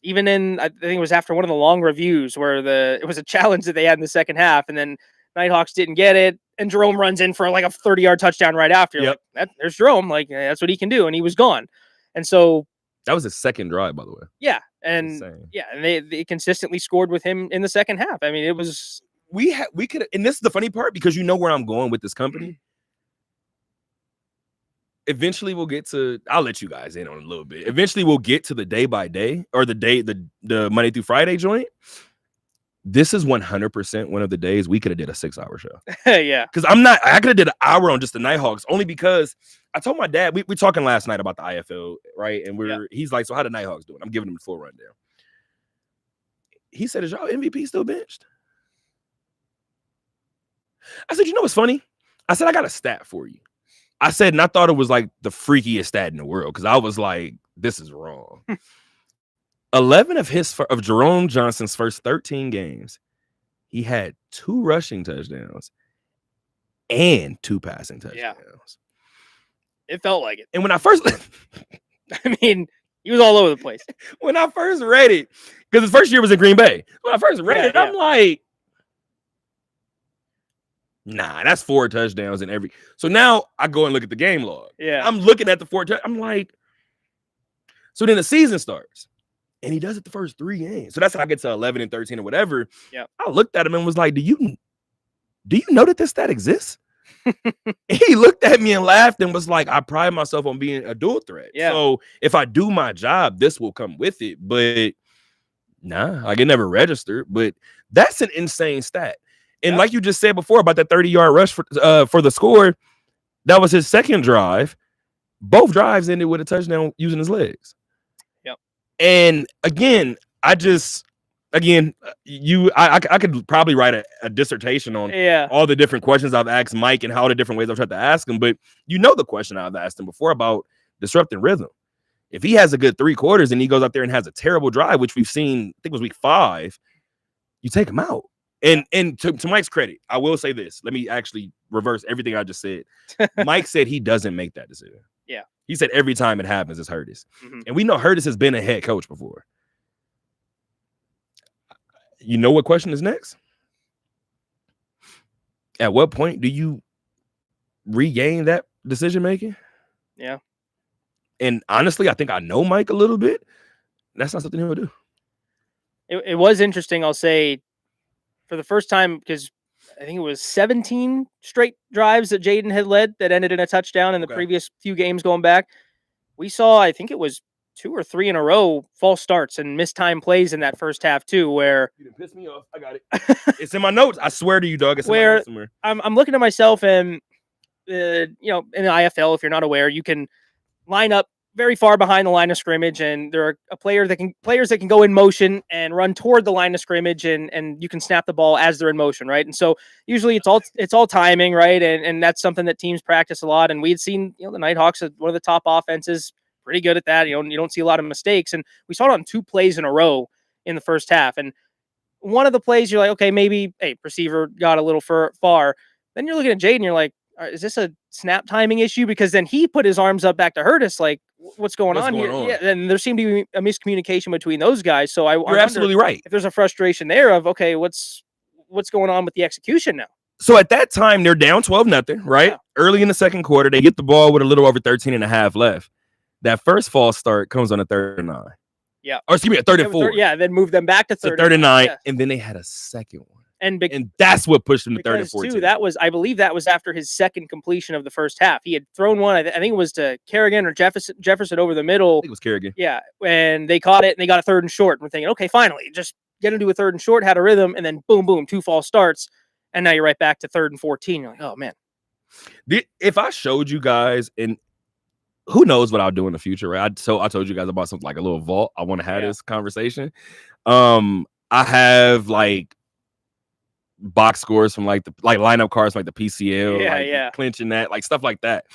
Speaker 4: even in, I think it was after one of the long reviews where it was a challenge that they had in the second half, and then Nighthawks didn't get it, and Jerome runs in for like a 30-yard touchdown right after.
Speaker 3: Yep.
Speaker 4: Like, there's Jerome. Like, that's what he can do, and he was gone. And so
Speaker 3: that was his second drive, by the way.
Speaker 4: Yeah, and they consistently scored with him in the second half. I mean, it was
Speaker 3: we could, and this is the funny part because you know where I'm going with this company. Eventually, we'll get to. I'll let you guys in on a little bit. Eventually, we'll get to the day by day or the Monday through Friday joint. This is 100% one of the days we could have did a 6-hour show.
Speaker 4: Yeah.
Speaker 3: Because I could have did an hour on just the Nighthawks only because I told my dad, we talking last night about the IFL, right? And he's like, so how the Nighthawks doing? I'm giving him the full rundown. He said, is y'all MVP still benched? I said, you know what's funny? I said, I got a stat for you. I said, and I thought it was like the freakiest stat in the world because I was like, this is wrong. 11 of Jerome Johnson's first 13 games, he had 2 rushing touchdowns and 2 passing touchdowns.
Speaker 4: Yeah. It felt like it.
Speaker 3: And when I first,
Speaker 4: I mean, he was all over the place.
Speaker 3: When I first read it, because his first year was in Green Bay. When I first read it, I'm like, nah, that's 4 touchdowns in every. So now I go and look at the game log.
Speaker 4: Yeah.
Speaker 3: I'm looking at the 4 I'm like, so then the season starts. And he does it the first 3 games. So that's how I get to 11 and 13 or whatever.
Speaker 4: Yeah.
Speaker 3: I looked at him and was like, do you know that this stat exists? He looked at me and laughed and was like, I pride myself on being a dual threat.
Speaker 4: Yeah.
Speaker 3: So if I do my job, this will come with it. But nah, like it never registered. But that's an insane stat. And like you just said before about that 30-yard rush for the score, that was his second drive. Both drives ended with a touchdown using his legs. And again, I could probably write a dissertation on all the different questions I've asked Mike and how the different ways I've tried to ask him. But you know the question I've asked him before about disrupting rhythm. If he has a good 3 quarters and he goes out there and has a terrible drive, which we've seen, I think it was week 5, you take him out. And to Mike's credit, I will say this. Let me actually reverse everything I just said. Mike said he doesn't make that decision.
Speaker 4: Yeah.
Speaker 3: He said every time it happens, it's Hurtis.
Speaker 4: Mhm.
Speaker 3: And we know Hurtis has been a head coach before. You know what question is next? At what point do you regain that decision making?
Speaker 4: Yeah.
Speaker 3: And honestly, I think I know Mike a little bit. That's not something he would do.
Speaker 4: It was interesting, I'll say, for the first time, because I think it was 17 straight drives that Jaden had led that ended in a touchdown in the
Speaker 3: Okay.
Speaker 4: previous few games going back. We saw, I think it was 2 or 3 in a row, false starts and mistimed plays in that first half too, where
Speaker 3: You didn't piss me off. I got it. It's in my notes. I swear to you, dog. It's in my
Speaker 4: Where-
Speaker 3: notes somewhere.
Speaker 4: I'm looking at myself and, in the IFL, if you're not aware, you can line up very far behind the line of scrimmage, and there are players that can go in motion and run toward the line of scrimmage, and you can snap the ball as they're in motion, right? And so usually it's all timing, right? And that's something that teams practice a lot. And we had seen, the Nighthawks, one of the top offenses, pretty good at that. You don't see a lot of mistakes, and we saw it on 2 plays in a row in the first half. And one of the plays, you're like, okay, maybe, hey, receiver got a little far. Then you're looking at Jaden, you're like, is this a snap timing issue? Because then he put his arms up back to Hurtis, like, what's going on here? Yeah, and there seemed to be a miscommunication between those guys. So
Speaker 3: You're absolutely right.
Speaker 4: if there's a frustration there of, okay, what's going on with the execution now?
Speaker 3: So at that time, they're down 12-0, right?
Speaker 4: Yeah.
Speaker 3: Early in the second quarter, they get the ball with a little over 13 and a half left. That first false start comes on a 3rd and 9.
Speaker 4: Yeah.
Speaker 3: Or excuse me, a 3rd and 4.
Speaker 4: Yeah, then move them back to
Speaker 3: So
Speaker 4: 3rd
Speaker 3: 3rd and 9,
Speaker 4: yeah.
Speaker 3: and then they had a second one.
Speaker 4: And
Speaker 3: that's what pushed them to 3rd and
Speaker 4: because
Speaker 3: 14.
Speaker 4: too, I believe that was after his second completion of the first half. He had thrown one, I think it was to Kerrigan or Jefferson over the middle.
Speaker 3: I think it was Kerrigan.
Speaker 4: Yeah, and they caught it, and they got a 3rd and short. And we're thinking, okay, finally, just get him to a 3rd and short, had a rhythm, and then boom, boom, 2 false starts, and now you're right back to 3rd and 14. You're like, oh man.
Speaker 3: If I showed you guys, and who knows what I'll do in the future, right? I told you guys about something like a little vault. I want to have this conversation. I have like box scores from like lineup cards from like the PCL, clinching that, like stuff like that.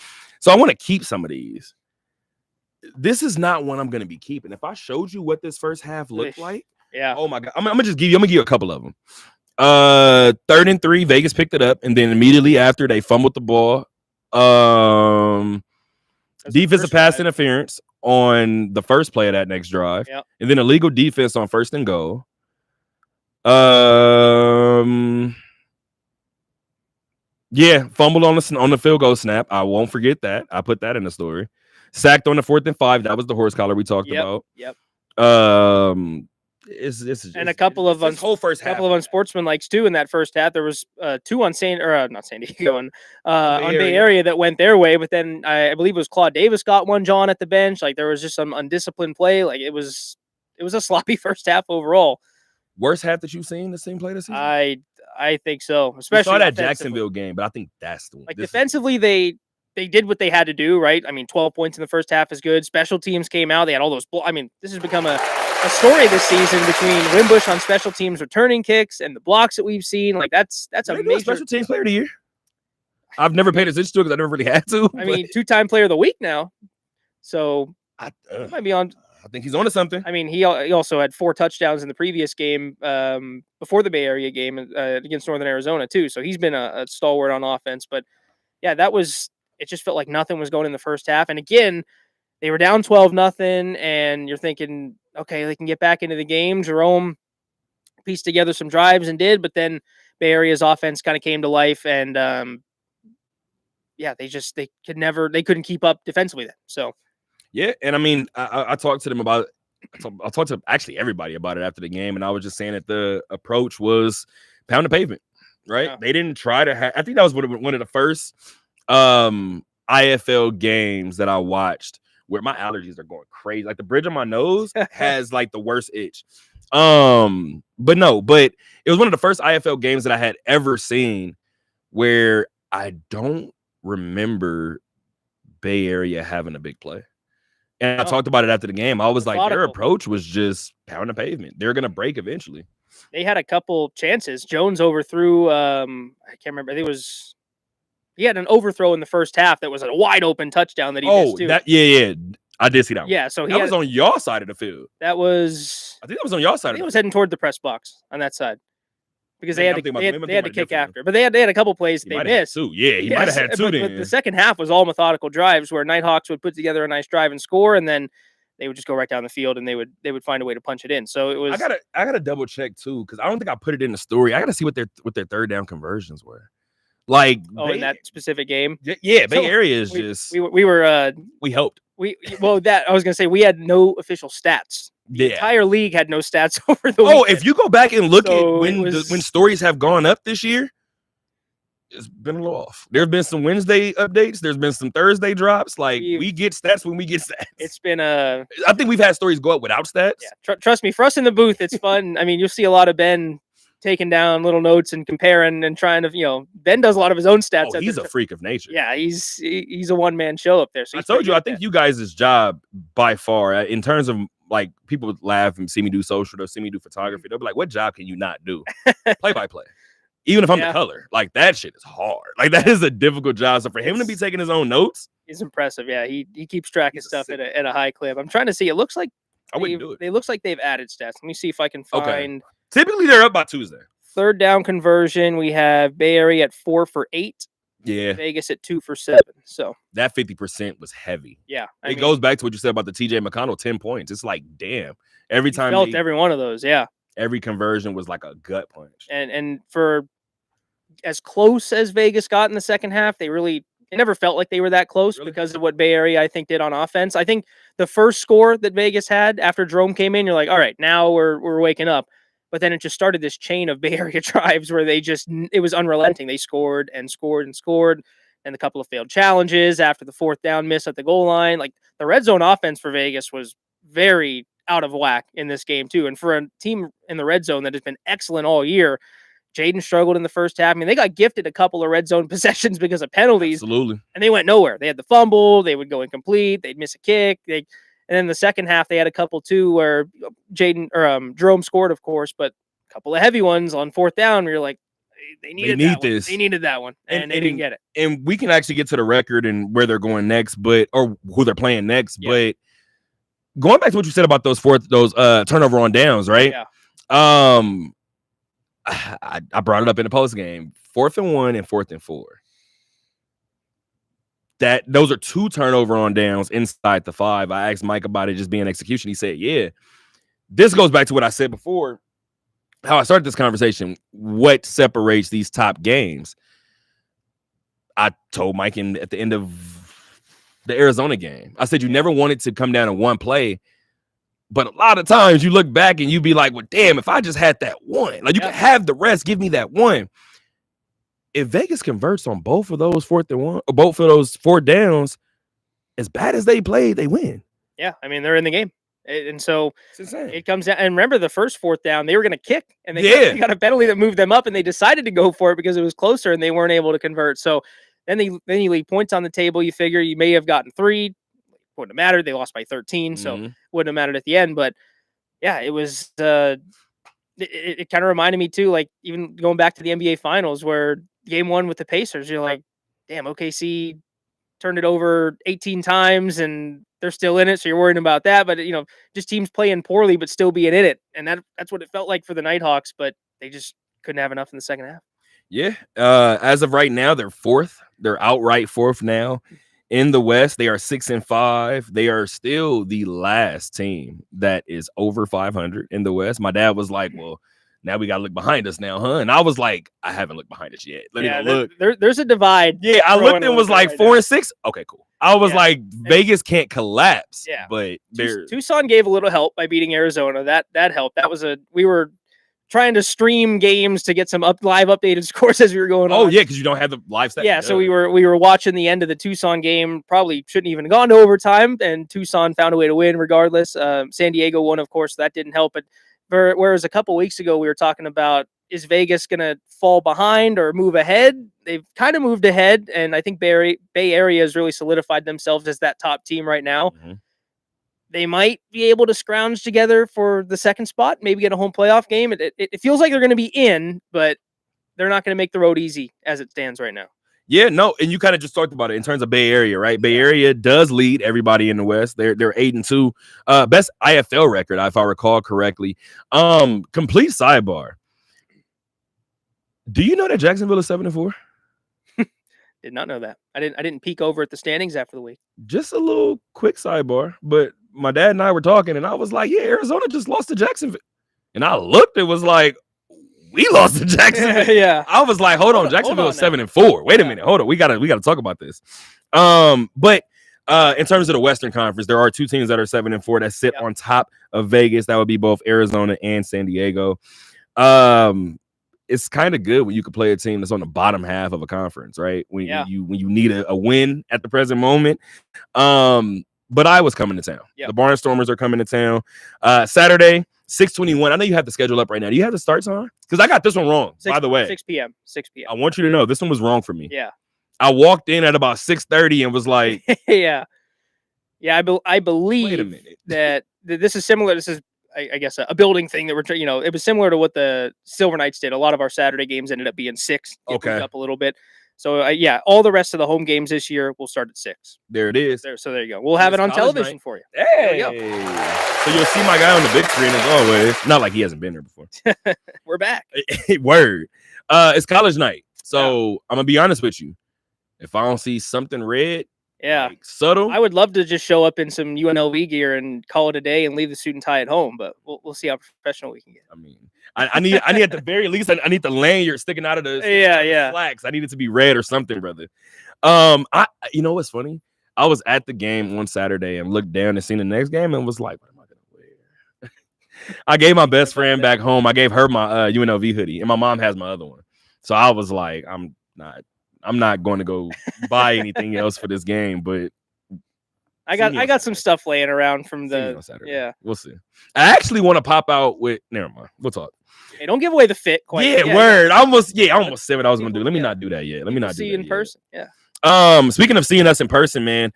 Speaker 3: So I want to keep some of these. This is not one I'm going to be keeping. If I showed you what this first half looked like, oh my God, I'm gonna give you a couple of them. 3rd and 3, Vegas picked it up, and then immediately after they fumbled the ball. Defensive pass interference on the first play of that next drive, and then illegal defense on 1st and goal. Fumbled on the field goal snap. I won't forget that. I put that in the story. Sacked on the 4th and 5. That was the horse collar we talked about.
Speaker 4: Yep.
Speaker 3: And
Speaker 4: a couple of
Speaker 3: whole first half.
Speaker 4: Couple of unsportsmanlikes too in that first half. There was 2 on not San Diego, on Bay Area that went their way, but then I believe it was Claude Davis got one, John, at the bench. Like there was just some undisciplined play. Like it was a sloppy first half overall.
Speaker 3: Worst half that you've seen this team play this season?
Speaker 4: I think so. Especially
Speaker 3: we saw that Jacksonville game, but I think that's the one.
Speaker 4: Like defensively, they did what they had to do, right? I mean, 12 points in the first half is good. Special teams came out. They had all those. This has become a story this season between Wimbush on special teams returning kicks and the blocks that we've seen. Like that's a major
Speaker 3: special teams player of the year. I've never paid attention to it because I never really had to.
Speaker 4: I mean, 2-time player of the week now. So he might be on.
Speaker 3: I think he's on to something.
Speaker 4: I mean, he also had 4 touchdowns in the previous game before the Bay Area game against Northern Arizona too. So he's been a stalwart on offense. But yeah, it just felt like nothing was going in the first half. And again, they were down 12-0, and you're thinking, okay, they can get back into the game. Jerome pieced together some drives and did, but then Bay Area's offense kind of came to life, and they couldn't keep up defensively then. So
Speaker 3: yeah, and I mean, I talked to them about it. I talked to actually everybody about it after the game, and I was just saying that the approach was pound the pavement, right? Yeah. They didn't try to I think that was one of the first IFL games that I watched where my allergies are going crazy. Like the bridge of my nose has like the worst itch. But it was one of the first IFL games that I had ever seen where I don't remember Bay Area having a big play. And I talked about it after the game. I was like, their approach was just pound the pavement. They're going to break eventually. They
Speaker 4: had a couple chances. Jones overthrew, I can't remember. I think it was, He had an overthrow in the first half that was a wide open touchdown that he missed too.
Speaker 3: Yeah. I did see that one.
Speaker 4: Yeah, so
Speaker 3: That was on your side of the field.
Speaker 4: that was
Speaker 3: I think that was on your side.
Speaker 4: he was heading toward the press box on that side because they
Speaker 3: Maybe
Speaker 4: had
Speaker 3: I'm
Speaker 4: to,
Speaker 3: thinking about-
Speaker 4: they had to
Speaker 3: maybe I'm
Speaker 4: kick
Speaker 3: thinking about a
Speaker 4: after, but they had a couple plays
Speaker 3: He
Speaker 4: they
Speaker 3: might have had
Speaker 4: missed.
Speaker 3: two. Yeah, he might have had two.
Speaker 4: But the second half was all methodical drives where Nighthawks would put together a nice drive and score, and then they would just go right down the field and they would find a way to punch it in. So it was.
Speaker 3: I gotta double check too because I don't think I put it in the story. I gotta see what their third down conversions were. Like
Speaker 4: in that specific game.
Speaker 3: Yeah, Bay
Speaker 4: So
Speaker 3: Area is
Speaker 4: we,
Speaker 3: just
Speaker 4: we were
Speaker 3: we helped.
Speaker 4: that I was gonna say we had no official stats. The
Speaker 3: Yeah.
Speaker 4: entire league had no stats over the
Speaker 3: Oh,
Speaker 4: weekend.
Speaker 3: if you go back and look
Speaker 4: So
Speaker 3: at when stories have gone up this year, it's been a little off. There have been some Wednesday updates. There's been some Thursday drops. Like we get stats when we get stats.
Speaker 4: It's been
Speaker 3: I think we've had stories go up without stats.
Speaker 4: Yeah, trust me, for us in the booth, it's fun. I mean, you'll see a lot of Ben taking down little notes and comparing and trying to, Ben does a lot of his own stats.
Speaker 3: Oh, he's a freak of nature.
Speaker 4: Yeah, he's a one man show up there. So
Speaker 3: I told you, I think you guys' job by far, in terms of like people would laugh and see me do social, they'll see me do photography. They'll be like, what job can you not do? Play by play. Even if I'm the color, like that shit is hard. Like that is a difficult job. So for him to be taking his own notes,
Speaker 4: is impressive. Yeah, he keeps track of stuff at a high clip. I'm trying to see. It looks like
Speaker 3: I wouldn't do it.
Speaker 4: It looks like they've added stats. Let me see if I can find.
Speaker 3: Okay. Typically they're up by Tuesday.
Speaker 4: Third down conversion. We have Bay Area at 4 for 8.
Speaker 3: Yeah.
Speaker 4: Vegas at 2 for 7. So
Speaker 3: that 50% was heavy.
Speaker 4: Yeah.
Speaker 3: It goes back to what you said about the TJ McConnell 10 points. It's like, damn. Every time
Speaker 4: felt every one of those. Yeah.
Speaker 3: Every conversion was like a gut punch.
Speaker 4: And for as close as Vegas got in the second half, it never felt like they were that close because of what Bay Area, I think, did on offense. I think the first score that Vegas had after Jerome came in, you're like, all right, now we're waking up. But then it just started this chain of Bay Area drives where it was unrelenting. They scored and scored and scored, and a couple of failed challenges after the fourth down miss at the goal line. Like the red zone offense for Vegas was very out of whack in this game too. And for a team in the red zone that has been excellent all year, Jaden struggled in the first half. I mean, they got gifted a couple of red zone possessions because of penalties.
Speaker 3: Absolutely.
Speaker 4: And they went nowhere. They had the fumble. They would go incomplete. They'd miss a kick. And then the second half, they had a couple too where Jerome scored, of course, but a couple of heavy ones on fourth down where you're like, they needed this. They needed that one, and they didn't get it.
Speaker 3: And we can actually get to the record and where they're going next, or who they're playing next. Yeah. But going back to what you said about those turnover on downs, right?
Speaker 4: Yeah.
Speaker 3: I brought it up in the post game. 4th and 1 and 4th and 4. Those are 2 turnover on downs inside the 5. I asked Mike about it just being execution. He said, yeah. This goes back to what I said before, how I started this conversation. What separates these top games? I told Mike at the end of the Arizona game, I said, you never wanted to come down to one play. But a lot of times you look back and you be like, well, damn, if I just had that one, like you can have the rest, give me that one. If Vegas converts on both of those 4th and 1 or both of those 4 downs, as bad as they played, they win.
Speaker 4: Yeah, I mean, they're in the game. And so
Speaker 3: it
Speaker 4: comes down. And remember the first 4th down, they were going to kick and they got a penalty that moved them up and they decided to go for it because it was closer and they weren't able to convert. So then you leave points on the table. You figure you may have gotten 3. Wouldn't have mattered. They lost by 13, so wouldn't have mattered at the end. But yeah, it was. It kind of reminded me too, like even going back to the NBA Finals, where Game 1 with the Pacers, you're like, damn, OKC turned it over 18 times and they're still in it, so you're worrying about that. But just teams playing poorly but still being in it, and that's what it felt like for the Nighthawks. But they just couldn't have enough in the second half.
Speaker 3: Yeah, as of right now, they're 4th. They're outright 4th now. In the West, they are 6-5. They are still the last team that is over 500 in the West. My dad was like, well, now we got to look behind us now, huh? And I was like, I haven't looked behind us yet. Let me go look.
Speaker 4: There's a divide.
Speaker 3: Yeah, I looked and was like 4-6. Okay, cool. I was like, Vegas can't collapse.
Speaker 4: Yeah.
Speaker 3: But
Speaker 4: Tucson gave a little help by beating Arizona. That helped. We were trying to stream games to get some live updated scores as we were going on.
Speaker 3: Oh yeah, because you don't have the live stat.
Speaker 4: Yeah, so we were watching the end of the Tucson game. Probably shouldn't even have gone to overtime, and Tucson found a way to win regardless. San Diego won, of course, so that didn't help. But whereas a couple weeks ago we were talking about, is Vegas going to fall behind or move ahead? They've kind of moved ahead, and I think Bay Area has really solidified themselves as that top team right now.
Speaker 3: Mm-hmm.
Speaker 4: They might be able to scrounge together for the second spot, maybe get a home playoff game. It feels like they're going to be in, but they're not going to make the road easy as it stands right now.
Speaker 3: Yeah, no, and you kind of just talked about it in terms of Bay Area, right? Bay Area does lead everybody in the West. They're 8-2, best IFL record, if I recall correctly. Complete sidebar. Do you know that Jacksonville is 7-4?
Speaker 4: Did not know that. I didn't peek over at the standings after the week.
Speaker 3: Just a little quick sidebar, but my dad and I were talking, and I was like, "Yeah, Arizona just lost to Jacksonville," and I looked. It was like, we lost to Jacksonville.
Speaker 4: Yeah.
Speaker 3: I was like, hold on, Jacksonville is 7-4. Wait a minute, hold on, we gotta talk about this. But in terms of the Western Conference, there are two teams that are 7-4 that sit on top of Vegas. That would be both Arizona and San Diego. It's kind of good when you can play a team that's on the bottom half of a conference, right? When you need a win at the present moment. But I was coming to town.
Speaker 4: Yep.
Speaker 3: The Barnstormers are coming to town. Saturday, 6:21. I know you have the schedule up right now. Do you have the start time? Because I got this one wrong, by the way.
Speaker 4: 6 p.m. 6 p.m.
Speaker 3: I want you to know this one was wrong for me.
Speaker 4: Yeah.
Speaker 3: I walked in at about 6:30 and was like,
Speaker 4: yeah. I believe
Speaker 3: wait a minute.
Speaker 4: that this is similar. This is, I guess, a building thing that we're, it was similar to what the Silver Knights did. A lot of our Saturday games ended up being 6.
Speaker 3: Okay.
Speaker 4: Up a little bit. So, all the rest of the home games this year will start at 6.
Speaker 3: There it is.
Speaker 4: So there you go. We'll have it on
Speaker 3: college
Speaker 4: television
Speaker 3: night.
Speaker 4: for you.
Speaker 3: Hey. So you'll see my guy on the big screen as always. Not like he hasn't been there before.
Speaker 4: We're back.
Speaker 3: Word. It's college night. So I'm going to be honest with you. If I don't see something red, like subtle,
Speaker 4: I would love to just show up in some UNLV gear and call it a day and leave the suit and tie at home, but we'll see how professional we can get.
Speaker 3: I mean, I need at the very least I need the lanyard sticking out of the slacks. I need it to be red or something, brother. You know what's funny? I was at the game one Saturday and looked down and seen the next game and was like, what am I gonna wear? I gave my best friend back home. I gave her my UNLV hoodie, and my mom has my other one. So I was like, I'm not going to go buy anything else for this game, but
Speaker 4: I got some stuff laying around from the
Speaker 3: We'll see. I actually want to pop out with. Never mind. We'll talk.
Speaker 4: Hey, don't give away the fit. Quite.
Speaker 3: Yeah, word. I almost said what I was going to do. Let me not do that yet. Let me not
Speaker 4: see
Speaker 3: do
Speaker 4: you
Speaker 3: that
Speaker 4: in person. Yeah.
Speaker 3: Speaking of seeing us in person, man,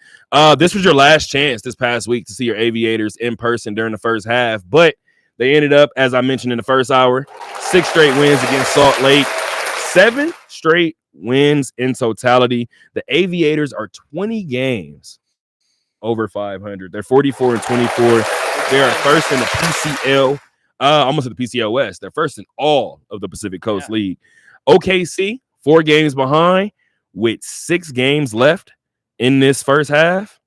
Speaker 3: this was your last chance this past week to see your Aviators in person during the first half, but they ended up, as I mentioned in the first hour, 6 straight wins against Salt Lake, 7 straight wins in totality. The Aviators are 20 games over 500. They're 44-24. They are first in the PCL, almost at the PCL West. They're first in all of the Pacific Coast League. OKC, 4 games behind with 6 games left in this first half.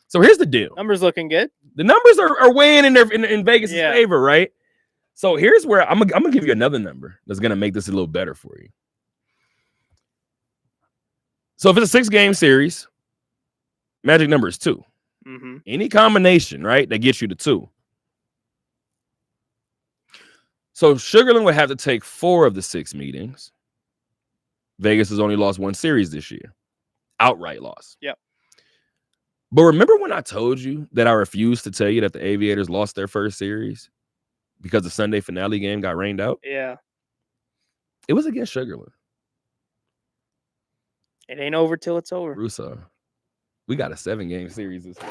Speaker 3: So here's the deal.
Speaker 4: Numbers looking good.
Speaker 3: The numbers are weighing in Vegas' favor, right? So here's where I'm gonna give you another number that's gonna make this a little better for you. So if it's a 6-game series, magic number is 2.
Speaker 4: Mm-hmm.
Speaker 3: Any combination, right, that gets you to 2. So Sugarland would have to take 4 of the 6 meetings. Vegas has only lost 1 series this year. Outright loss.
Speaker 4: Yep.
Speaker 3: But remember when I told you that I refused to tell you that the Aviators lost their first series because the Sunday finale game got rained out?
Speaker 4: Yeah.
Speaker 3: It was against Sugarland.
Speaker 4: It ain't over till it's over.
Speaker 3: Russo, we got a 7-game series this week.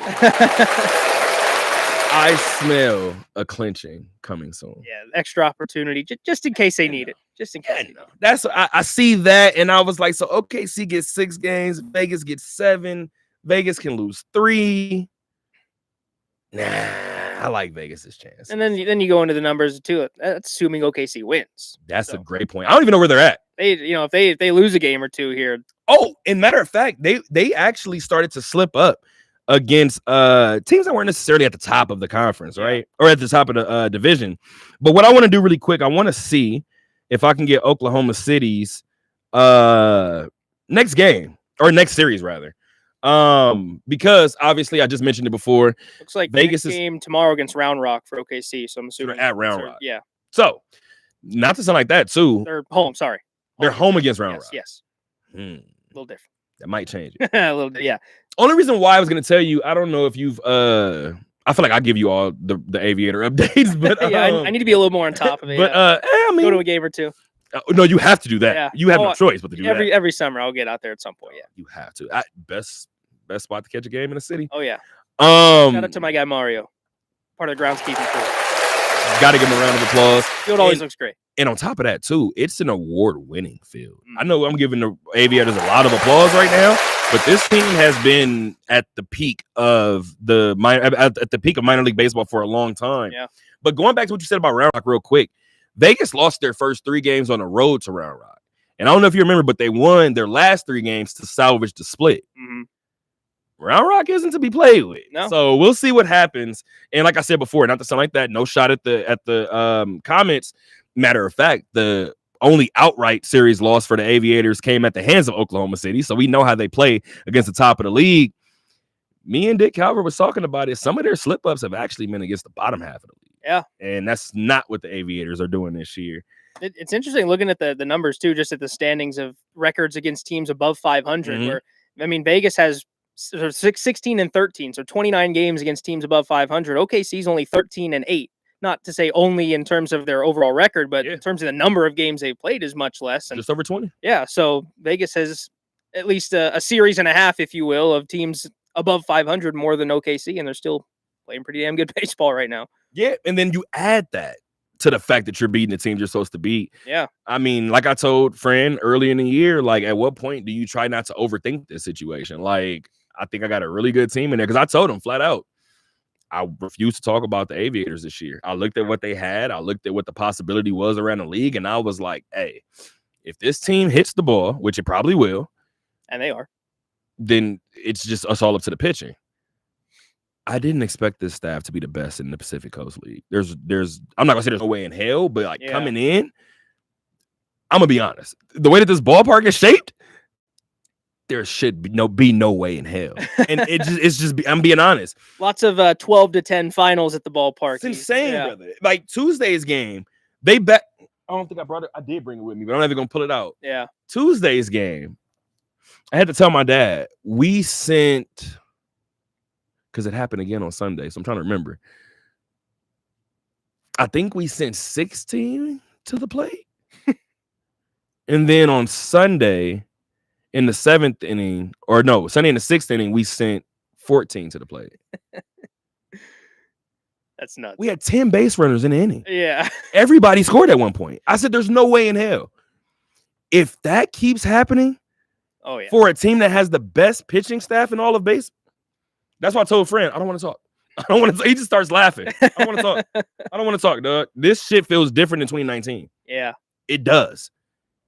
Speaker 3: I smell a clinching coming soon.
Speaker 4: Yeah, extra opportunity, just in case they need it. Just in case.
Speaker 3: That's I see that, and I was like, so OKC gets 6 games, Vegas gets 7. Vegas can lose 3. Nah, I like Vegas's chance.
Speaker 4: And then you go into the numbers too. That's assuming OKC wins.
Speaker 3: That's a great point. I don't even know where they're at.
Speaker 4: If they lose a game or 2 here.
Speaker 3: Oh, and matter of fact, they actually started to slip up against teams that weren't necessarily at the top of the conference, right? Or at the top of the division. But what I want to do really quick, I want to see if I can get Oklahoma City's next game or next series rather. Because obviously I just mentioned it before.
Speaker 4: Looks like
Speaker 3: Vegas
Speaker 4: next game tomorrow against Round Rock for OKC. So I'm assuming
Speaker 3: at Round Rock.
Speaker 4: Yeah.
Speaker 3: So not to sound like that too.
Speaker 4: They're home. Sorry.
Speaker 3: They're home against Round Rock.
Speaker 4: Yes. A little different.
Speaker 3: That might change it.
Speaker 4: A little bit. Yeah.
Speaker 3: Only reason why I was going to tell you, I don't know if you've I feel like I give you all the Aviator updates, but
Speaker 4: I need to be a little more on top of it.
Speaker 3: But I mean,
Speaker 4: go to a game or 2.
Speaker 3: No, you have to do that.
Speaker 4: Yeah.
Speaker 3: You have no choice but to do that.
Speaker 4: Every summer I'll get out there at some point. Yeah.
Speaker 3: You have to. Best spot to catch a game in the city.
Speaker 4: Oh yeah. Shout out to my guy Mario, part of the groundskeeping crew.
Speaker 3: Got to give him a round of applause.
Speaker 4: Field always looks great.
Speaker 3: And on top of that, too, it's an award-winning field. I know I'm giving the Aviators a lot of applause right now, but this team has been at the peak of minor league baseball for a long time.
Speaker 4: Yeah.
Speaker 3: But going back to what you said about Round Rock real quick, Vegas lost their first 3 games on the road to Round Rock. And I don't know if you remember, but they won their last 3 games to salvage the split.
Speaker 4: Mm-hmm.
Speaker 3: Round Rock isn't to be played with.
Speaker 4: No.
Speaker 3: So we'll see what happens. And like I said before, not to sound like that, no shot at the comments. Matter of fact, the only outright series loss for the Aviators came at the hands of Oklahoma City. So we know how they play against the top of the league. Me and Dick Calvert was talking about it. Some of their slip-ups have actually been against the bottom half of the league.
Speaker 4: Yeah.
Speaker 3: And that's not what the Aviators are doing this year.
Speaker 4: It's interesting looking at the numbers, too, just at the standings of records against teams above 500,
Speaker 3: Mhm.
Speaker 4: where, I mean, Vegas has 16 and 13, so 29 games against teams above 500. OKC's only 13 and 8. Not to say only in terms of their overall record, but in terms of the number of games they've played is much less. And
Speaker 3: just over 20.
Speaker 4: Yeah, so Vegas has at least a series and a half, if you will, of teams above 500 more than OKC, and they're still playing pretty damn good baseball right now.
Speaker 3: Yeah, and then you add that to the fact that you're beating the teams you're supposed to beat.
Speaker 4: Yeah.
Speaker 3: I mean, like I told Fran early in the year, like, at what point do you try not to overthink this situation? Like, I think I got a really good team in there because I told them flat out, I refuse to talk about the Aviators this year. I looked at what they had. I looked at what the possibility was around the league, and I was like, hey, if this team hits the ball, which it probably will,
Speaker 4: and they are,
Speaker 3: then it's just us all up to the pitching. I didn't expect this staff to be the best in the Pacific Coast League. There's I'm not gonna say there's no way in hell, but like coming in, I'm gonna be honest. The way that this ballpark is shaped, there should be no way in hell. And it's just I'm being honest.
Speaker 4: Lots of 12-10 finals at the ballpark.
Speaker 3: It's insane, brother. Like Tuesday's game, they bet. I don't think I brought it. I did bring it with me, but I'm never gonna pull it out.
Speaker 4: Yeah.
Speaker 3: Tuesday's game, I had to tell my dad, we sent, because it happened again on Sunday, so I'm trying to remember. I think we sent 16 to the plate. And then on Sunday, in the 7th inning, or no, Sunday in the 6th inning, we sent 14 to the plate.
Speaker 4: That's nuts.
Speaker 3: We had 10 base runners in the inning.
Speaker 4: Yeah.
Speaker 3: Everybody scored at one point. I said, there's no way in hell. If that keeps happening for a team that has the best pitching staff in all of base, that's why I told a friend, I don't want to talk. I don't want to. He just starts laughing. I don't want to talk. I don't want to talk, dog. This shit feels different in 2019.
Speaker 4: Yeah.
Speaker 3: It does.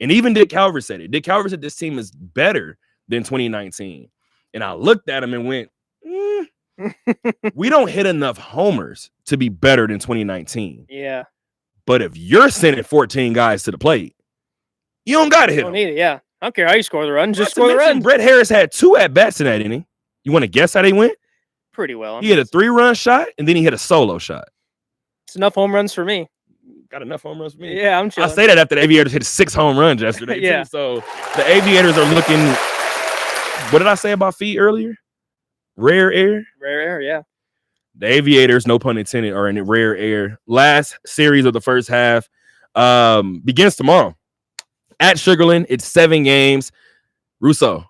Speaker 3: And even Dick Calvert said it. Dick Calvert said this team is better than 2019. And I looked at him and went, we don't hit enough homers to be better than 2019.
Speaker 4: Yeah.
Speaker 3: But if you're sending 14 guys to the plate, you don't got to hit them.
Speaker 4: Don't need it, yeah. I don't care how you score the run. Just score the run.
Speaker 3: Brett Harris had 2 at-bats in that inning. You want to guess how they went?
Speaker 4: Pretty well.
Speaker 3: He hit a 3-run shot, and then he hit a solo shot.
Speaker 4: It's enough home runs for me.
Speaker 3: Got enough home runs for me.
Speaker 4: Yeah, I'm chilling.
Speaker 3: I say that after the Aviators hit 6 home runs yesterday.
Speaker 4: Yeah.
Speaker 3: Too. So the Aviators are looking. What did I say about feet earlier? Rare air.
Speaker 4: Rare air, yeah.
Speaker 3: The Aviators, no pun intended, are in rare air. Last series of the first half begins tomorrow at Sugarland. It's 7 games. Russo,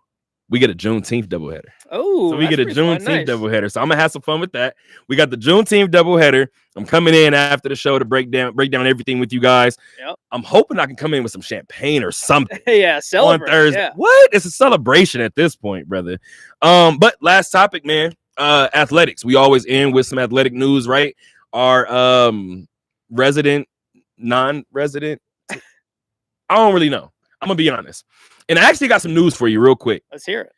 Speaker 3: we get a Juneteenth doubleheader.
Speaker 4: Oh,
Speaker 3: so we get a Juneteenth doubleheader. So I'm gonna have some fun with that. We got the Juneteenth doubleheader. I'm coming in after the show to break down everything with you guys.
Speaker 4: Yep.
Speaker 3: I'm hoping I can come in with some champagne or something.
Speaker 4: Yeah, celebrate.
Speaker 3: On Thursday.
Speaker 4: Yeah.
Speaker 3: What? It's a celebration at this point, brother. But last topic, man. Athletics. We always end with some athletic news, right? Our resident, non-resident. I don't really know. I'm gonna be honest. And I actually got some news for you real quick.
Speaker 4: Let's hear it.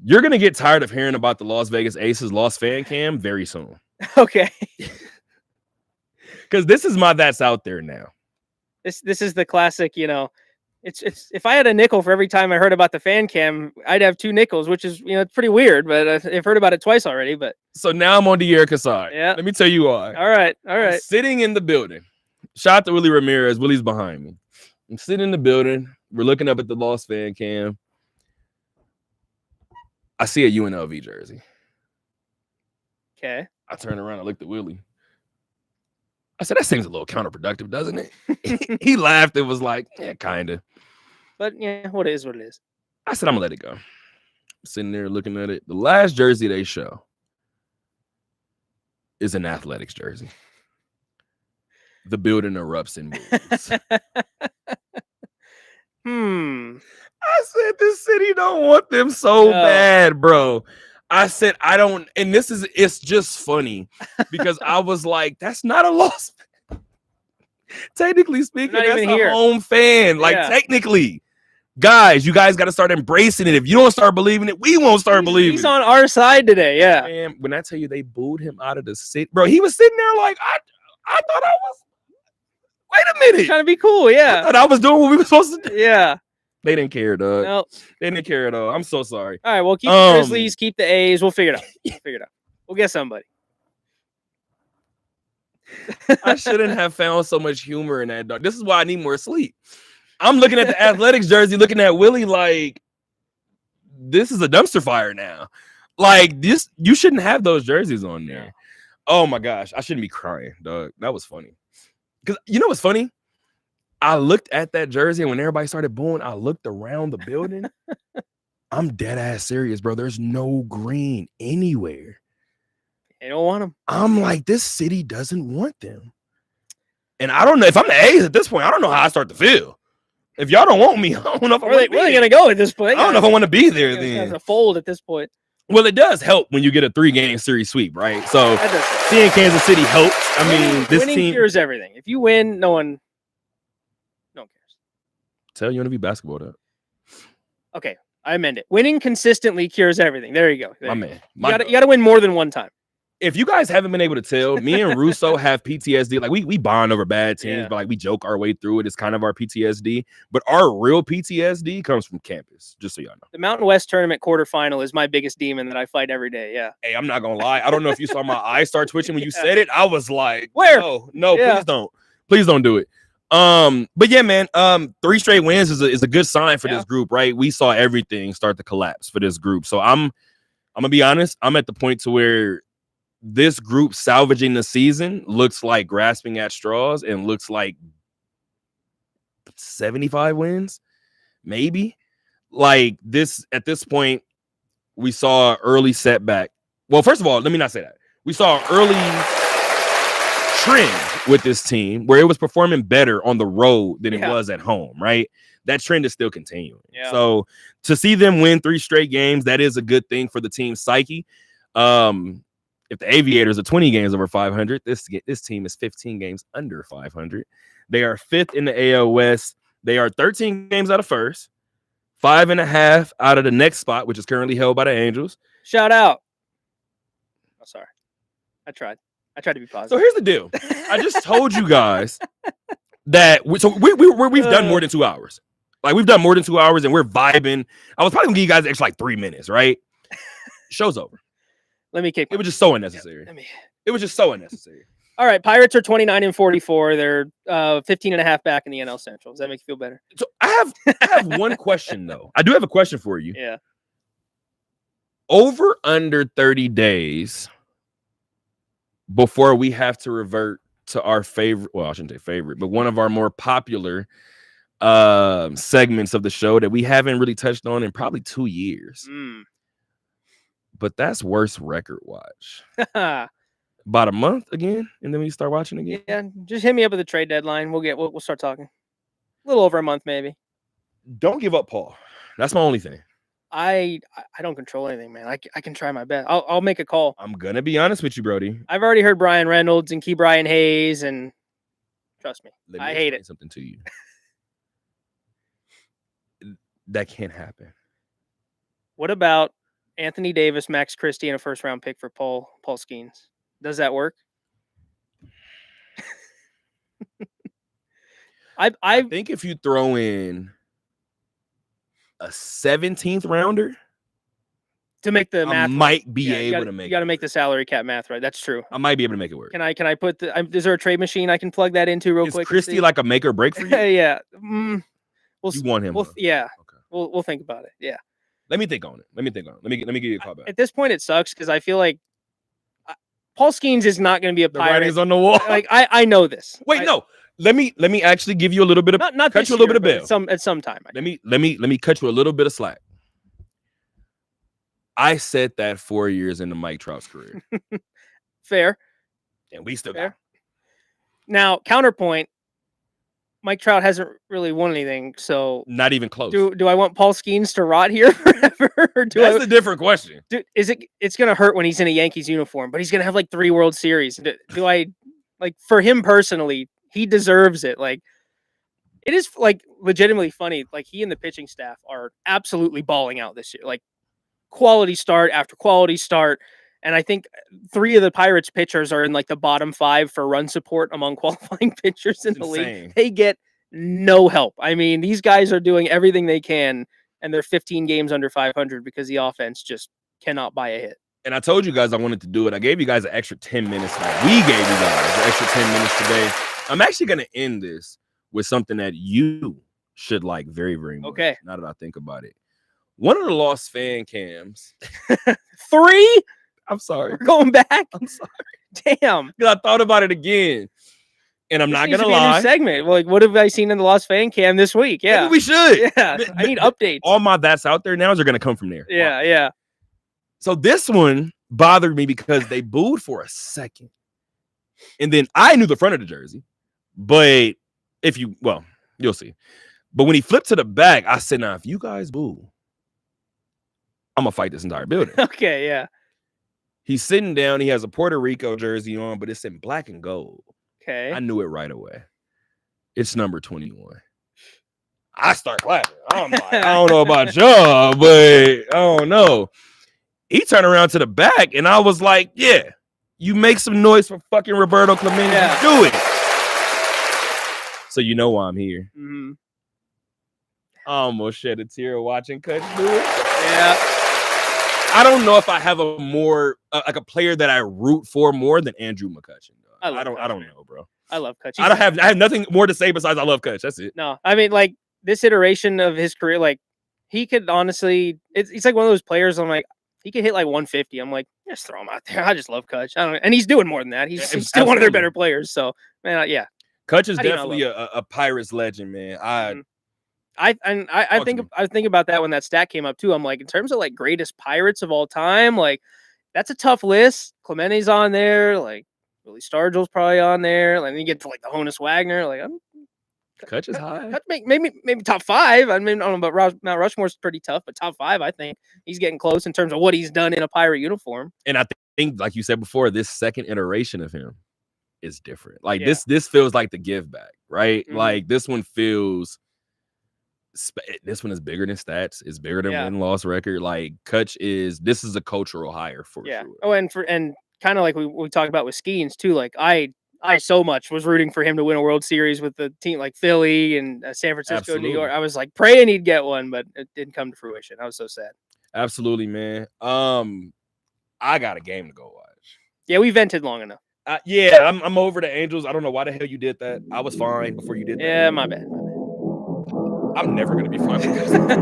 Speaker 3: You're going to get tired of hearing about the Las Vegas Aces lost fan cam very soon.
Speaker 4: Okay.
Speaker 3: Because this is my that's out there now.
Speaker 4: This is the classic, it's if I had a nickel for every time I heard about the fan cam, I'd have 2 nickels, which is, it's pretty weird, but I've heard about it twice already. But
Speaker 3: so now I'm on De'Erica side.
Speaker 4: Yeah.
Speaker 3: Let me tell you why.
Speaker 4: All right.
Speaker 3: I'm sitting in the building. Shout out to Willie Ramirez. Willie's behind me. I'm sitting in the building. We're looking up at the lost fan cam. I see a UNLV jersey.
Speaker 4: Okay.
Speaker 3: I turned around. I looked at Willie. I said, that seems a little counterproductive, doesn't it? He laughed and was like, yeah, kind of.
Speaker 4: But yeah, what it is.
Speaker 3: I said, I'm going to let it go. Sitting there looking at it. The last jersey they show is an Athletics jersey. The building erupts in moves. I said this city don't want them so
Speaker 4: No.
Speaker 3: bad, bro. I said I don't, and it's just funny because I was like, that's not a loss. Technically speaking,
Speaker 4: not
Speaker 3: that's
Speaker 4: even
Speaker 3: a
Speaker 4: here.
Speaker 3: home fan. Like
Speaker 4: Yeah.
Speaker 3: technically, guys, you guys got to start embracing it. If you don't start believing it, we won't start believing
Speaker 4: He's
Speaker 3: it.
Speaker 4: on our side today. Yeah.
Speaker 3: Man, when I tell you they booed him out of the city, bro, he was sitting there like I thought I was. Wait a minute.
Speaker 4: Trying to be cool.
Speaker 3: I
Speaker 4: Yeah.
Speaker 3: thought I was doing what we were supposed to do.
Speaker 4: Yeah.
Speaker 3: They didn't care, dog.
Speaker 4: No.
Speaker 3: They didn't care at all. I'm so sorry.
Speaker 4: All right. Well, keep the Grizzlies, keep the A's. We'll figure it out. We'll get somebody.
Speaker 3: I shouldn't have found so much humor in that, dog. This is why I need more sleep. I'm looking at the Athletics jersey, looking at Willie like, this is a dumpster fire now. Like, this, you shouldn't have those jerseys on there.
Speaker 4: Yeah.
Speaker 3: Oh my gosh, I shouldn't be crying, dog. That was funny. Because you know what's funny? I looked at that jersey, and when everybody started booing, I looked around the building. I'm dead ass serious, bro. There's no green anywhere.
Speaker 4: They don't want them.
Speaker 3: I'm like, this city doesn't want them. And I don't know if I'm the A's at this point. I don't know how I start to feel. If y'all don't want me, I don't know if
Speaker 4: Where are they going to go at this point?
Speaker 3: I don't know if I want to be there
Speaker 4: It's
Speaker 3: then.
Speaker 4: a fold at this point.
Speaker 3: Well, it does help when you get a 3-game series sweep, right? So
Speaker 4: That does.
Speaker 3: seeing Kansas City helps. I mean, this
Speaker 4: winning
Speaker 3: team.
Speaker 4: cures everything. If you win, no one cares.
Speaker 3: Tell UNLV basketball that.
Speaker 4: Okay, I amend it. Winning consistently cures everything. There you go. There
Speaker 3: My
Speaker 4: you go.
Speaker 3: man.
Speaker 4: You got to win more than one time.
Speaker 3: If you guys haven't been able to tell, me and Russo have PTSD. Like we bond over bad teams,
Speaker 4: Yeah.
Speaker 3: but like we joke our way through it. It's kind of our PTSD. But our real PTSD comes from campus, just so y'all know.
Speaker 4: The Mountain West tournament quarterfinal is my biggest demon that I fight every day. Yeah.
Speaker 3: Hey, I'm not gonna lie. I don't know if you saw my eyes start twitching when you said it. I was like,
Speaker 4: Where?
Speaker 3: No,
Speaker 4: Yeah.
Speaker 3: Please don't do it. But yeah, man, 3 straight wins is a good sign for this group, right? We saw everything start to collapse for this group. So I'm gonna be honest, I'm at the point to where this group salvaging the season looks like grasping at straws and looks like 75 wins, maybe. Like this at this point, we saw an early setback. Well, first of all, let me not say that. We saw an early trend with this team where it was performing better on the road than it was at home, right? That trend is still continuing.
Speaker 4: Yeah.
Speaker 3: So to see them win 3 straight games, that is a good thing for the team's psyche. If the Aviators are 20 games over 500, this team is 15 games under 500. They are 5th in the AL West. They are 13 games out of first, 5.5 out of the next spot, which is currently held by the Angels.
Speaker 4: Shout out. Oh, sorry. I tried to be positive.
Speaker 3: So here's the deal. I just told you guys that we've done more than 2 hours. Like we've done more than 2 hours and we're vibing. I was probably gonna give you guys extra like 3 minutes, right? Show's over.
Speaker 4: Let me kick.
Speaker 3: It was just so unnecessary. It was just so unnecessary.
Speaker 4: All right, Pirates are 29-44. They're 15.5 back in the NL Central. Does that make you feel better?
Speaker 3: So I have one question though. I do have a question for you.
Speaker 4: Yeah.
Speaker 3: Over under 30 days before we have to revert to our favorite, well, I shouldn't say favorite, but one of our more popular segments of the show that we haven't really touched on in probably 2 years. But that's worst record watch. About a month again, and then we start watching again.
Speaker 4: Yeah, just hit me up at the trade deadline. We'll start talking. A little over a month, maybe.
Speaker 3: Don't give up, Paul. That's my only thing.
Speaker 4: I don't control anything, man. I can try my best. I'll make a call.
Speaker 3: I'm gonna be honest with you, Brody.
Speaker 4: I've already heard Brian Reynolds and Key Brian Hayes, and trust me, I hate it.
Speaker 3: Something to you. That can't happen.
Speaker 4: What about Anthony Davis, Max Christie, and a first-round pick for Paul Skeens? Does that work? I
Speaker 3: think if you throw in a 17th rounder
Speaker 4: to make the math,
Speaker 3: I might be able to make.
Speaker 4: You got to make the salary cap math right. That's true.
Speaker 3: I might be able to make it work.
Speaker 4: Can I put the? Is there a trade machine I can plug that into real quick?
Speaker 3: Is Christie like a make or break for you?
Speaker 4: Yeah.
Speaker 3: You want him?
Speaker 4: Yeah.
Speaker 3: Okay.
Speaker 4: We'll think about it. Yeah.
Speaker 3: Let me think on it. Let me give you a call back.
Speaker 4: At this point, it sucks because I feel like Paul Skeens is not going to be a
Speaker 3: The
Speaker 4: Pirate.
Speaker 3: writing's on the wall.
Speaker 4: Like I know this.
Speaker 3: Wait, no. Let me actually give you a little bit of
Speaker 4: not
Speaker 3: cut
Speaker 4: this
Speaker 3: you a little
Speaker 4: year,
Speaker 3: bit of
Speaker 4: but
Speaker 3: bail.
Speaker 4: at some time.
Speaker 3: Let me cut you a little bit of slack. I said that 4 years into Mike Trout's career.
Speaker 4: Fair.
Speaker 3: And we still
Speaker 4: Fair.
Speaker 3: got.
Speaker 4: Now, counterpoint, Mike Trout hasn't really won anything, so
Speaker 3: Not even close.
Speaker 4: do I want Paul Skeens to rot here forever? Or
Speaker 3: That's a different question.
Speaker 4: It's gonna hurt when he's in a Yankees uniform, but he's gonna have like 3 World Series. Do I like for him personally, he deserves it. Like it is like legitimately funny. Like he and the pitching staff are absolutely balling out this year. Like quality start after quality start. And I think 3 of the Pirates pitchers are in like the bottom 5 for run support among qualifying pitchers in the league. They get no help. I mean, these guys are doing everything they can, and they're 15 games under 500 because the offense just cannot buy a hit.
Speaker 3: And I told you guys I wanted to do it. I gave you guys an extra 10 minutes. We gave you guys an extra 10 minutes today. I'm actually going to end this with something that you should like very, very much.
Speaker 4: Okay.
Speaker 3: Now that I think about it. One of the Lost fan cams.
Speaker 4: 3?
Speaker 3: I'm sorry.
Speaker 4: We're going back?
Speaker 3: I'm sorry.
Speaker 4: Damn.
Speaker 3: Because I thought about it again. And I'm
Speaker 4: This
Speaker 3: not
Speaker 4: needs
Speaker 3: going to
Speaker 4: be a new
Speaker 3: lie.
Speaker 4: segment. Well, like, what have I seen in the Lost Fan Cam this week? Yeah.
Speaker 3: Maybe we should.
Speaker 4: Yeah. I need updates.
Speaker 3: All my that's out there now are going to come from there.
Speaker 4: Yeah. Yeah.
Speaker 3: So this one bothered me because they booed for a second. And then I knew the front of the jersey. But you'll see. But when he flipped to the back, I said, now, if you guys boo, I'm going to fight this entire building.
Speaker 4: Okay. Yeah.
Speaker 3: He's sitting down. He has a Puerto Rico jersey on, but it's in black and gold.
Speaker 4: Okay.
Speaker 3: I knew it right away. It's number 21. I start clapping. I'm like, I don't know about y'all, but I don't know. He turned around to the back, and I was like, yeah, you make some noise for fucking Roberto Clemente.
Speaker 4: Yeah.
Speaker 3: Do it. So you know why I'm here.
Speaker 4: Mm-hmm.
Speaker 3: I almost shed a tear watching Kutch do it.
Speaker 4: Yeah.
Speaker 3: I don't know if I have a more like a player that I root for more than Andrew McCutchen. I don't know, bro.
Speaker 4: I love Kutch.
Speaker 3: I have nothing more to say besides I love Kutch. That's it.
Speaker 4: No, I mean, like this iteration of his career, like he could honestly, it's like one of those players. I'm like, he could hit like 150. I'm like, just throw him out there. I just love Kutch. I don't, and he's doing more than that. He's still one of their better players. So, man, yeah,
Speaker 3: Kutch is definitely a Pirates legend, man.
Speaker 4: I think about that when that stat came up too. I'm like, in terms of like greatest Pirates of all time, like that's a tough list. Clemente's on there, like Willie Stargell's probably on there. Like, then you get to like the Honus Wagner, like
Speaker 3: Kutch is high.
Speaker 4: Maybe top 5. I mean, I don't know, but Mount Rushmore's pretty tough, but top 5, I think he's getting close in terms of what he's done in a Pirate uniform.
Speaker 3: And I think, like you said before, this second iteration of him is different. Like this feels like the give back, right? Mm-hmm. Like this one feels. This one is bigger than stats. It's bigger than win-loss record. Like Kutch this is a cultural hire for sure.
Speaker 4: Oh, and kind of like we talked about with Skeens too. Like I so much was rooting for him to win a World Series with the team like Philly and San Francisco,
Speaker 3: Absolutely.
Speaker 4: New York. I was like praying he'd get one, but it didn't come to fruition. I was so sad.
Speaker 3: Absolutely, man. I got a game to go watch.
Speaker 4: Yeah, we vented long enough.
Speaker 3: I'm over the Angels. I don't know why the hell you did that. I was fine before you did that.
Speaker 4: Yeah, my bad.
Speaker 3: I'm never going to be fine with this. Until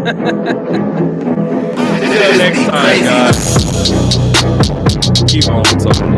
Speaker 3: next time, guys. Keep on talking.